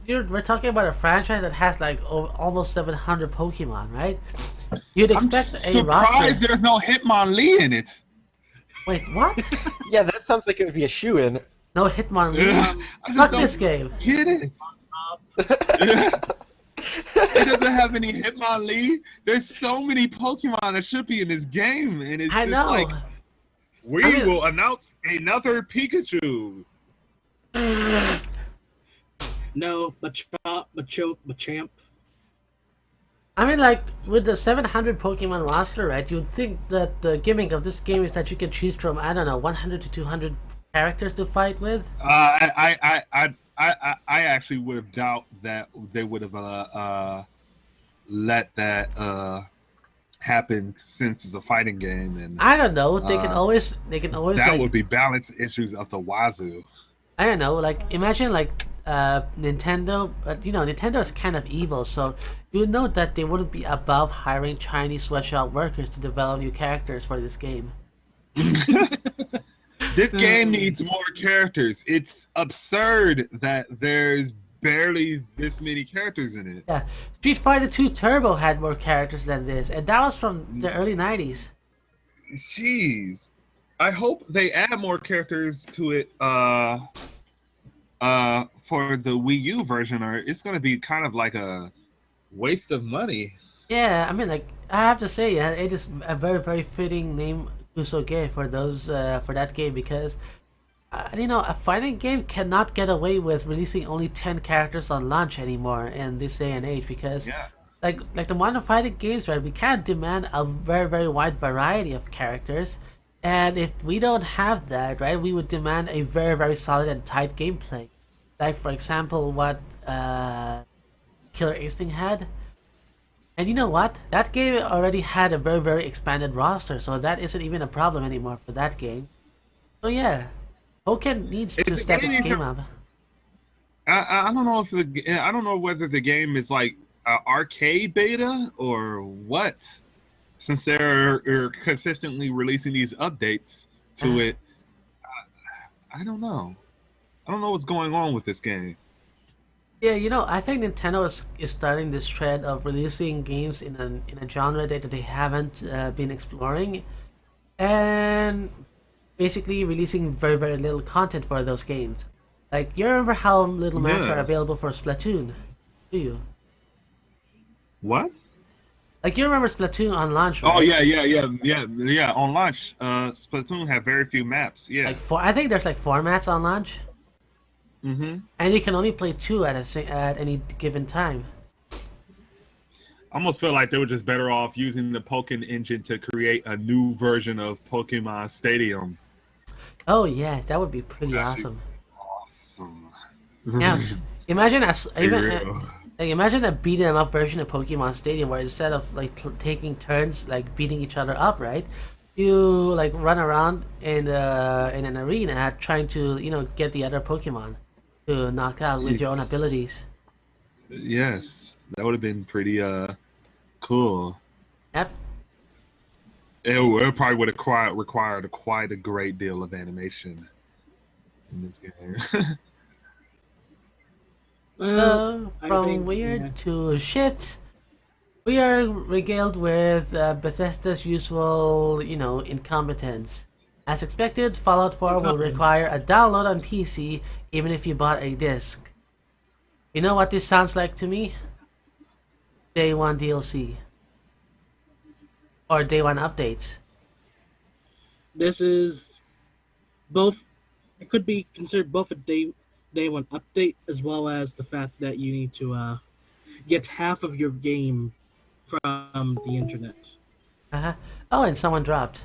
we're talking about a franchise that has like almost 700 Pokemon, right? You'd expect I'm surprised there's no Hitmonlee in it. Wait, what? Yeah, that sounds like it would be a shoe-in. No Hitmonlee. I just Fuck don't this game. Get it? It doesn't have any Hitmonlee. There's so many Pokemon that should be in this game, and it's I just know. like will announce another Pikachu. No, Machamp. I mean, like, with the 700 Pokemon roster, right, you'd think that the gimmick of this game is that you can choose from, I don't know, 100 to 200 characters to fight with? I actually would have doubt that they would have let that happen since it's a fighting game, and I don't know. They can always that would be balance issues of the wazoo. I don't know. Like, imagine like Nintendo, but Nintendo is kind of evil, so you would know that they wouldn't be above hiring Chinese sweatshop workers to develop new characters for this game. This game needs more characters. It's absurd that there's barely this many characters in it. Yeah, Street Fighter 2 Turbo had more characters than this, and that was from the early 90s. Jeez. I hope they add more characters to it for the Wii U version, or it's going to be kind of like a waste of money. Yeah, I mean, like, I have to say, it is a very, very fitting name, Usoge, for that game, because a fighting game cannot get away with releasing only 10 characters on launch anymore in this day and age, because like the modern fighting games, right, we can't demand a very, very wide variety of characters, and if we don't have that, right, we would demand a very, very solid and tight gameplay, like for example what Killer Instinct had. And you know what? That game already had a very, very expanded roster, so that isn't even a problem anymore for that game. So yeah, Pokken needs to Is the step game its even? game up. I don't know if I don't know whether the game is like arcade beta or what. Since they're consistently releasing these updates to it, I don't know. I don't know what's going on with this game. Yeah, you know, I think Nintendo is starting this trend of releasing games in a genre that they haven't been exploring, and basically releasing very, very little content for those games. Like, you remember how little maps are Yeah. available for Splatoon? Do you? What? Like, you remember Splatoon on launch, Oh right? yeah. On launch, Splatoon had very few maps. Like Yeah. four, I think there's like four maps on launch, Mm-hmm. and you can only play two at any given time. I almost feel like they were just better off using the Pokemon engine to create a new version of Pokemon Stadium. Oh yeah, that would be pretty That'd be awesome. awesome. Yeah, imagine us Be even. real. Like imagine a beat 'em up version of Pokemon Stadium where instead of like taking turns like beating each other up, right? You like run around in an arena trying to get the other Pokemon to knock out with your own abilities. Yes, that would have been pretty cool. Yep. It probably would have required quite a great deal of animation in this game. So I from think, weird yeah. to shit, we are regaled with Bethesda's usual incompetence. As expected, Fallout 4 will require a download on PC even if you bought a disc. You know what this sounds like to me? Day 1 DLC. Or Day 1 updates. This is both. It could be considered both a day one update as well as the fact that you need to get half of your game from the internet. Uh-huh. Oh, and someone dropped.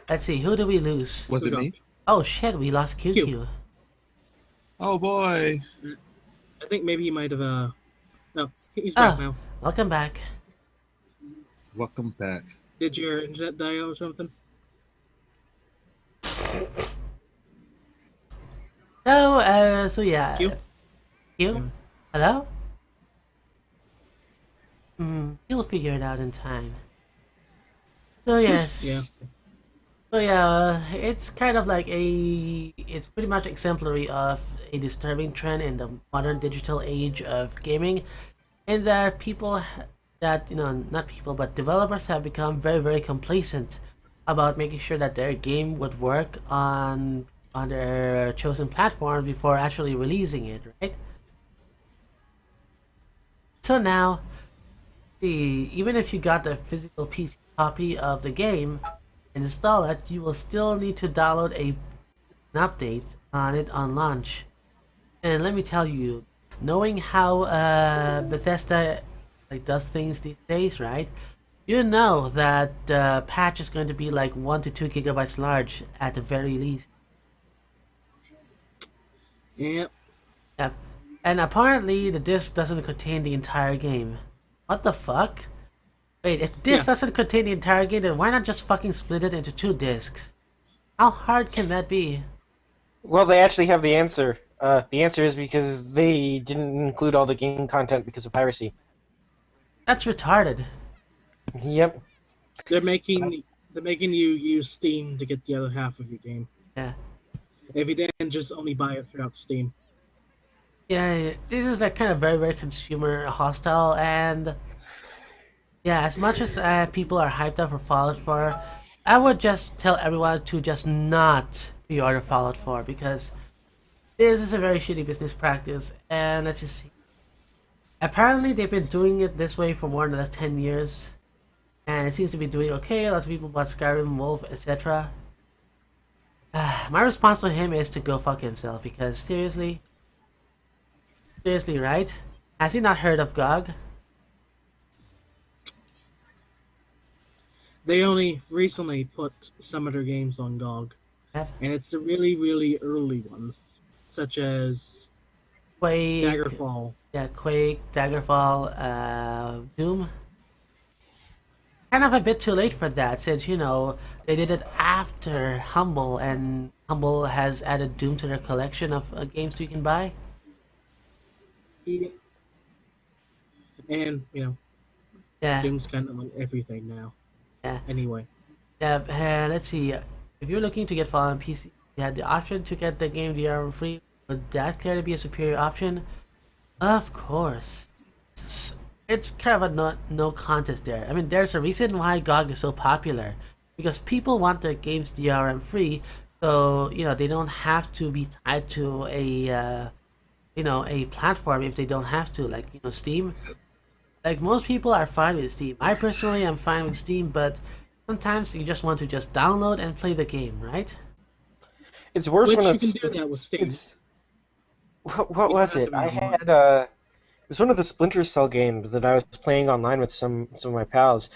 Let's see, who do we lose? Was it me? Oh shit, we lost QQ. Oh boy. I think maybe he might have. No, he's back now. Welcome back. Welcome back. Did your internet die or something? So yeah. Q? You? Hello? You'll figure it out in time. So yes. Yeah. So yeah, it's kind of like it's pretty much exemplary of a disturbing trend in the modern digital age of gaming, in that not people, but developers have become very, very complacent about making sure that their game would work on their chosen platform before actually releasing it, right? So now, even if you got the physical PC copy of the game, install it, you will still need to download an update on it on launch. And let me tell you, knowing how Bethesda does things these days, right? You know that the patch is going to be like 1 to 2 gigabytes large at the very least. Yep. Yep. And apparently the disc doesn't contain the entire game. What the fuck? Wait, if this doesn't contain the entire game, then why not just fucking split it into 2 discs? How hard can that be? Well, they actually have the answer. The answer is because they didn't include all the game content because of piracy. That's retarded. Yep. They're making you use Steam to get the other half of your game. Yeah. If you didn't, just only buy it throughout Steam. Yeah, this is like kind of very, very consumer hostile, and yeah, as much as people are hyped up for Fallout 4, I would just tell everyone to just not pre-order Fallout 4 because this is a very shitty business practice, and let's just see. Apparently, they've been doing it this way for more than 10 years, and it seems to be doing okay. Lots of people bought Skyrim, Wolf, etc. My response to him is to go fuck himself because seriously, right? Has he not heard of GOG? They only recently put some of their games on GOG, Have? and it's the really, really early ones, such as Quake, Daggerfall. yeah, Quake, Daggerfall, Doom. Kind of a bit too late for that, since they did it after Humble, and Humble has added Doom to their collection of games you can buy. Yeah. And Yeah, Doom's kind of on everything now. yeah, Anyway, yeah. Let's see. If you're looking to get Fallout on PC, you had the option to get the game DRM free. Would that clearly be a superior option? Of course. It's kind of a no contest there. I mean, there's a reason why GOG is so popular, because people want their games DRM free, so they don't have to be tied to a platform if they don't have to, like Steam. Like, most people are fine with Steam. I personally am fine with Steam, but sometimes you just want to just download and play the game, right? It's worse which when you it's, can do that with Steam. what You was have it? to be I online. had it was one of the Splinter Cell games that I was playing online with some of my pals.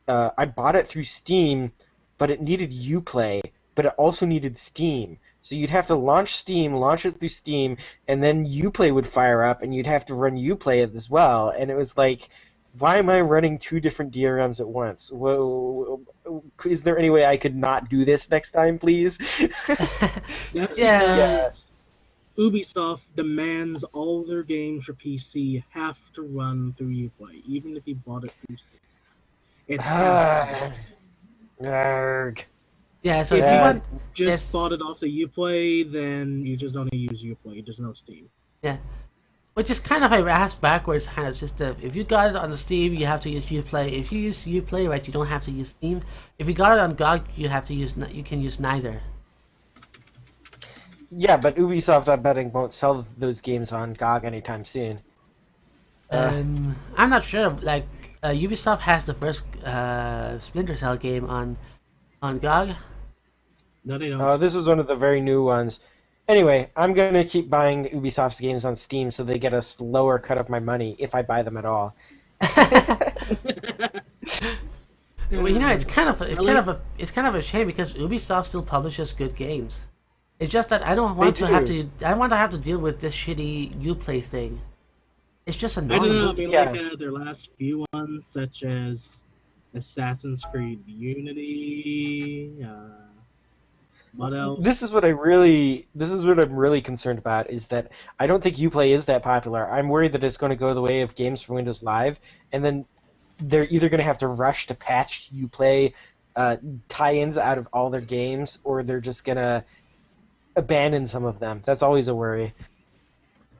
I bought it through Steam, but it needed Uplay, but it also needed Steam. So you'd have to launch Steam, launch it through Steam, and then Uplay would fire up, and you'd have to run Uplay as well. And it was like, why am I running two different DRMs at once? Whoa, is there any way I could not do this next time, please? That's Yeah. because Ubisoft demands all their games for PC have to run through Uplay, even if you bought it through Steam. It has to. Arrgh. Yeah, so If if you you want, just yes. bought it off the Uplay, then you just only use Uplay. There's no Steam. Yeah, which is kind of a ass backwards kind of system. If you got it on the Steam, you have to use Uplay. If you use Uplay, right, you don't have to use Steam. If you got it on GOG, you can use neither. Yeah, but Ubisoft, I'm betting, won't sell those games on GOG anytime soon. I'm not sure. Like, Ubisoft has the first Splinter Cell game on GOG. No, they don't. This is one of the very new ones. Anyway, I'm going to keep buying Ubisoft's games on Steam so they get a slower cut of my money, if I buy them at all. Well, it's kind of a shame, because Ubisoft still publishes good games. It's just that I don't want to have to deal with this shitty Uplay thing. It's just I don't know. I annoying. mean, like their last few ones, such as Assassin's Creed Unity. What else? This is what I'm really concerned about, is that I don't think Uplay is that popular. I'm worried that it's going to go the way of games for Windows Live, and then they're either going to have to rush to patch Uplay tie-ins out of all their games, or they're just going to abandon some of them. That's always a worry.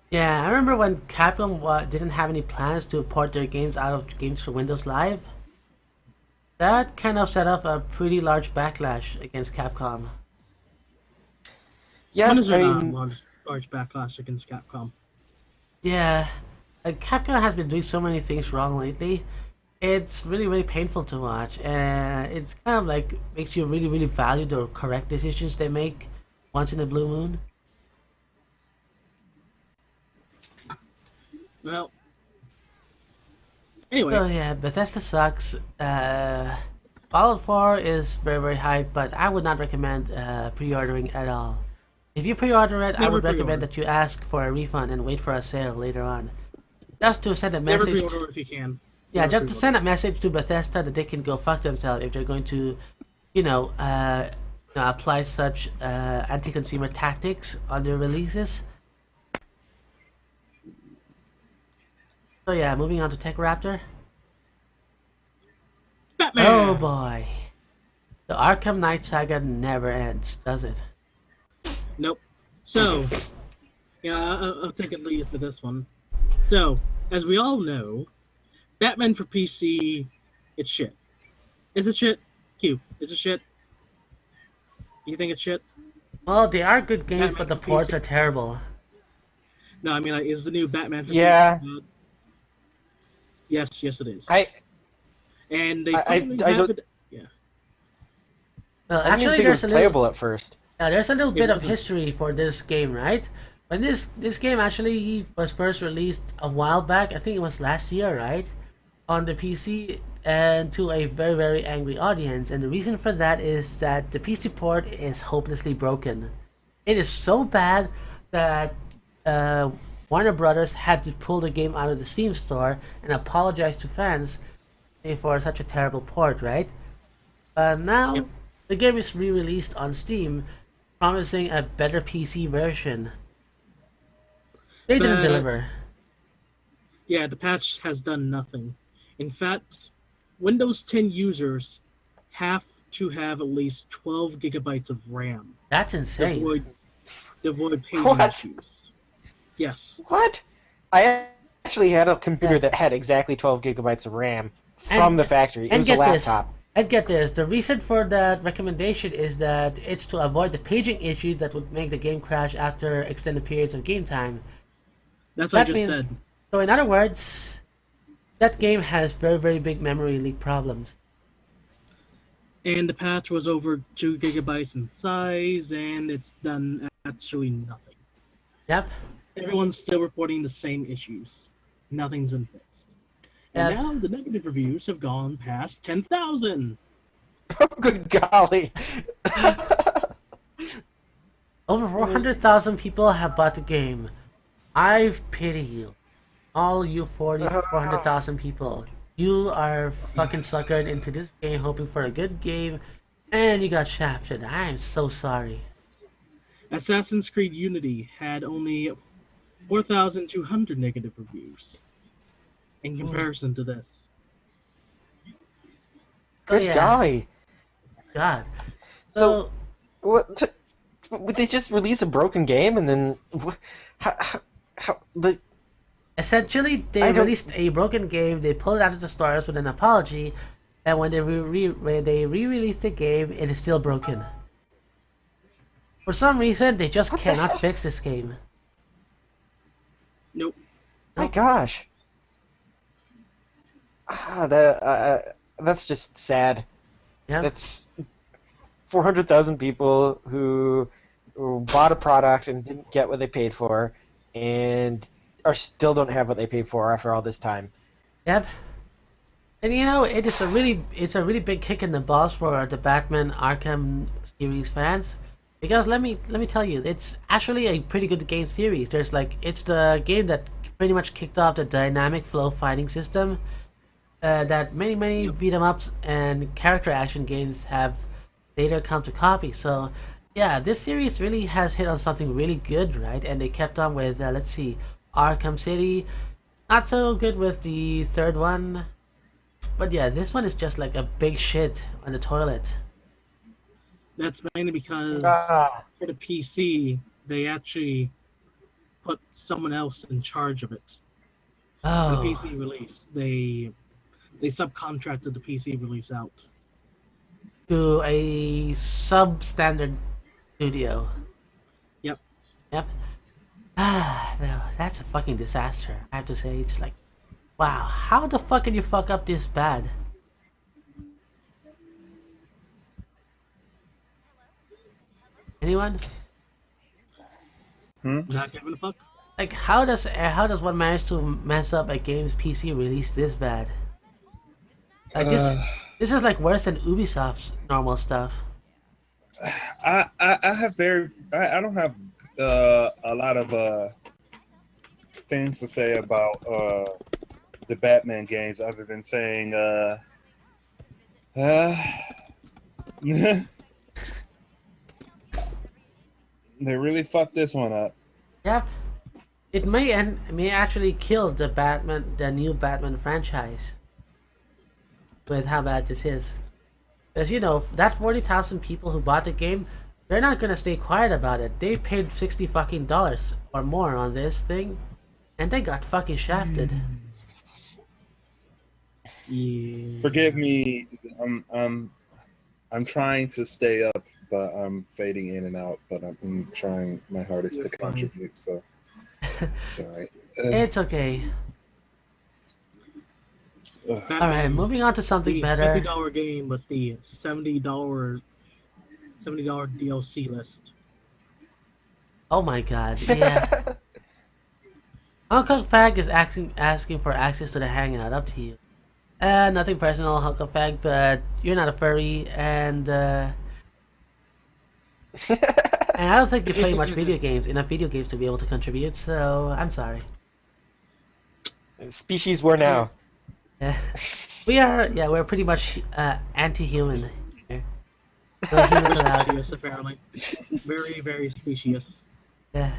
Yeah, I remember when Capcom didn't have any plans to port their games out of games for Windows Live. That kind of set off a pretty large backlash against Capcom. Yeah, When is there I not mean, large backlash against Capcom? Yeah, like, Capcom has been doing so many things wrong lately. It's really, really painful to watch, and it's kind of like makes you really, really value the correct decisions they make once in a blue moon. Well, anyway, So yeah, Bethesda sucks. Fallout 4 is very, very hype, but I would not recommend pre-ordering at all. If you pre-order it, I Never would recommend pre-order. that you ask for a refund and wait for a sale later on. Just to send a never message. pre-order if you can. Yeah, Never just to pre-order. send a message to Bethesda that they can go fuck themselves if they're going to, apply such anti-consumer tactics on their releases. So yeah, moving on to Tech Raptor. Batman. Oh boy, the Arkham Knight saga never ends, does it? Nope. So, yeah, I'll take it lead for this one. So, as we all know, Batman for PC, it's shit. Is it shit? Q, is it shit? You think it's shit? Well, they are good games, Batman but the for ports PC. are terrible. No, I mean, like, is the new Batman for Yeah. PC good? Yes, it is. And they I finally don't- have it. Yeah. Well, I didn't actually, think it there's was a little. playable at first. There's a little bit of wasn't. history for this game, right? When this game actually was first released a while back, I think it was last year, right? On the PC, and to a very, very angry audience. And the reason for that is that the PC port is hopelessly broken. It is so bad that Warner Brothers had to pull the game out of the Steam store and apologize to fans for such a terrible port, right? But now, Yep. the game is re-released on Steam, promising a better PC version. They didn't But- deliver. Yeah, the patch has done nothing. In fact, Windows 10 users have to have at least 12 gigabytes of RAM That's to insane. avoid paging What? issues. Yes. What? I actually had a computer that had exactly 12 gigabytes of RAM from And- the factory. It and was a get this. laptop. And get this, the reason for that recommendation is that it's to avoid the paging issues that would make the game crash after extended periods of game time. That's what I That just means- said. So in other words, that game has very, very big memory leak problems. And the patch was over 2 gigabytes in size, and it's done actually nothing. Yep. Everyone's still reporting the same issues. Nothing's been fixed. And Yep. now the negative reviews have gone past 10,000. Oh, good golly. Over 400,000 people have bought the game. I pity you. All you 400,000 people. You are fucking suckered into this game hoping for a good game, and you got shafted. I am so sorry. Assassin's Creed Unity had only 4,200 negative reviews in comparison to this. Good yeah. golly. God. So, what? Would they just release a broken game and then how the Essentially, they I don't- released a broken game, they pulled it out of the stores with an apology, and when they re-released the game, it is still broken. For some reason, they just cannot fix this game. Nope. my gosh. That's just sad. Yeah. That's 400,000 people who bought a product and didn't get what they paid for, and still don't have what they paid for after all this time. Yep. And you know, it's a really big kick in the balls for the Batman Arkham series fans, because let me tell you, it's actually a pretty good game series. It's the game that pretty much kicked off the dynamic flow fighting system that many beat 'em ups and character action games have later come to copy. So yeah, this series really has hit on something really good, right? And they kept on with let's see, Arkham City. Not so good with the third one. But yeah, this one is just like a big shit on the toilet. That's mainly because Ah, for the PC, they actually put someone else in charge of it. The Oh, PC release. They subcontracted the PC release out. to a substandard studio. Yep. Yep. Ah, no, that's a fucking disaster. I have to say, it's like, wow, how the fuck can you fuck up this bad? Anyone? Not giving a fuck. Like, how does one manage to mess up a game's PC release this bad? Like this is like worse than Ubisoft's normal stuff. I don't have a lot of things to say about the Batman games other than saying they really fucked this one up. Yep. It may actually kill the new Batman franchise. With how bad this is. Because you know, that 40,000 people who bought the game, they're not gonna stay quiet about it. They paid $60 fucking or more on this thing, and they got fucking shafted. Yeah. Forgive me, I'm trying to stay up, but I'm fading in and out. But I'm trying my hardest to contribute. So sorry. It's okay. Batman, Alright, moving on to something the better. $50 game with the $70 DLC list. Oh my god, yeah. Uncle Fag is asking for access to the hangout, up to you. Nothing personal, Uncle Fag, but you're not a furry, and And I don't think you play much enough video games to be able to contribute, so I'm sorry. Species war now. Yeah. We're pretty much anti-human here. No humans allowed. Specious, apparently. Very, very specious. Yeah.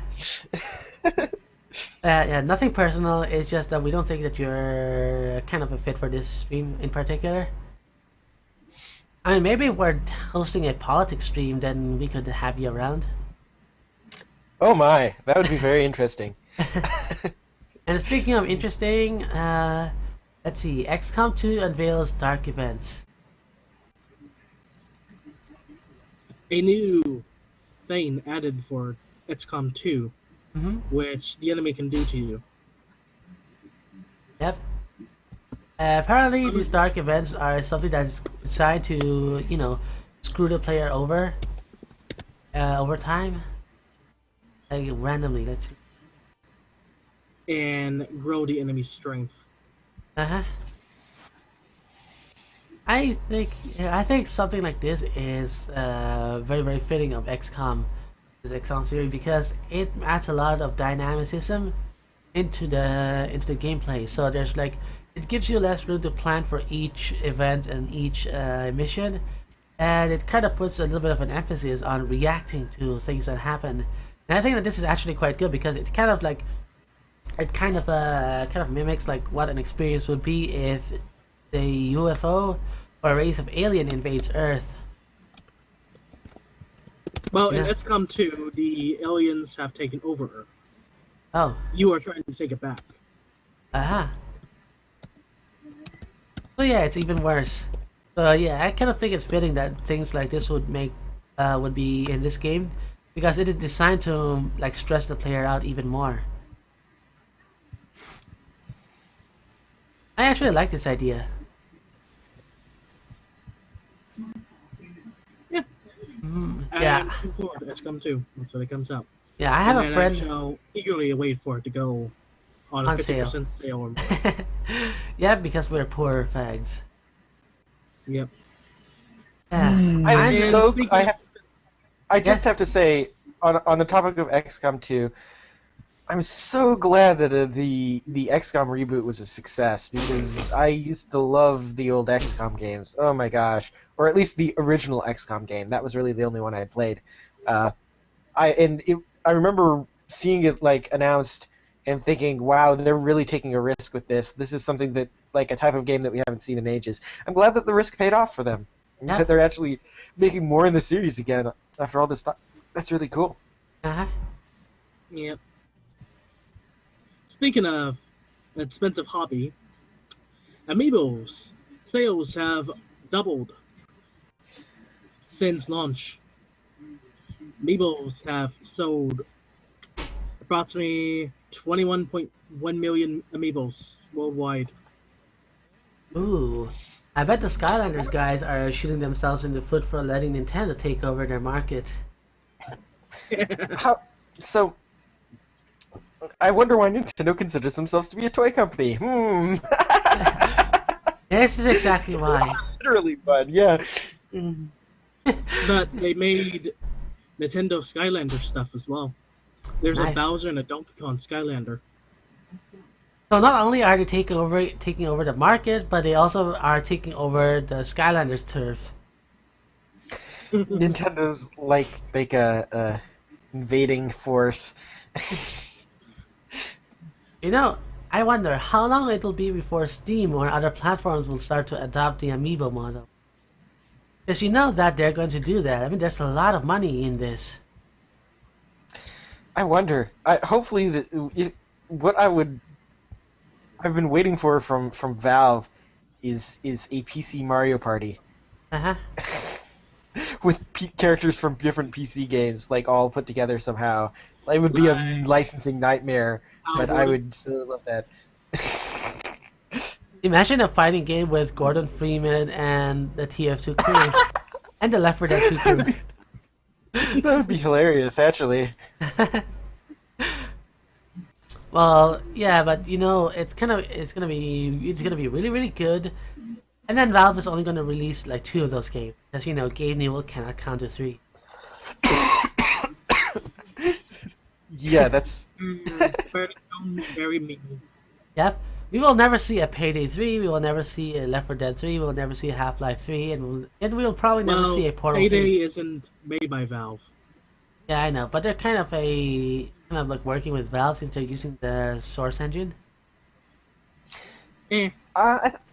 Yeah, nothing personal. It's just that we don't think that you're kind of a fit for this stream in particular. I mean, maybe if we're hosting a politics stream, then we could have you around. Oh my, that would be very interesting. And speaking of interesting, let's see. XCOM 2 unveils dark events. A new thing added for XCOM 2, which the enemy can do to you. Yep. Apparently, these dark events are something that's designed to, screw the player over time. Like, randomly, let's see. And grow the enemy's strength. Uh-huh. I think something like this is very, very fitting of XCOM, this XCOM series, because it adds a lot of dynamicism into the gameplay. So there's it gives you less room to plan for each event and each mission, and it kind of puts a little bit of an emphasis on reacting to things that happen. And I think that this is actually quite good because it kind of mimics what an experience would be if the UFO or a race of alien invades Earth. Well, in XCOM 2, the aliens have taken over Earth. Oh. You are trying to take it back. Aha. So yeah, it's even worse. So yeah, I kind of think it's fitting that things like this would be in this game, because it is designed to stress the player out even more. I actually like this idea. Yeah. Yeah. I'm looking forward to XCOM 2 when it comes out. Yeah, I have And a then friend. I shall eagerly wait for it to go on a On 50% sale or more. Yeah, because we're poor fags. Yep. Yeah. I just have to say, on the topic of XCOM 2, I'm so glad that the XCOM reboot was a success, because I used to love the old XCOM games. Oh my gosh, or at least the original XCOM game. That was really the only one I had played. I remember seeing it announced and thinking, wow, they're really taking a risk with this. This is something that a type of game that we haven't seen in ages. I'm glad that the risk paid off for them. Yeah. That they're actually making more in the series again after all this time. That's really cool. Uh-huh. Yep. Speaking of an expensive hobby, Amiibos sales have doubled since launch. Amiibos have sold approximately 21.1 million Amiibos worldwide. Ooh. I bet the Skylanders guys are shooting themselves in the foot for letting Nintendo take over their market. So, I wonder why Nintendo considers themselves to be a toy company. This is exactly why. Literally fun, yeah. But they made Nintendo Skylander stuff as well. There's Nice. a Bowser and a Donkey Kong Skylander. So not only are they taking over the market, but they also are taking over the Skylanders turf. Nintendo's like a invading force. I wonder how long it'll be before Steam or other platforms will start to adopt the Amiibo model. Because that they're going to do that. I mean, there's a lot of money in this. I wonder. Hopefully, I've been waiting for from Valve is a PC Mario Party Uh-huh. with characters from different PC games, all put together somehow. It would be a licensing nightmare, but I would still love that. Imagine a fighting game with Gordon Freeman and the TF2 crew. And the Left 4 Dead 2 crew. That would be hilarious, actually. Well, yeah, but it's gonna be really, really good. And then Valve is only gonna release 2 of those games, because Gabe Newell cannot count to 3. Yeah, that's Very mean. Yep. We will never see a Payday 3, we will never see a Left 4 Dead 3, we will never see a Half-Life 3, and we'll probably never Well, see a Portal Payday 3. isn't made by Valve. Yeah, I know, but they're kind of like working with Valve since they're using the Source engine. Eh.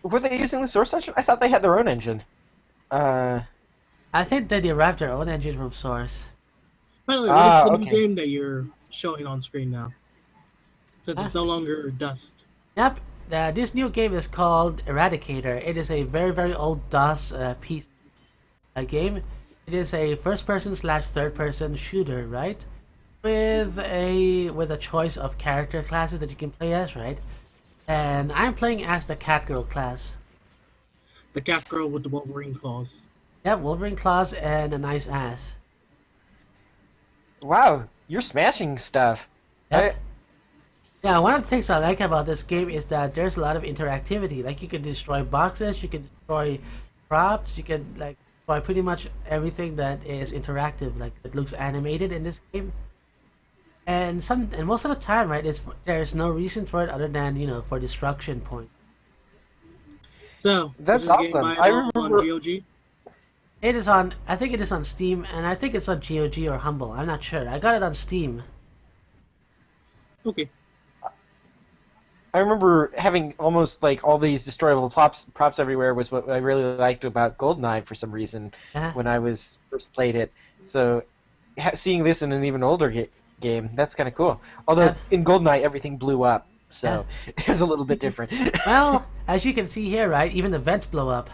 were they using the Source engine? I thought they had their own engine. I think they derived their own engine from Source. By the way, what is the new okay. game that you're showing on screen now? Since it's no longer Dust. Yep, this new game is called Eradicator. It is a very, very old DOS piece game. It is a first-person / third-person shooter, right? With a choice of character classes that you can play as, right? And I'm playing as the Catgirl class. The cat girl with the Wolverine claws. Yep, Wolverine claws and a nice ass. Wow, you're smashing stuff. Yep. Yeah, one of the things I like about this game is that there's a lot of interactivity. Like, you can destroy boxes, you can destroy props, you can like destroy pretty much everything that is interactive, like that looks animated in this game. And most of the time, right, there's no reason for it other than for destruction point. So That's is this game awesome. I viable remember- on GOG? It is on. I think it is on Steam, and I think it's on GOG or Humble. I'm not sure. I got it on Steam. Okay. I remember having almost like all these destroyable props everywhere was what I really liked about GoldenEye for some reason when I was first played it. So seeing this in an even older game, that's kind of cool. Although in GoldenEye everything blew up, so it was a little bit different. Well, as you can see here, right, even the vents blow up.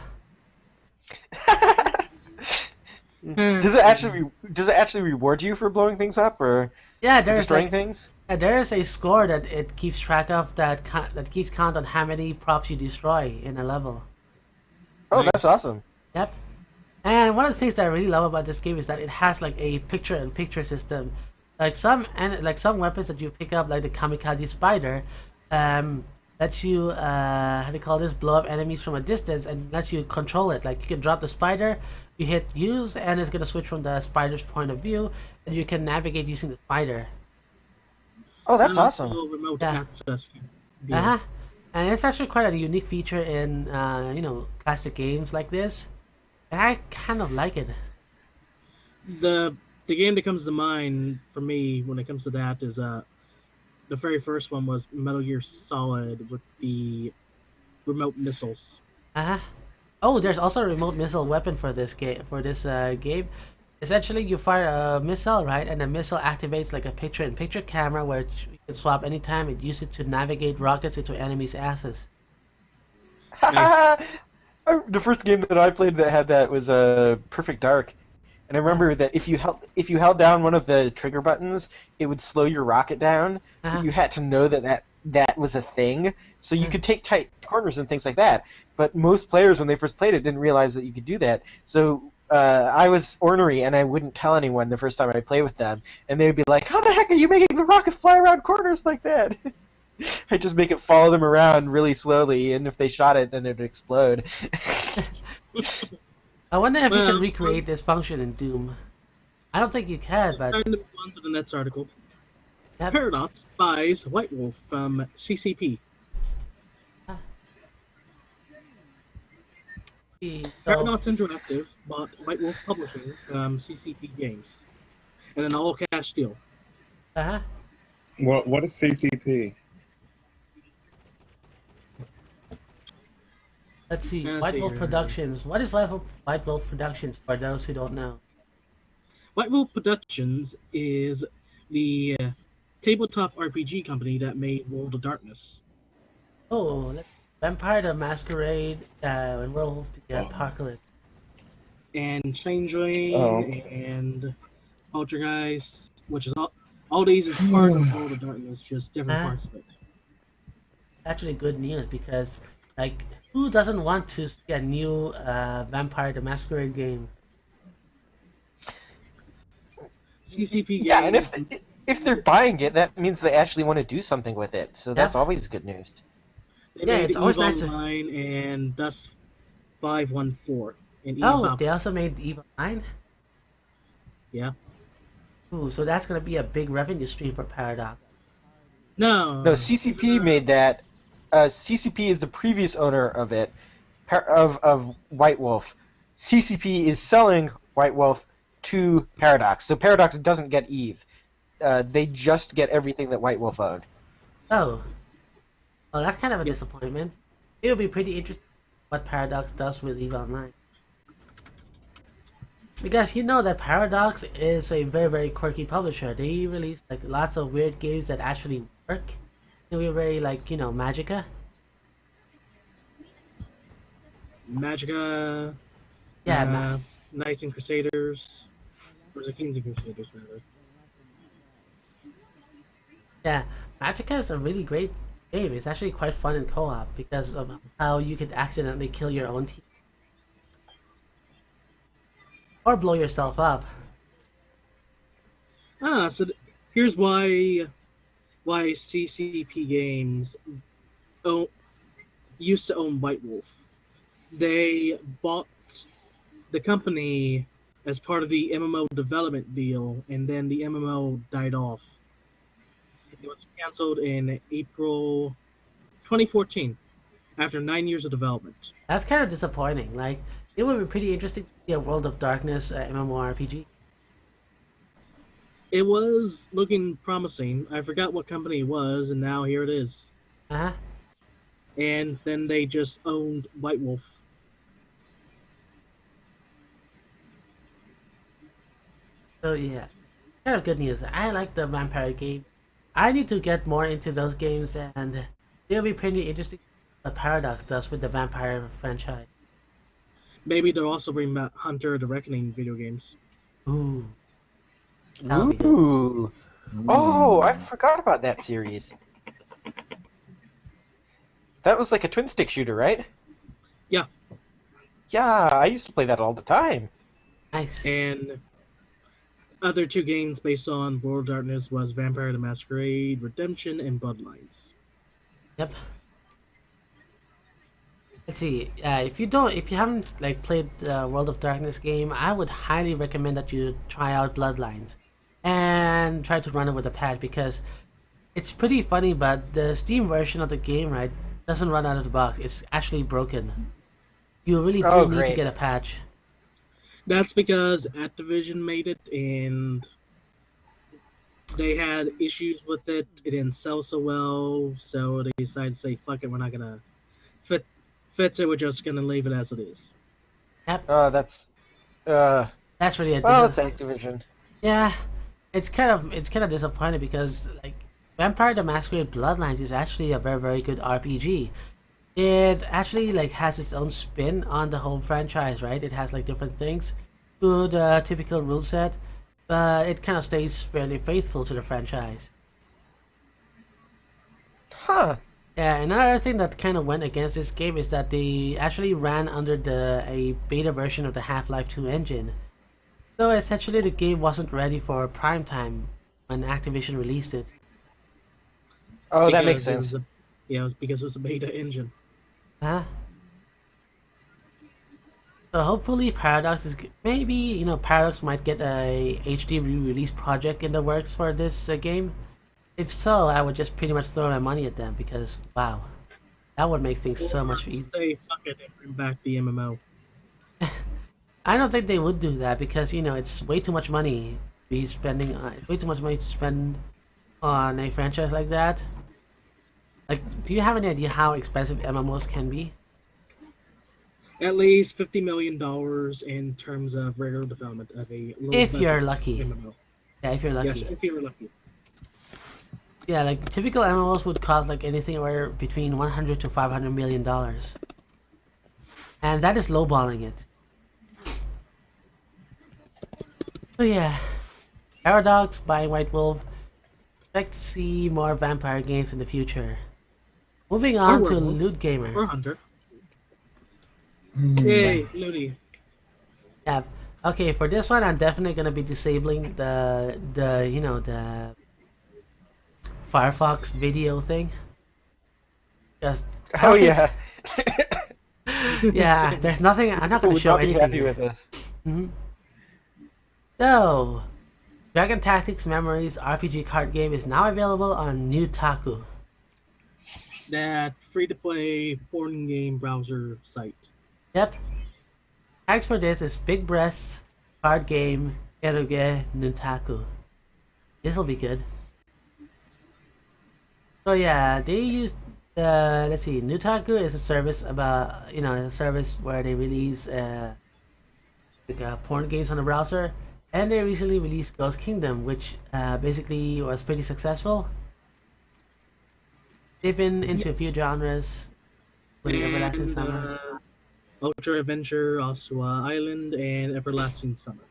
Does it actually reward you for blowing things up or destroying things? There is a score that it keeps track of that keeps count on how many props you destroy in a level. Oh, that's awesome. Yep. And one of the things that I really love about this game is that it has like a picture-in-picture system. Like some weapons that you pick up, like the kamikaze spider, lets you how do you call this, blow up enemies from a distance and lets you control it. Like you can drop the spider, you hit use, and it's gonna switch from the spider's point of view, and you can navigate using the spider. Oh, that's awesome. Remote Yeah. access. And it's actually quite a unique feature in classic games like this, and I kind of like it. The game that comes to mind for me when it comes to that is the very first one was Metal Gear Solid with the remote missiles. Oh, there's also a remote missile weapon for this game. Game, essentially you fire a missile, right, and the missile activates like a picture-in-picture camera where you can swap anytime and use it to navigate rockets into enemies' asses. Nice. The first game that I played that had that was Perfect Dark, and I remember that if you held down one of the trigger buttons, it would slow your rocket down. But you had to know that was a thing, so you could take tight corners and things like that. But most players, when they first played it, didn't realize that you could do that. So I was ornery, and I wouldn't tell anyone the first time I played with them, and they would be like, "How the heck are you making the rocket fly around corners like that?" I just make it follow them around really slowly, and if they shot it, then it would explode. I wonder if you can recreate this function in Doom. I don't think you can, but Time to move on to the next article. Yep. Paradox buys White Wolf from CCP. Paradox Interactive bought White Wolf Publishing from CCP Games in an all-cash deal. What is CCP? Let's see. Yeah, White so Wolf you're- Productions. What is White Wolf Productions for those who don't know? White Wolf Productions is the tabletop RPG company that made World of Darkness. Oh, Vampire the Masquerade and Werewolf the Apocalypse. And Changeling okay. and Poltergeist, which is all these is part of World of Darkness, just different parts of it. Actually, good news because, like, who doesn't want to see a new Vampire the Masquerade game? CCP Games. Yeah, and if they're buying it, that means they actually want to do something with it. So that's always good news. They Yeah, made it's EVE always nice to- Online and Dust 514 and EVE Oh, Valkyrie. they also made EVE Online? Yeah. Ooh, so that's gonna be a big revenue stream for Paradox. No. No, CCP made that. CCP is the previous owner of it, of White Wolf. CCP is selling White Wolf to Paradox, so Paradox doesn't get Eve. They just get everything that White Wolf owned. Oh. Well, that's kind of a disappointment. It would be pretty interesting what Paradox does with EVE Online. Because you know that Paradox is a very, very quirky publisher. They release like lots of weird games that actually work. They were very like, Magica. Magica. Yeah, Knights and Crusaders. Or is it Kings and Crusaders, rather? Yeah, Magica is a really great game. It's actually quite fun in co-op because of how you could accidentally kill your own team. Or blow yourself up. So here's why CCP Games used to own White Wolf. They bought the company as part of the MMO development deal, and then the MMO died off. It was canceled in April 2014 after 9 years of development. That's kind of disappointing. Like, it would be pretty interesting to see a World of Darkness MMORPG. It was looking promising. I forgot what company it was, and now here it is. Uh-huh. And then they just owned White Wolf. So yeah, kind of good news. I like the vampire game. I need to get more into those games, and it'll be pretty interesting what Paradox does with the vampire franchise. Maybe they'll also bring back Hunter the Reckoning video games. Ooh. That'll be good. Ooh. Oh, I forgot about that series. That was like a twin stick shooter, right? Yeah. Yeah, I used to play that all the time. Nice. And other two games based on World of Darkness was Vampire the Masquerade, Redemption, and Bloodlines. Yep. Let's see. If you haven't like played the World of Darkness game, I would highly recommend that you try out Bloodlines, and try to run it with a patch because it's pretty funny. But the Steam version of the game, right, doesn't run out of the box. It's actually broken. You really do need to great. get a patch. That's because Activision made it, and they had issues with it. It didn't sell so well, so they decided to say, "Fuck it, we're not gonna fix it. We're just gonna leave it as it is." Yep. That's That's really a well, it's Activision. Yeah, it's kind of disappointing because like Vampire the Masquerade Bloodlines is actually a very, very good RPG. It actually like has its own spin on the whole franchise, right? It has like different things, good typical rule set, but it kind of stays fairly faithful to the franchise. Huh. Yeah, another thing that kind of went against this game is that they actually ran under a beta version of the Half-Life 2 engine. So essentially the game wasn't ready for prime time when Activision released it. Oh, that makes Because it sense. was it was because it was a beta engine. Huh? So hopefully Paradox is maybe Paradox might get a HD re-release project in the works for this game. If so, I would just pretty much throw my money at them because wow, that would make things so much easier. Say fuck it and bring back the MMO. I don't think they would do that because it's way too much money to be spending. Way too much money to spend on a franchise like that. Like, do you have any idea how expensive MMOs can be? At least $50 million in terms of regular development of a low If budget you're lucky. MMO. Yeah, if you're lucky. Yes, if you're lucky. Yeah, like typical MMOs would cost like anything where between 100 to 500 million dollars, and that is lowballing it. So yeah, Paradox buying White Wolf. Expect to see more vampire games in the future. Moving on to werewolf. Loot Gamer. Or Hunter. Yay, Ludi. Yeah. Okay, for this one, I'm definitely gonna be disabling the Firefox video thing. Just Oh yeah. yeah. There's nothing. I'm not gonna Would show not be anything. happy Here. with this. So, Dragon Tactics Memories RPG card game is now available on Newtaku. That free-to-play porn game browser site. Yep. Tags for this is Big Breasts card game Eruge Nuntaku. This'll be good. So yeah, they use let's see, Nutaku is a service about a service where they release porn games on the browser, and they recently released Ghost Kingdom, which basically was pretty successful. They've been into a few genres, including Everlasting Summer. Ultra Adventure, Osua Island, and Everlasting Summer.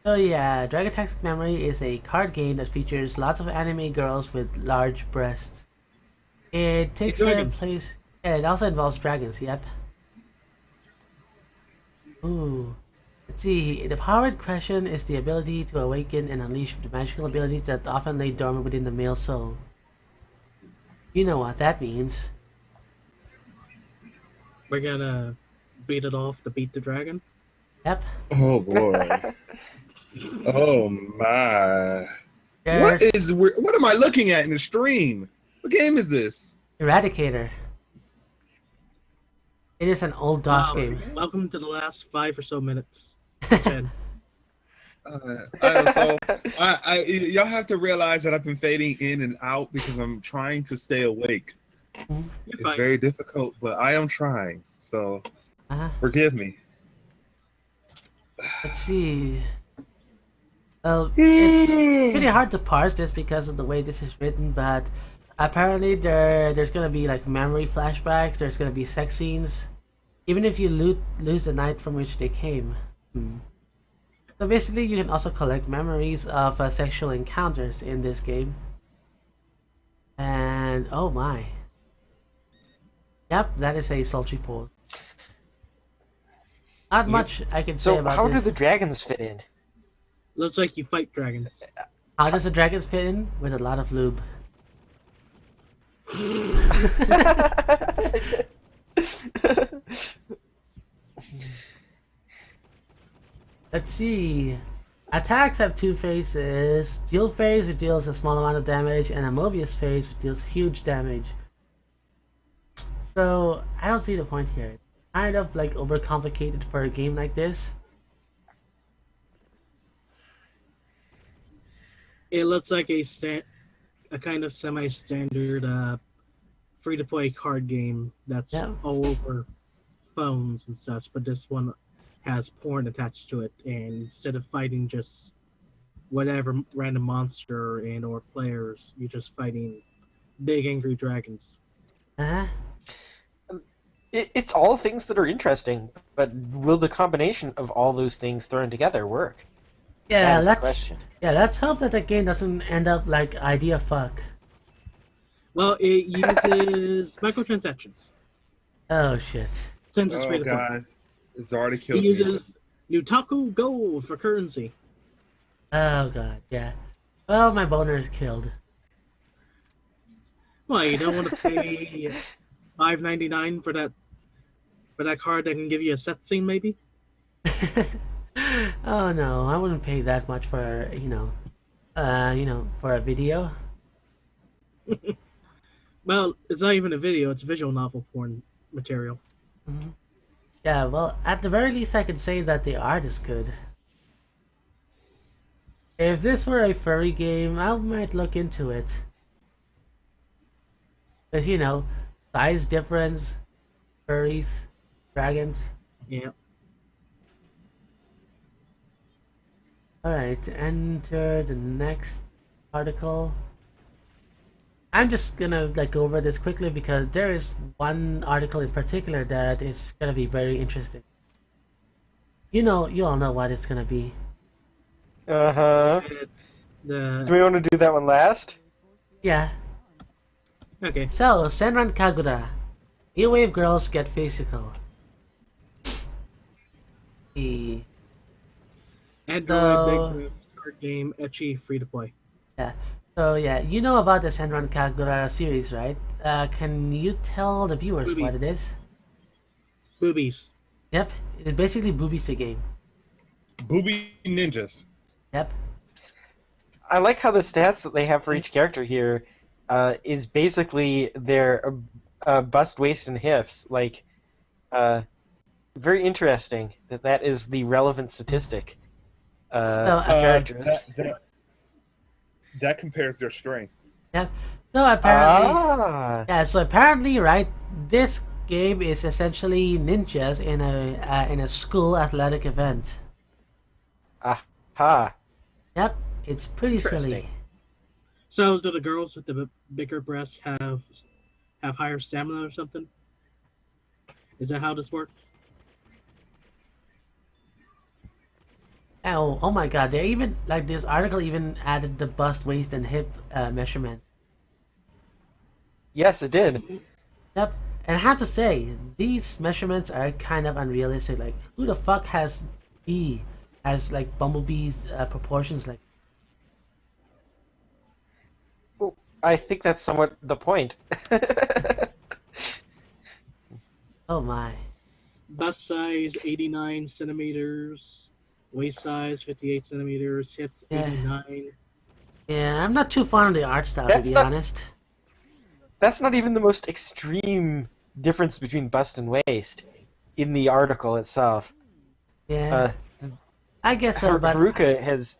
So yeah, Dragon Tactics Memory is a card game that features lots of anime girls with large breasts. It takes place. Yeah, it also involves dragons. Yep. Ooh. Let's see. The powered question is the ability to awaken and unleash the magical abilities that often lay dormant within the male soul. You know what that means. We're gonna beat it off to beat the dragon. Yep. Oh boy. Oh my. There's What am I looking at in the stream? What game is this? Eradicator. It is an old DOS game. Welcome to the last 5 or so minutes. Y'all have to realize that I've been fading in and out because I'm trying to stay awake. It's very difficult, but I am trying. So forgive me. Let's see. Well, it's pretty hard to parse this because of the way this is written, but apparently there's gonna be like memory flashbacks. There's gonna be sex scenes, even if you lose the night from which they came. So basically, you can also collect memories of sexual encounters in this game. And oh my, yep, that is a sultry pole. Not much I can say about this. So how do the dragons fit in? Looks like you fight dragons. How does the dragons fit in? With a lot of lube. Let's see. Attacks have two phases. Dual phase, which deals a small amount of damage, and a Mobius phase, which deals huge damage. So, I don't see the point here. It's kind of like overcomplicated for a game like this. It looks like a kind of semi-standard free-to-play card game that's all over phones and such, but this one has porn attached to it, and instead of fighting just whatever random monster and or players, you're just fighting big angry dragons. It's all things that are interesting, but will the combination of all those things thrown together work? Yeah, That's the question. let's hope that the game doesn't end up like Idea Fuck. Well, it uses microtransactions. Oh shit. Since it's Oh free to play. god, it's already killed It me. uses Newtaku Gold for currency. Oh god, yeah. Well, my boner is killed. Why, you don't want to pay $5.99 for that card that can give you a set scene, maybe? Oh no, I wouldn't pay that much for for a video. Well, it's not even a video; it's visual novel porn material. Yeah, well, at the very least, I can say that the art is good. If this were a furry game, I might look into it. Because, size difference, furries, dragons. Yeah. Alright, enter the next article. I'm just gonna go over this quickly because there is one article in particular that is gonna be very interesting. You all know what it's gonna be. Uh-huh. The Do we want to do that one last? Yeah. okay. So, Senran Kagura. New wave girls get physical. The Android big card game, ecchi, free to play. Yeah. So yeah, you know about the Senran Kagura series, right? Can you tell the viewers Boobies. what it is? Boobies. Yep, it's basically Boobies the game. Booby ninjas. Yep. I like how the stats that they have for each character here is basically their bust, waist, and hips. Like, very interesting that is the relevant statistic So, for characters. That compares their strength. Yep. So apparently, Ah, yeah. So apparently, right, this game is essentially ninjas in a school athletic event. aha. Yep. It's pretty silly. Interesting. So do the girls with the bigger breasts have higher stamina or something? Is that how this works? Oh my God! They even like this article even added the bust, waist, and hip measurement. Yes, it did. Yep. And I have to say, these measurements are kind of unrealistic. Like, who the fuck has like Bumblebee's proportions? Like, Well, I think that's somewhat the point. oh my. Bust size 89 centimeters, waist size 58 centimeters, hips Yeah. 89. Yeah, I'm not too fond of the art style, to That's be not- honest. That's not even the most extreme difference between bust and waist in the article itself. Yeah, I guess so, but Haruka has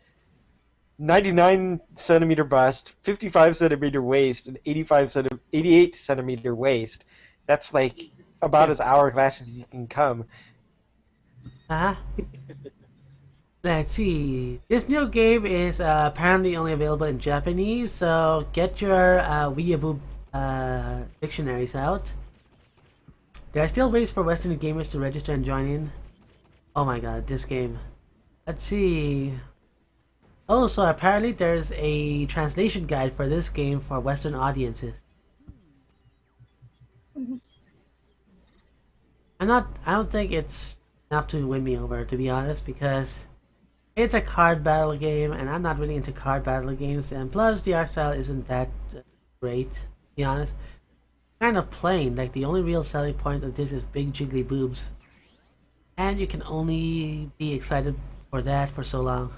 99 centimeter bust, 55 centimeter waist, and 88 centimeter waist. That's like about as hourglass as you can come. uh-huh. Let's see. This new game is apparently only available in Japanese, so get your Weeaboo dictionaries out. There are still ways for Western gamers to register and join in. Oh my god, this game. Let's see. Oh, so apparently there's a translation guide for this game for Western audiences. I don't think it's enough to win me over, to be honest, because it's a card battle game, and I'm not really into card battle games, and plus the art style isn't that great, to be honest. Kind of plain, like the only real selling point of this is big jiggly boobs. And you can only be excited for that for so long.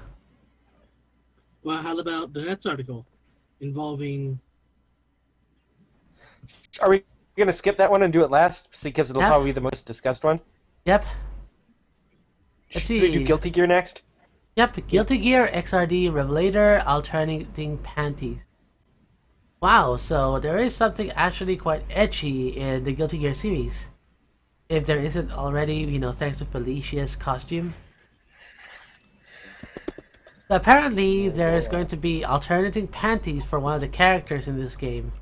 Well, how about the next article involving? Are we going to skip that one and do it last because it'll Yep. probably be the most discussed one? Yep. Let's Should we do see. Guilty Gear next? Yep, Guilty Gear XRD Revelator Alternating Panties. Wow, so there is something actually quite ecchi in the Guilty Gear series. If there isn't already, you know, thanks to Felicia's costume. So apparently, there is going to be alternating panties for one of the characters in this game.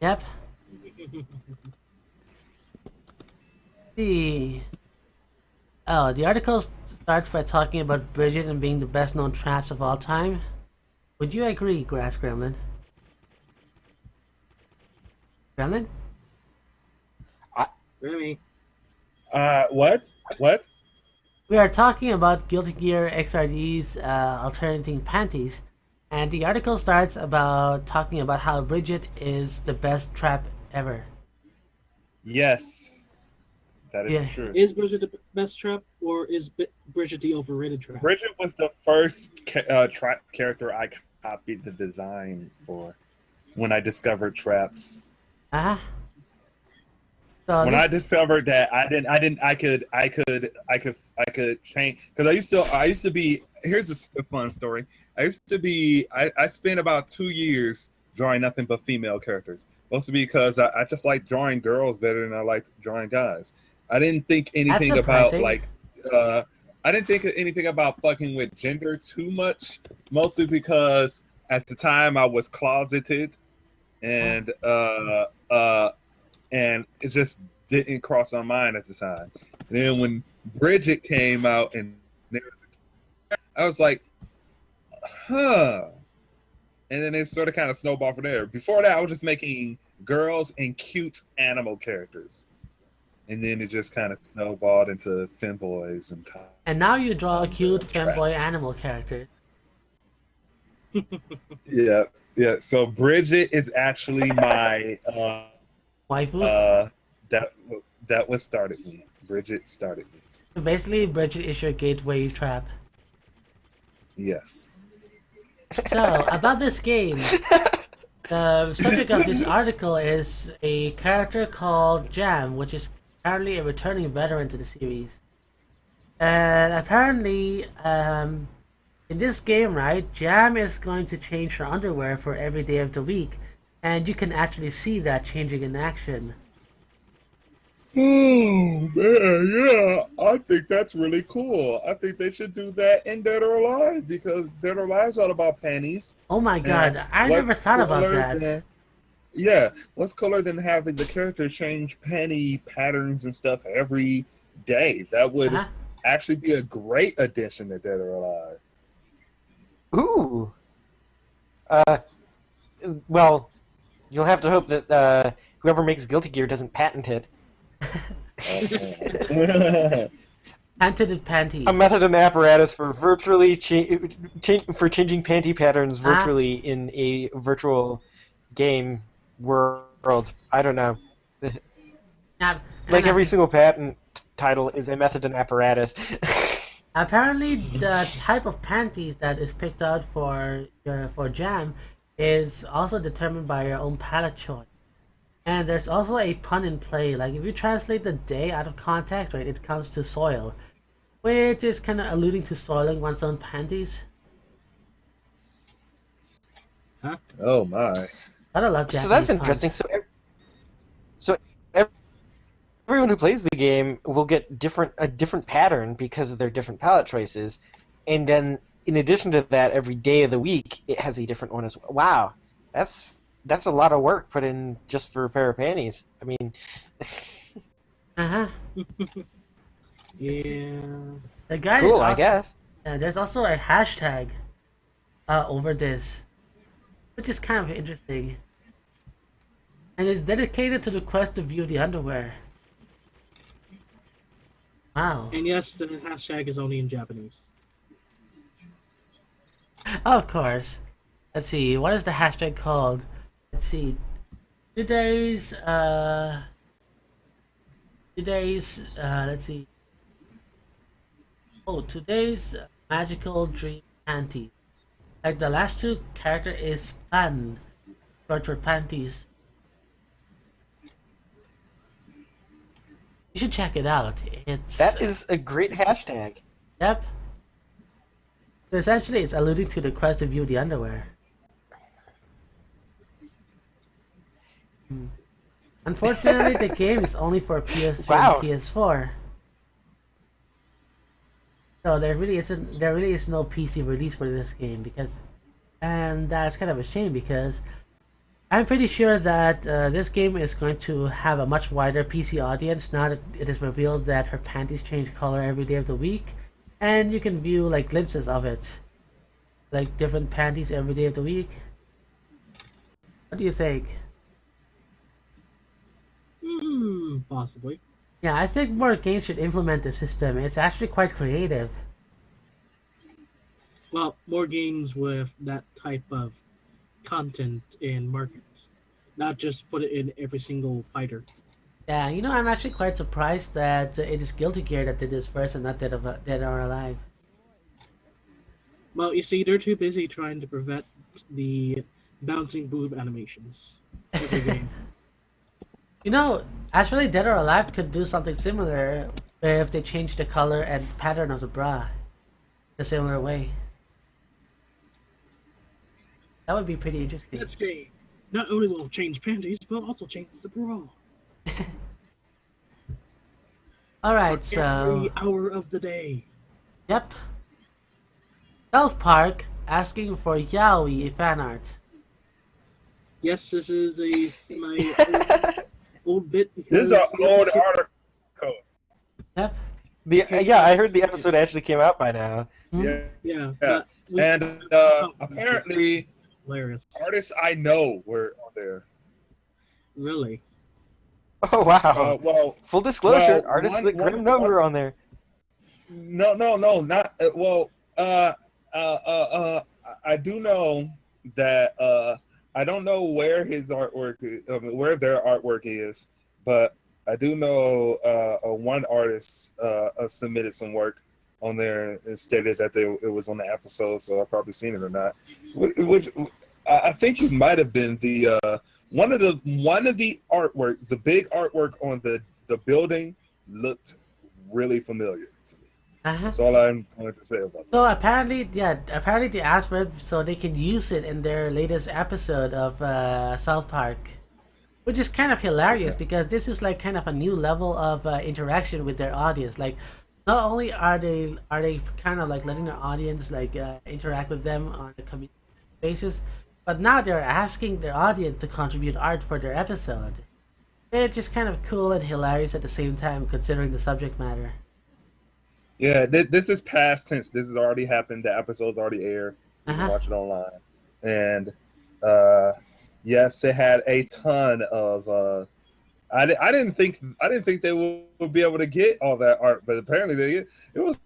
Yep. The article starts by talking about Bridget and being the best known traps of all time. Would you agree, GrassGremlin? Gremlin? Remy. What? What? We are talking about Guilty Gear XRD's alternating panties, and the article starts about talking about how Bridget is the best trap ever. Yes, that is Yeah. true. Is Bridget the best trap, or is Bridget the overrated trap? Bridget was the first trap character I copied the design for when I discovered traps. Uh-huh. So When this- I discovered that I could change, because I used to be. Here's a fun story. I spent about 2 years drawing nothing but female characters, mostly because I just like drawing girls better than I like drawing guys. I didn't think anything about surprising. I didn't think anything about fucking with gender too much, mostly because at the time I was closeted, and it just didn't cross my mind at the time. And then when Bridget came out, and I was like, huh. And then it sort of kind of snowballed from there. Before that, I was just making girls and cute animal characters. And then it just kind of snowballed into femboys and And now you draw a cute femboy traps. animal character. Yeah. So Bridget is actually my Waifu? that what started me. Bridget started me. Basically, Bridget is your gateway trap. Yes. So, about this game, the subject of this article is a character called Jam, which is apparently a returning veteran to the series. And apparently, in this game, right, Jam is going to change her underwear for every day of the week, and you can actually see that changing in action. Oh man, yeah, I think that's really cool. I think they should do that in Dead or Alive because Dead or Alive is all about panties. Oh my god, I never thought about that. Yeah, what's cooler than having the character change panty patterns and stuff every day? That would actually be a great addition to Dead or Alive. Ooh. Well, you'll have to hope that whoever makes Guilty Gear doesn't patent it. Patented panty. A method and apparatus for virtually changing panty patterns virtually in a virtual game world. I don't know. Like every single patent title is a method and apparatus. Apparently, the type of panties that is picked out for Jam is also determined by your own palette choice. And there's also a pun in play. Like if you translate the day out of context, right, it comes to soil, which is kind of alluding to soiling one's own panties. Huh? Oh my! I don't love Japanese So that's puns. interesting. So everyone who plays the game will get a different pattern because of their different palette choices, and then in addition to that, every day of the week it has a different one as well. Wow, that's a lot of work put in just for a pair of panties. I mean, Yeah. The guy cool, is I guess. There's also a hashtag over this, which is kind of interesting, and it's dedicated to the quest to view the underwear. Wow. And yes, the hashtag is only in Japanese. Of course. Let's see, what is the hashtag called? Let's see. Let's see. Oh, today's magical dream panty. Like the last two character is pan, short for panties. You should check it out. That is a great hashtag. Yep. So essentially, it's alluding to the quest to view the underwear. Unfortunately, the game is only for PS3 and PS4. So there really is no PC release for this game and that's kind of a shame because I'm pretty sure that this game is going to have a much wider PC audience now that it is revealed that her panties change color every day of the week, and you can view like glimpses of it, like different panties every day of the week. What do you think? Possibly. Yeah, I think more games should implement the system. It's actually quite creative. Well, more games with that type of content in markets, not just put it in every single fighter. Yeah, I'm actually quite surprised that it is Guilty Gear that did this first and not Dead or Alive. Well, you see, they're too busy trying to prevent the bouncing boob animations every game. Actually Dead or Alive could do something similar if they change the color and pattern of the bra a similar way. That would be pretty interesting. That's game. Not only will it change panties, but also change the bra. Alright, so... Every hour of the day. Yep. South Park asking for Yaoi fan art. Yes, this is my old bit. This is an old article. Yep. I heard the episode actually came out by now. Yeah. And apparently, hilarious. Artists I know were on there. Really? Oh wow! Well, full disclosure, artists that Grem know were on there. No, not I do know that I don't know where his artwork, where their artwork is, but I do know one artist submitted some work on there and stated that it was on the episode, so I've probably seen it or not. Which I think it might have been the one of the artwork, the big artwork on the building looked really familiar to me. That's all I'm going to say about that. So apparently they asked for it so they can use it in their latest episode of South Park, which is kind of hilarious because this is like kind of a new level of interaction with their audience. Like, not only are they kind of like letting their audience like interact with them on a community basis, but now they're asking their audience to contribute art for their episode. It's just kind of cool and hilarious at the same time, considering the subject matter. Yeah, this is past tense. This has already happened. The episode's already aired. You can watch it online. And yes, it had a ton of. I didn't think they would be able to get all that art, but apparently they did. It was.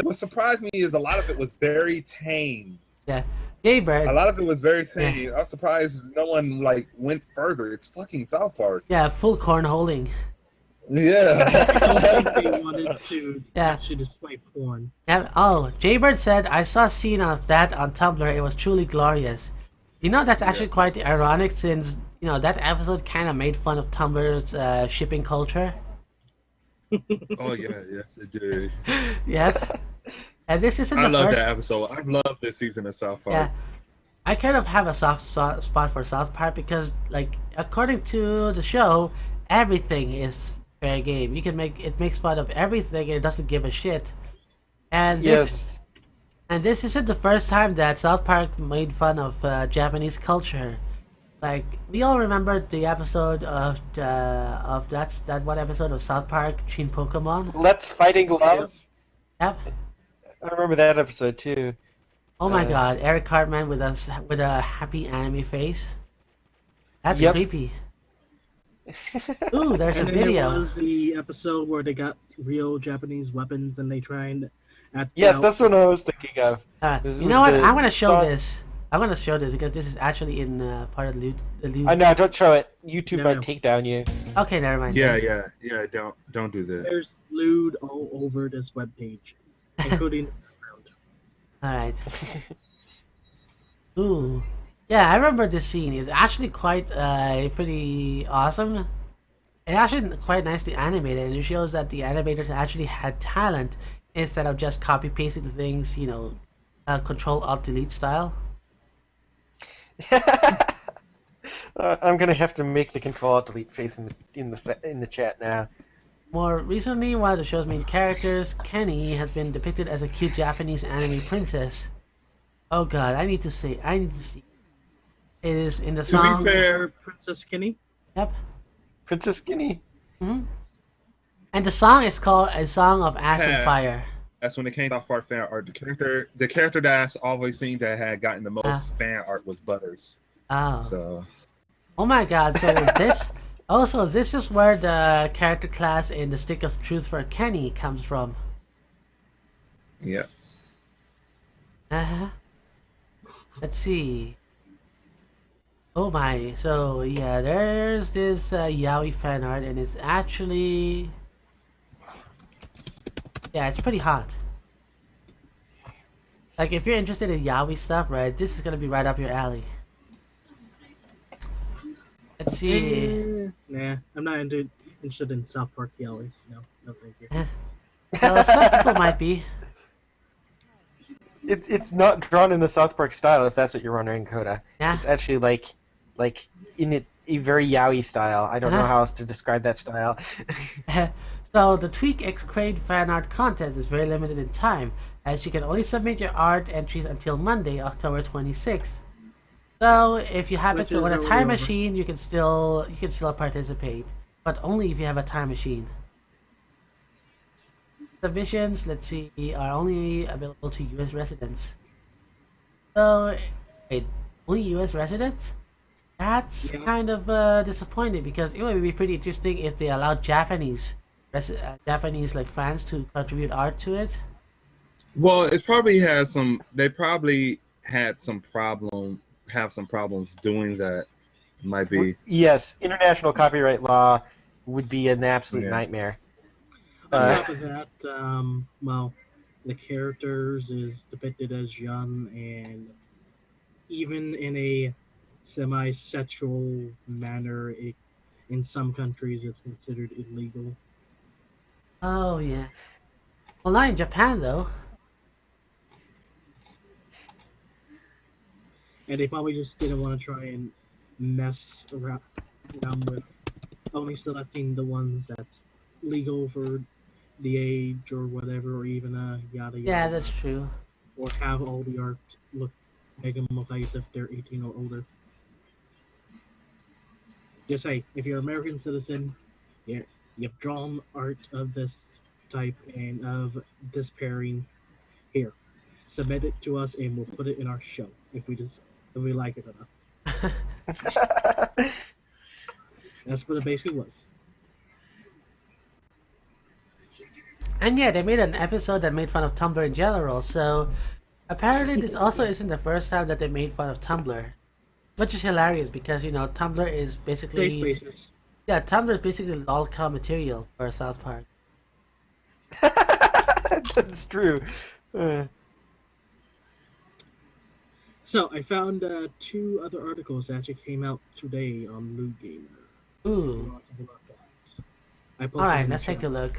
What surprised me is a lot of it was very tame. Yeah, Jaybird. A lot of it was very tame. Yeah. I was surprised no one like went further. It's fucking South Park. Yeah, full cornholing. Yeah. They wanted to actually display porn. Yeah. Oh, Jaybird said, I saw a scene of that on Tumblr. It was truly glorious. You know, that's actually quite ironic since, you know, that episode kind of made fun of Tumblr's shipping culture. Oh, yeah, yes, it did. Yep. And this isn't I the love first... that episode. I've loved this season of South Park. Yeah. I kind of have a soft spot for South Park because, like, according to the show, everything is fair game. You can makes fun of everything and it doesn't give a shit. And this isn't the first time that South Park made fun of Japanese culture. Like, we all remember the episode of that one episode of South Park, Shin Pokemon. Let's Fighting Love. Yep. I remember that episode too. Oh my god, Eric Cartman with a happy anime face. That's creepy. Ooh, there's a video. There was the episode where they got real Japanese weapons and they tried. Yes, that's what I was thinking of. You know what? I'm gonna show this. I'm gonna show this because this is actually in part of the loot. I know. Don't show it. YouTube might take down you. Okay, never mind. Yeah. Don't do that. There's lewd all over this webpage, including the background. All right. Ooh, yeah, I remember this scene. It's actually quite pretty awesome. It's actually quite nicely animated, and it shows that the animators actually had talent instead of just copy pasting things. You know, Control Alt Delete style. I'm gonna have to make the Control Alt Delete face in the chat now. More recently, one of the show's main characters, Kenny, has been depicted as a cute Japanese anime princess. Oh god, I need to see. It is in the song. To be fair, Princess Kenny. Yep. Princess Kenny. And the song is called A Song of Ass and Fire. That's when it came off part fan art. The character that I always seen that had gotten the most fan art was Butters. Oh. So. Oh my god! So this is where the character class in the Stick of Truth for Kenny comes from. Yeah. Let's see. Oh my! So yeah, there's this Yaoi fan art, and it's actually. Yeah, it's pretty hot. Like, if you're interested in yaoi stuff, right, this is gonna be right up your alley. Let's see. Nah, I'm not interested in South Park yaoi. No thank you. Well, some people might be. It's not drawn in the South Park style, if that's what you're wondering, Kota. Yeah. It's actually like in a very yaoi style. I don't know how else to describe that style. So the Tweak X Crane fan art contest is very limited in time, as you can only submit your art entries until Monday, October 26th. So if you happen to own a time machine, you can still participate, but only if you have a time machine. Submissions, let's see, are only available to U.S. residents. So, wait, only U.S. residents? That's kind of disappointing because it would be pretty interesting if they allowed Japanese like fans to contribute art to it. Well, it probably has some. They probably had some problems doing that. Might be. Yes, international copyright law would be an absolute Yeah. nightmare. On top of that, well, the characters is depicted as young, and even in a semi-sexual manner, in some countries it's considered illegal. Oh yeah. Well, not in Japan though. And they probably just didn't want to try and mess around with only selecting the ones that's legal for the age or whatever, or even yada yada. Yeah, that's true. Or have all the art make them look like as if they're 18 or older. Just say, if you're an American citizen, you've drawn art of this type and of this pairing, here, submit it to us and we'll put it in our show if we like it enough. That's what it basically was. And yeah, they made an episode that made fun of Tumblr in general, so apparently this also isn't the first time that they made fun of Tumblr. Which is hilarious because, you know, Tumblr is basically... Safe spaces. Yeah, Tumblr is basically lolcow material for South Park. That's true. So, I found 2 other articles that actually came out today on Blue Gamer. Ooh. Alright, let's take a look.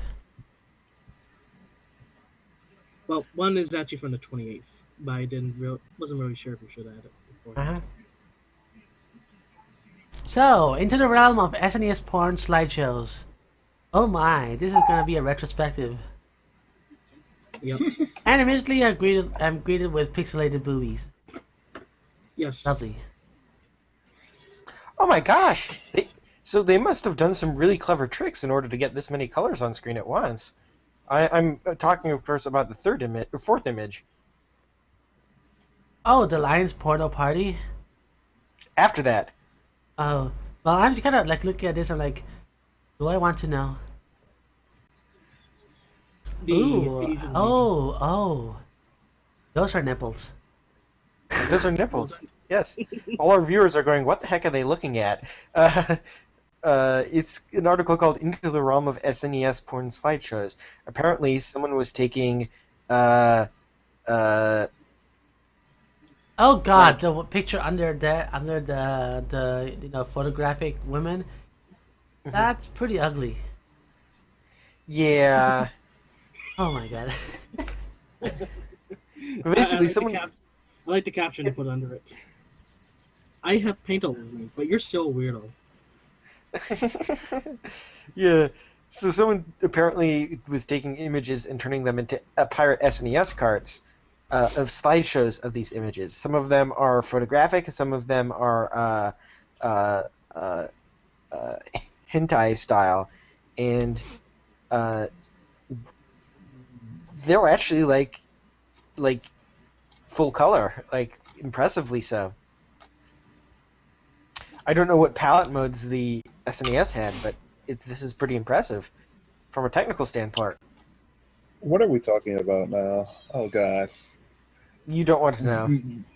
Well, one is actually from the 28th, but I wasn't really sure if we should add it before. So, into the realm of SNES porn slideshows. Oh my, this is gonna be a retrospective. Yep. And immediately I'm greeted with pixelated boobies. Yes. Lovely. Oh my gosh! So they must have done some really clever tricks in order to get this many colors on screen at once. I'm talking, of course, about the fourth image. Oh, the Lions porno party? After that. Oh. Well, I'm just kind of like looking at this, I'm like, do I want to know? Ooh. Oh. Those are nipples. Those are nipples. Yes. All our viewers are going, what the heck are they looking at? It's an article called Into the Realm of SNES Porn Slideshows. Apparently, someone was taking... Oh god, the picture under the you know, photographic women. That's pretty ugly. Yeah. Oh my god. But basically, I like the caption to put under it. I have paint all over me, but you're still a weirdo. Yeah. So someone apparently was taking images and turning them into pirate SNES cards of slideshows of these images. Some of them are photographic, some of them are hentai style, and they're actually like full color, like impressively so. I don't know what palette modes the SNES had, but this is pretty impressive from a technical standpoint. What are we talking about now? Oh gosh. You don't want to know.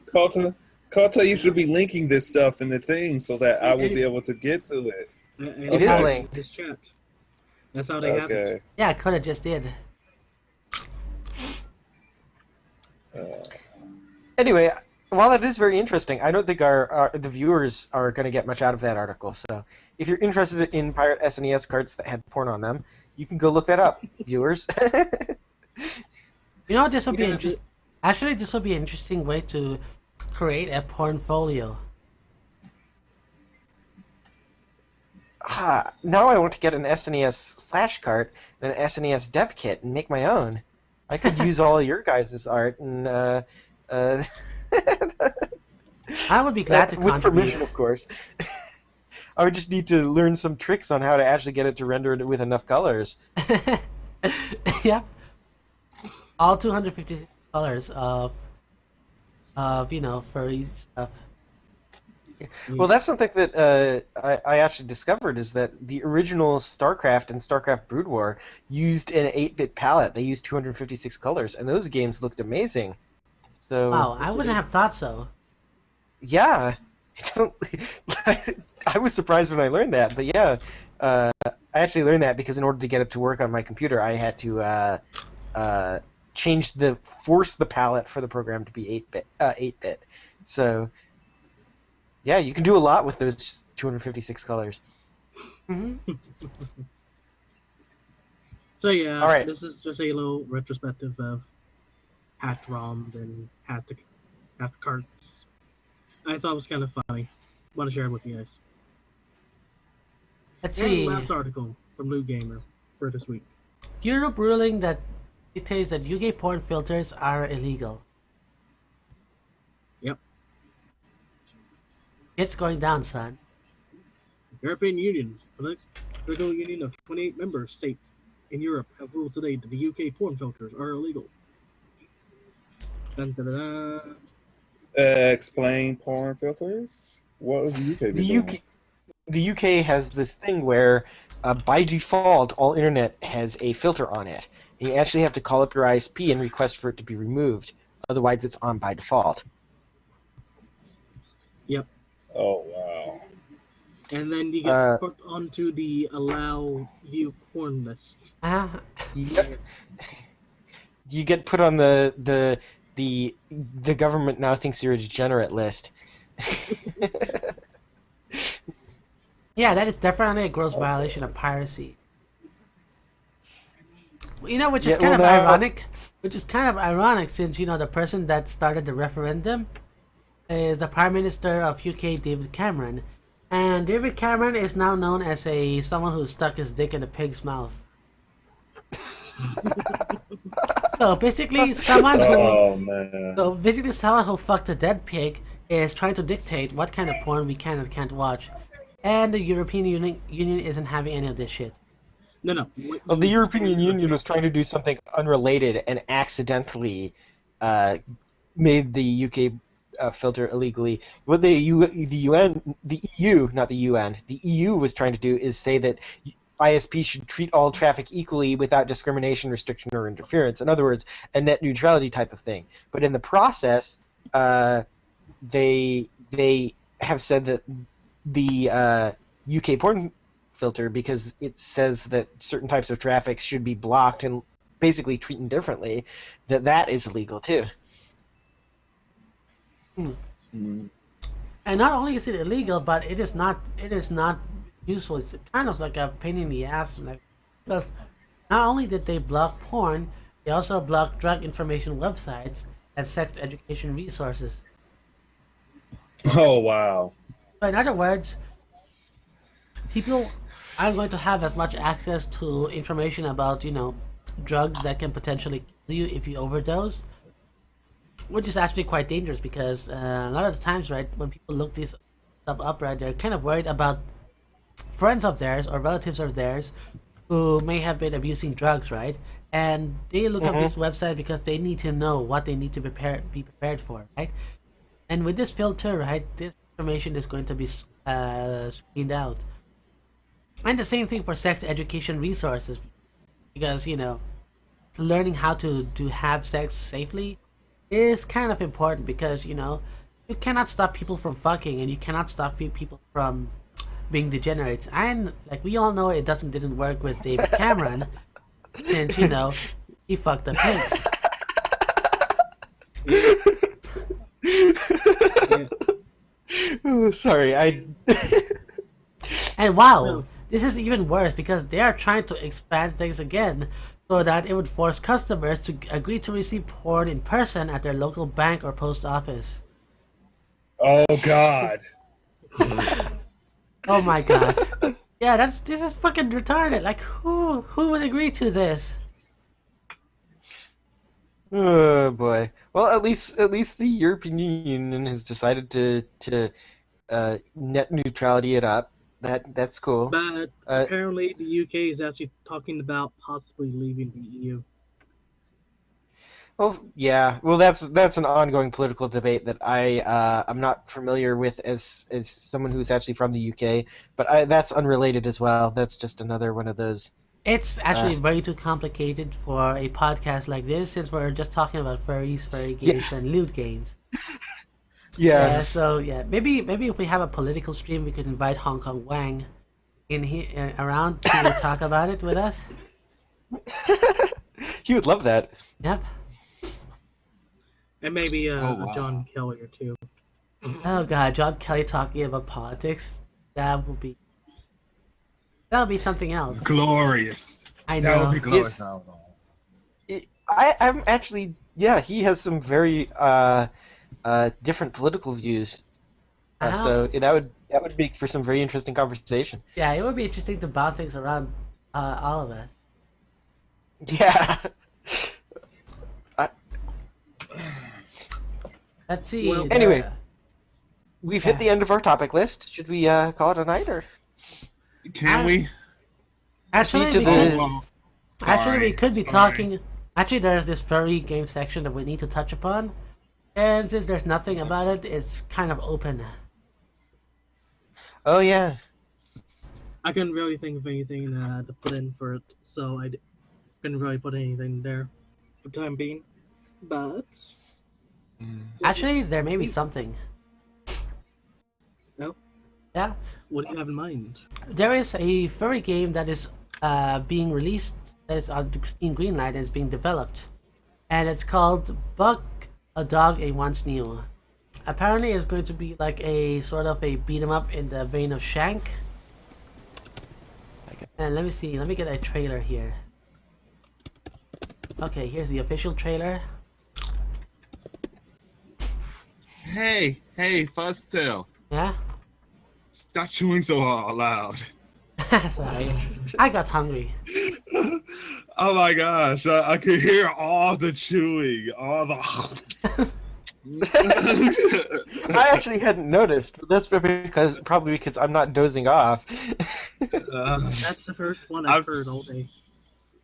Kota, you should be linking this stuff in the thing so that I will be able to get to it. It is linked. This chat. That's how they have it. Yeah, Kota just did. Anyway, while that is very interesting, I don't think the viewers are going to get much out of that article. So, if you're interested in pirate SNES cards that had porn on them, you can go look that up, viewers. You know, this will be interesting. Actually, this will be an interesting way to create a pornfolio. Now I want to get an SNES flash cart and an SNES dev kit and make my own. I could use all of your guys' art and I would be glad to with contribute. permission, of course. I would just need to learn some tricks on how to actually get it to render it with enough colors. Yep. All 250 colors of you know, furry stuff. Well, that's something that I actually discovered, is that the original StarCraft and StarCraft Brood War used an 8-bit palette. They used 256 colors, and those games looked amazing. So Wow, I wouldn't have thought so. yeah, I was surprised when I learned that. But yeah, I actually learned that because in order to get it to work on my computer, I had to force the palette for the program to be 8-bit. So, yeah, you can do a lot with those 256 colors. So yeah, All right. this is just a little retrospective of hacked ROMs and hacked cards. I thought it was kind of funny. Want to share it with you guys. Let's And see. last article from Loot Gamer for this week. Europe ruling that dictates that UK porn filters are illegal. Yep. It's going down, son. European Union, political union of 28 member states in Europe, have ruled today that the UK porn filters are illegal. Dun, dun, dun, dun. Explain porn filters. What was the UK doing? The UK has this thing where, by default, all internet has a filter on it. And you actually have to call up your ISP and request for it to be removed. Otherwise, it's on by default. Yep. Oh wow. And then you get put onto the allow view porn list. You get put on the government now thinks you're a degenerate list. Yeah, that is definitely a gross violation of piracy. You know, which is kind of ironic. Which is kind of ironic since, you know, the person that started the referendum is the Prime Minister of UK, David Cameron. And David Cameron is now known as someone who stuck his dick in a pig's mouth. So basically, someone who fucked a dead pig is trying to dictate what kind of porn we can and can't watch, and the European Union isn't having any of this shit. No. Well, the European Union was trying to do something unrelated and accidentally made the UK filter illegally. What the EU, not the UN, the EU was trying to do is say that ISP should treat all traffic equally without discrimination, restriction, or interference. In other words, a net neutrality type of thing. But in the process, they have said that the UK porn filter, because it says that certain types of traffic should be blocked and basically treated differently, that is illegal too. And not only is it illegal, but it is not useful. It's kind of like a pain in the ass. Because not only did they block porn, they also blocked drug information websites and sex education resources. Oh wow. So in other words, people aren't going to have as much access to information about, you know, drugs that can potentially kill you if you overdose. Which is actually quite dangerous because a lot of the times, right, when people look this stuff up, right, they're kind of worried about friends of theirs or relatives of theirs who may have been abusing drugs, right? And they look up this website because they need to know what they need to be prepared for, right? And with this filter, right, this information is going to be screened out. And the same thing for sex education resources, because, you know, learning how to have sex safely is kind of important because, you know, you cannot stop people from fucking and you cannot stop people from being degenerates. And like we all know, it didn't work with David Cameron since, you know, he fucked a pig. Ooh, sorry, And wow, this is even worse because they are trying to expand things again so that it would force customers to agree to receive porn in person at their local bank or post office. Oh God. Oh my god. Yeah, this is fucking retarded. Like who would agree to this? Oh boy. Well, at least the European Union has decided to net neutrality it up. That's cool. But apparently the UK is actually talking about possibly leaving the EU. Well, yeah. Well, that's an ongoing political debate that I'm not familiar with as someone who's actually from the UK. But that's unrelated as well. That's just another one of those. It's actually way too complicated for a podcast like this since we're just talking about furries, furry games, and loot games. Yeah. So yeah, maybe if we have a political stream, we could invite Hong Kong Wang. around to talk about it with us? He would love that. Yep. And maybe wow. John Kelly or two. Oh god, John Kelly talking about politics. That would be something else. Glorious. I That know. would be glorious. I'm actually, yeah, he has some very different political views. So that would make for some very interesting conversation. Yeah, it would be interesting to bounce things around all of us. Yeah. Let's see. Well, anyway, we've hit the end of our topic list. Should we call it a night, or? Can we? Actually, to we the- could, actually, we could be talking. Actually, there's this furry game section that we need to touch upon, and since there's nothing about it, it's kind of open. Oh yeah. I couldn't really think of anything to put in for it, so I didn't really put anything there for the time being. But Actually, there may be something. no, Yeah, what do you have in mind? there is a furry game that is being released. That is on Steam Greenlight and is being developed, and it's called Buck, a Dog, a Once New. Apparently, it's going to be like a sort of a beat 'em up in the vein of Shank. And let me see. Let me get a trailer here. Okay, here's the official trailer. Hey, Fuzztail. Yeah. Stop chewing so loud. Sorry, I got hungry. Oh my gosh, I could hear all the chewing, all the. I actually hadn't noticed, but that's probably because I'm not dozing off. That's the first one I've heard all day.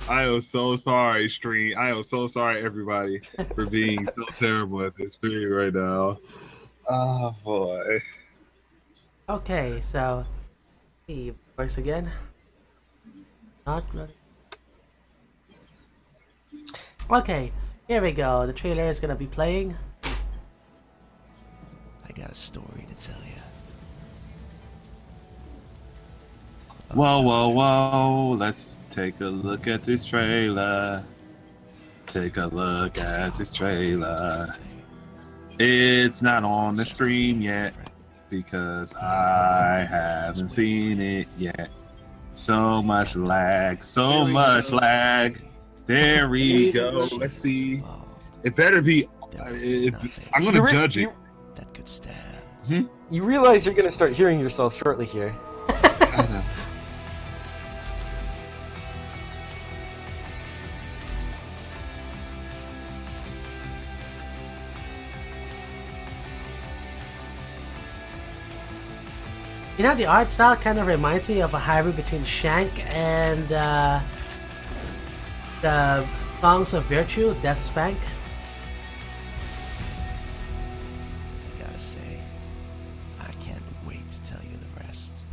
I am so sorry, stream. I am so sorry, everybody, for being so terrible at this stream right now. Oh boy. Okay, so see works again. Not really. Okay, here we go. The trailer is gonna be playing. I got a story to tell you. Whoa. Let's take a look at this trailer. Take a look at this trailer. It's not on the stream yet because I haven't seen it yet. So much lag. There we go. Let's see. It better be. I'm gonna judge it. That could stand. You realize you're gonna start hearing yourself shortly here. I know. You know, the art style kind of reminds me of a hybrid between Shank and the Songs of Virtue, Death Spank. I gotta say, I can't wait to tell you the rest.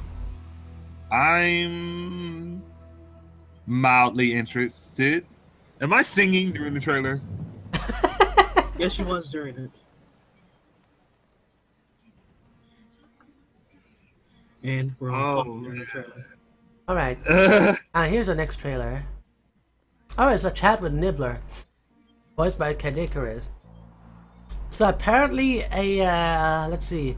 I'm mildly interested. Am I singing during the trailer? Yes, she was during it. And we're on during the trailer. Alright, here's the next trailer. Alright, it's a chat with Nibbler, voiced by Kadikarus. So apparently apparently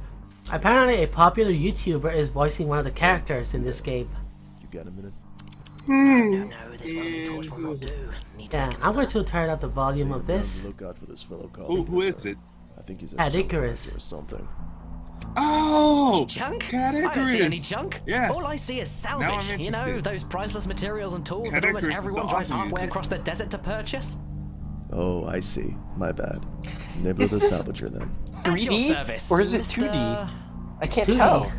a popular YouTuber is voicing one of the characters in this game. You got a minute? No, this roaming torch will not do. Yeah, I'm going to turn up the volume of this. Look out for this fellow called. Who is it? I think he's Kadikarus. or something. Oh! Junk? I don't see any Kadikarus. junk. Yes. All I see is Now I'm salvage. You know, interested. those priceless materials and tools that almost Kadikarus is everyone drives awesome halfway YouTube. across the desert to purchase. Oh, I see. My bad. Nibbler the this- Salvager then. At your 3D? service, Or is it Mr. 2D? I can't 2D. tell.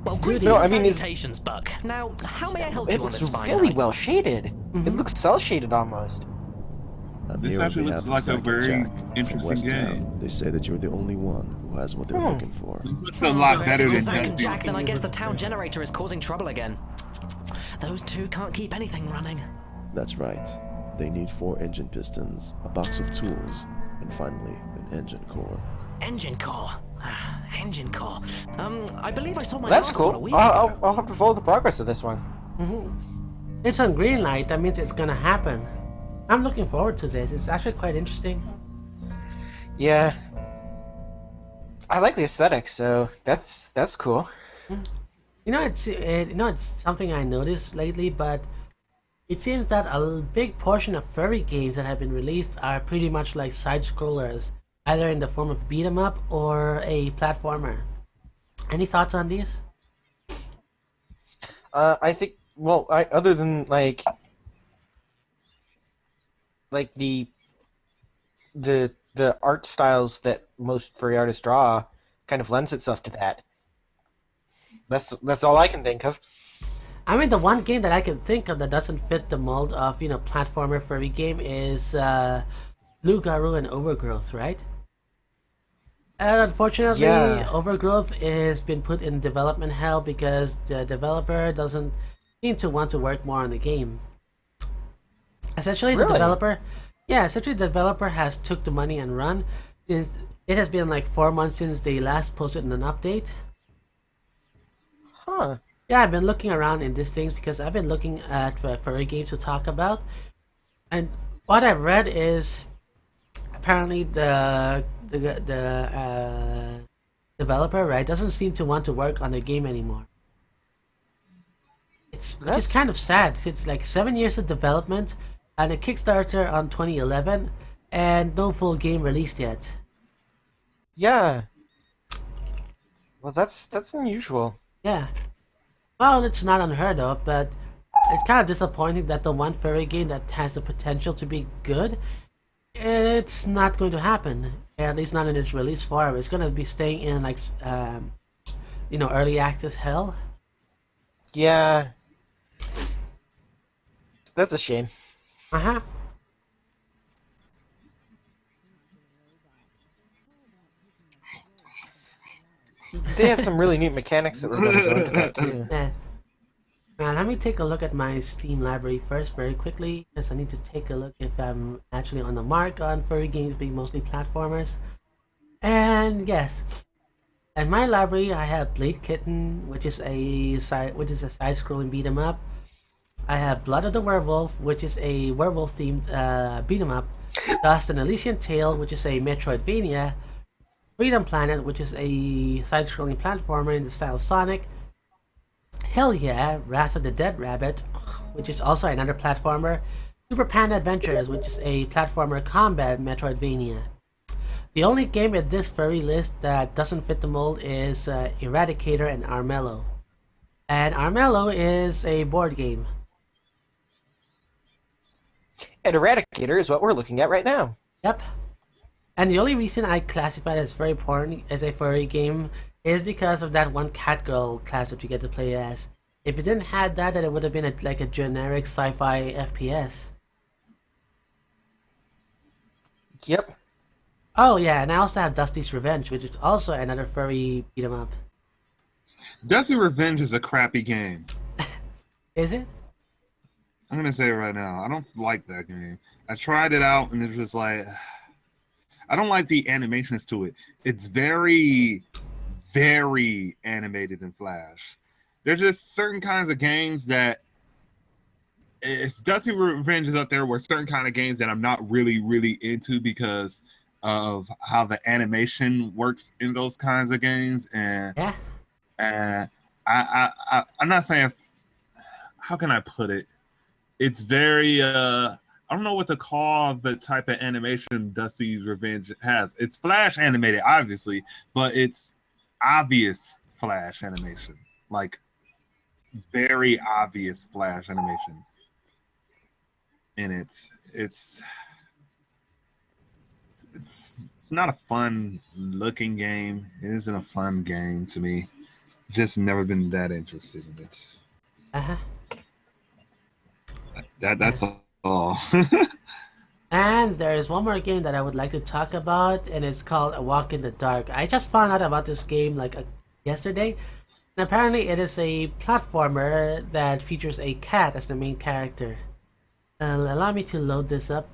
Well, It's greetings 2D. No, I and mean, it's- salutations, Buck. Now, how may I help It you on looks this fine really night? well shaded. Mm-hmm. It looks cell shaded almost. I'm This here on actually looks behalf of like a Zack and very Jack from interesting West game. Town. They say that you're the only one who has what they're looking for. It's a lot better If than it's Zack and Dusty. Jack, then I guess the town generator is causing trouble again. Those two can't keep anything running. That's right. They need 4 engine pistons, a box of tools, and finally, an engine core. Engine core. engine core. I believe I saw my That's last one a cool. week I'll have to follow the progress of this one. It's on green light. That means it's gonna happen. I'm looking forward to this. It's actually quite interesting. Yeah. I like the aesthetic, so that's cool. It's something I noticed lately, but it seems that a big portion of furry games that have been released are pretty much like side scrollers, either in the form of beat 'em up or a platformer. Any thoughts on these? I think other than like the art styles that most furry artists draw kind of lends itself to that. That's all I can think of. I mean, the one game that I can think of that doesn't fit the mold of, platformer furry game is Lugaru and Overgrowth, right? And unfortunately, Yeah. Overgrowth has been put in development hell because the developer doesn't seem to want to work more on the game. Essentially, Really? the developer has took the money and run. It has been like 4 months since they last posted an update. Huh. Yeah, I've been looking around in these things because I've been looking at furry games to talk about, and what I've read is apparently the developer, right, doesn't seem to want to work on the game anymore. Which is kind of sad. It's like 7 years of development and a Kickstarter on 2011, and no full game released yet. Yeah. Well, that's unusual. Yeah. Well, it's not unheard of, but it's kind of disappointing that the one furry game that has the potential to be good, it's not going to happen. At least not in its release form. It's going to be staying in like, early access hell. Yeah. That's a shame. Uh-huh. They had some really neat mechanics that were going to go into that too. Yeah. Now, let me take a look at my Steam library first very quickly, because I need to take a look if I'm actually on the mark on furry games being mostly platformers. And yes, in my library I have Blade Kitten, which is a side-scrolling beat 'em up. I have Blood of the Werewolf, which is a werewolf-themed beat 'em up. Dust and Elysian Tale, which is a Metroidvania. Freedom Planet, which is a side-scrolling platformer in the style of Sonic. Hell yeah, Wrath of the Dead Rabbit, which is also another platformer. Super Panda Adventures, which is a platformer combat Metroidvania. The only game in this furry list that doesn't fit the mold is Eradicator and Armello. And Armello is a board game. And Eradicator is what we're looking at right now. Yep. And the only reason I classify it as very important as a furry game is because of that one cat girl class that you get to play as. If it didn't have that, then it would have been like a generic sci-fi FPS. Yep. Oh yeah, and I also have Dusty's Revenge, which is also another furry beat 'em up. Dusty Revenge is a crappy game. Is it? I'm gonna say it right now. I don't like that game. I tried it out and it was like, I don't like the animations to it. It's very, very animated in Flash. There's just certain kinds of games that it's Dusty Revenge is up there where certain kind of games that I'm not really, really into because of how the animation works in those kinds of games. And I'm not saying, how can I put it? It's very I don't know what to call the type of animation Dusty's Revenge has. It's Flash animated, obviously, but it's obvious Flash animation, like very obvious Flash animation. And it's not a fun looking game. It isn't a fun game to me. Just never been that interested in it. That's all. And there's one more game that I would like to talk about, and it's called A Walk in the Dark. I just found out about this game yesterday, and apparently it is a platformer that features a cat as the main character. Allow me to load this up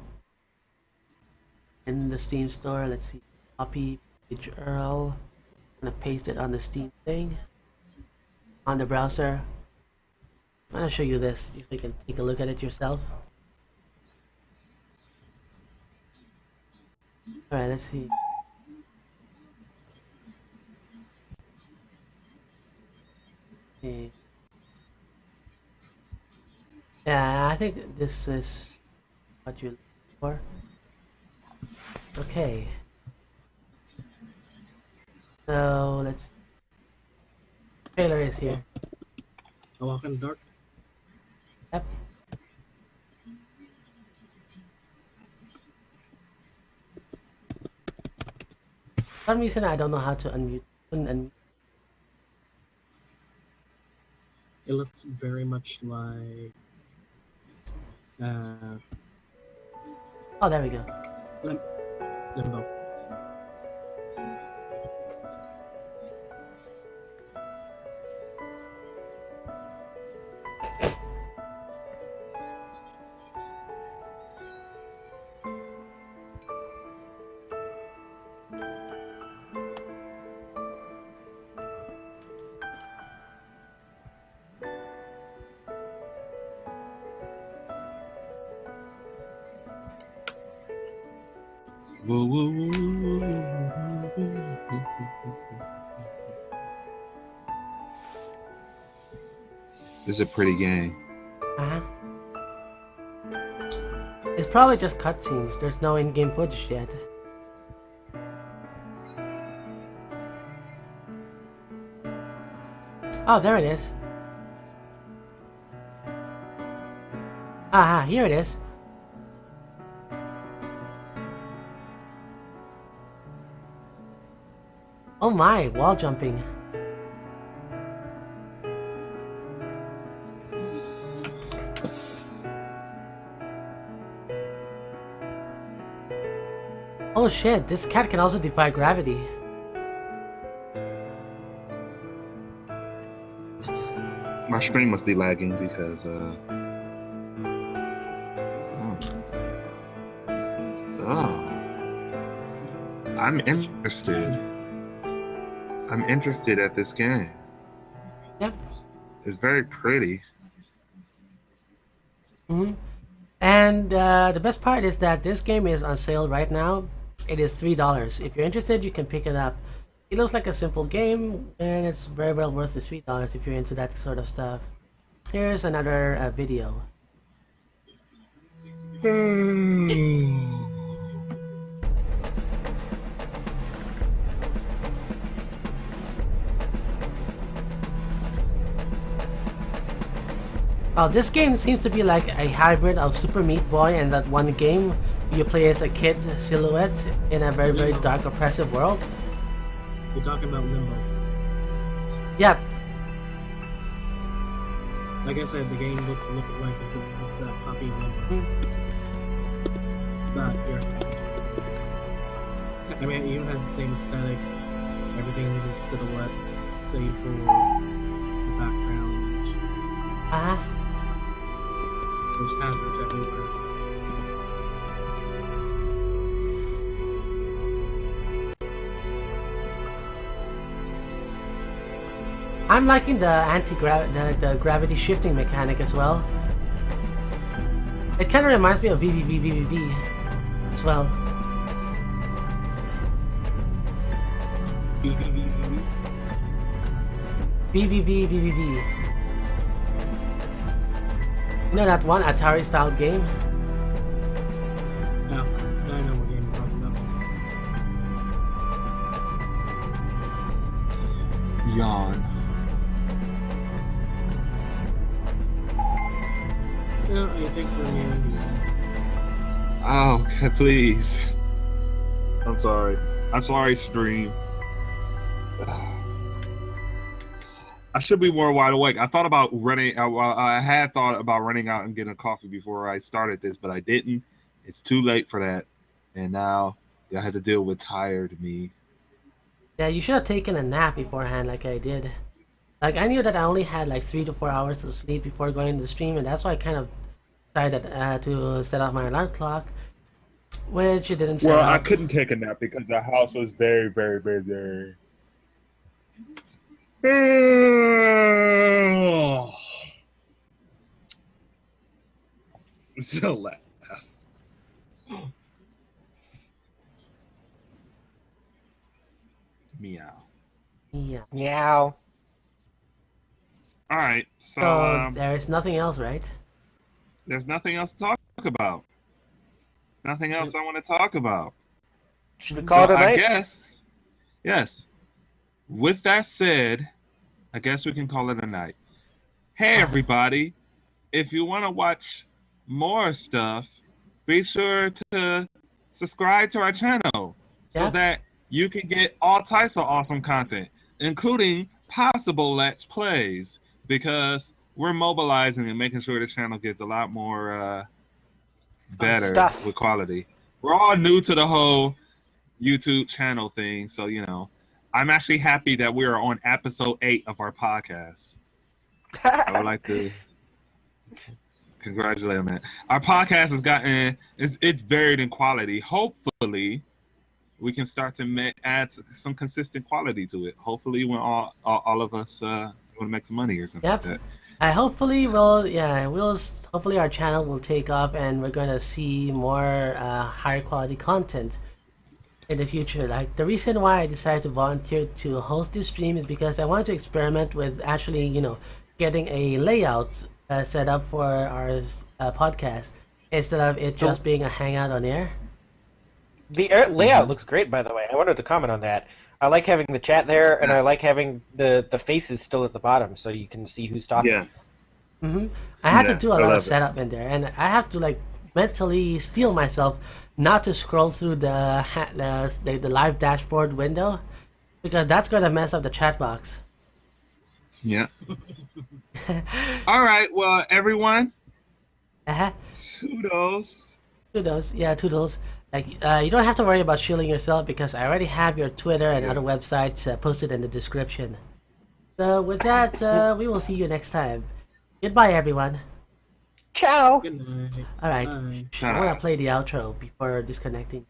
in the Steam store. Let's see, copy page URL. I'm gonna paste it on the Steam thing on the browser. I'm gonna show you this. You can take a look at it yourself. All right, let's see. Okay. Yeah, I think this is what you're looking for. Okay. So let's. Trailer is here. A Walk in the Dark. Yep. For some reason I don't know how to unmute. Couldn't. It looks very much like. Oh, there we go. Limbo. Whoa, whoa, whoa, whoa, whoa. This is a pretty game. Uh-huh. It's probably just cutscenes. There's no in-game footage yet. Oh, there it is. Aha, here it is. Oh my, wall jumping. Oh shit, this cat can also defy gravity. My screen must be lagging because I'm interested. I'm interested at this game. Yep. It's very pretty. Mm-hmm. And the best part is that this game is on sale right now. It is $3. If you're interested, you can pick it up. It looks like a simple game, and it's very well worth the $3 if you're into that sort of stuff. Here's another video. Oh, this game seems to be like a hybrid of Super Meat Boy and that one game you play as a kid's silhouette in a very, very dark, oppressive world. You're talking about Limbo. Yep. Like I said, the game looks like it's a copy of Limbo. But here. I mean, it even has the same aesthetic. Everything is a silhouette, save for the background. Uh-huh. There's hazards everywhere. I'm liking the the gravity shifting mechanic as well. It kind of reminds me of VVV as well. VVV. You know that one Atari style game? No, I know what game you're talking about. Yawn. No, I think we're near the end. Oh, okay, please. I'm sorry. I'm sorry, stream. I should be more wide awake. I thought about running. I had thought about running out and getting a coffee before I started this, but I didn't. It's too late for that, and now I had to deal with tired me. Yeah, you should have taken a nap beforehand, like I did. Like I knew that I only had like 3 to 4 hours to sleep before going to the stream, and that's why I kind of decided to set off my alarm clock, which it didn't set Well, off. I couldn't take a nap because the house was very, very busy. It's a laugh. Meow. Yeah. Meow. All right, so So there's nothing else, right? there's nothing else to talk about. Nothing else I want to talk about. Should we call it a I night? guess, yes. With that said, I guess we can call it a night. Hey, everybody. If you want to watch more stuff, be sure to subscribe to our channel so that you can get all types of awesome content, including possible Let's Plays, because we're mobilizing and making sure the channel gets a lot more better stuff with quality. We're all new to the whole YouTube channel thing, so I'm actually happy that we are on episode 8 of our podcast. I would like to congratulate on that. Our podcast has gotten it's varied in quality. Hopefully, we can start to add some consistent quality to it. Hopefully, when all of us want to make some money or something like that. Hopefully our channel will take off and we're gonna see more higher quality content in the future. Like, the reason why I decided to volunteer to host this stream is because I wanted to experiment with actually, getting a layout set up for our podcast instead of it just being a hangout on air. The layout looks great, by the way. I wanted to comment on that. I like having the chat there, and I like having the faces still at the bottom, so you can see who's talking. Yeah. I had to do a lot of setup in there, and I have to mentally steel myself not to scroll through the live dashboard window, because that's gonna mess up the chat box. Yeah. All right. Well, everyone. Toodles. Yeah, toodles. You don't have to worry about shielding yourself because I already have your Twitter and other websites posted in the description. So with that, we will see you next time. Goodbye, everyone. Ciao. Good night. All right. Bye. I want to play the outro before disconnecting.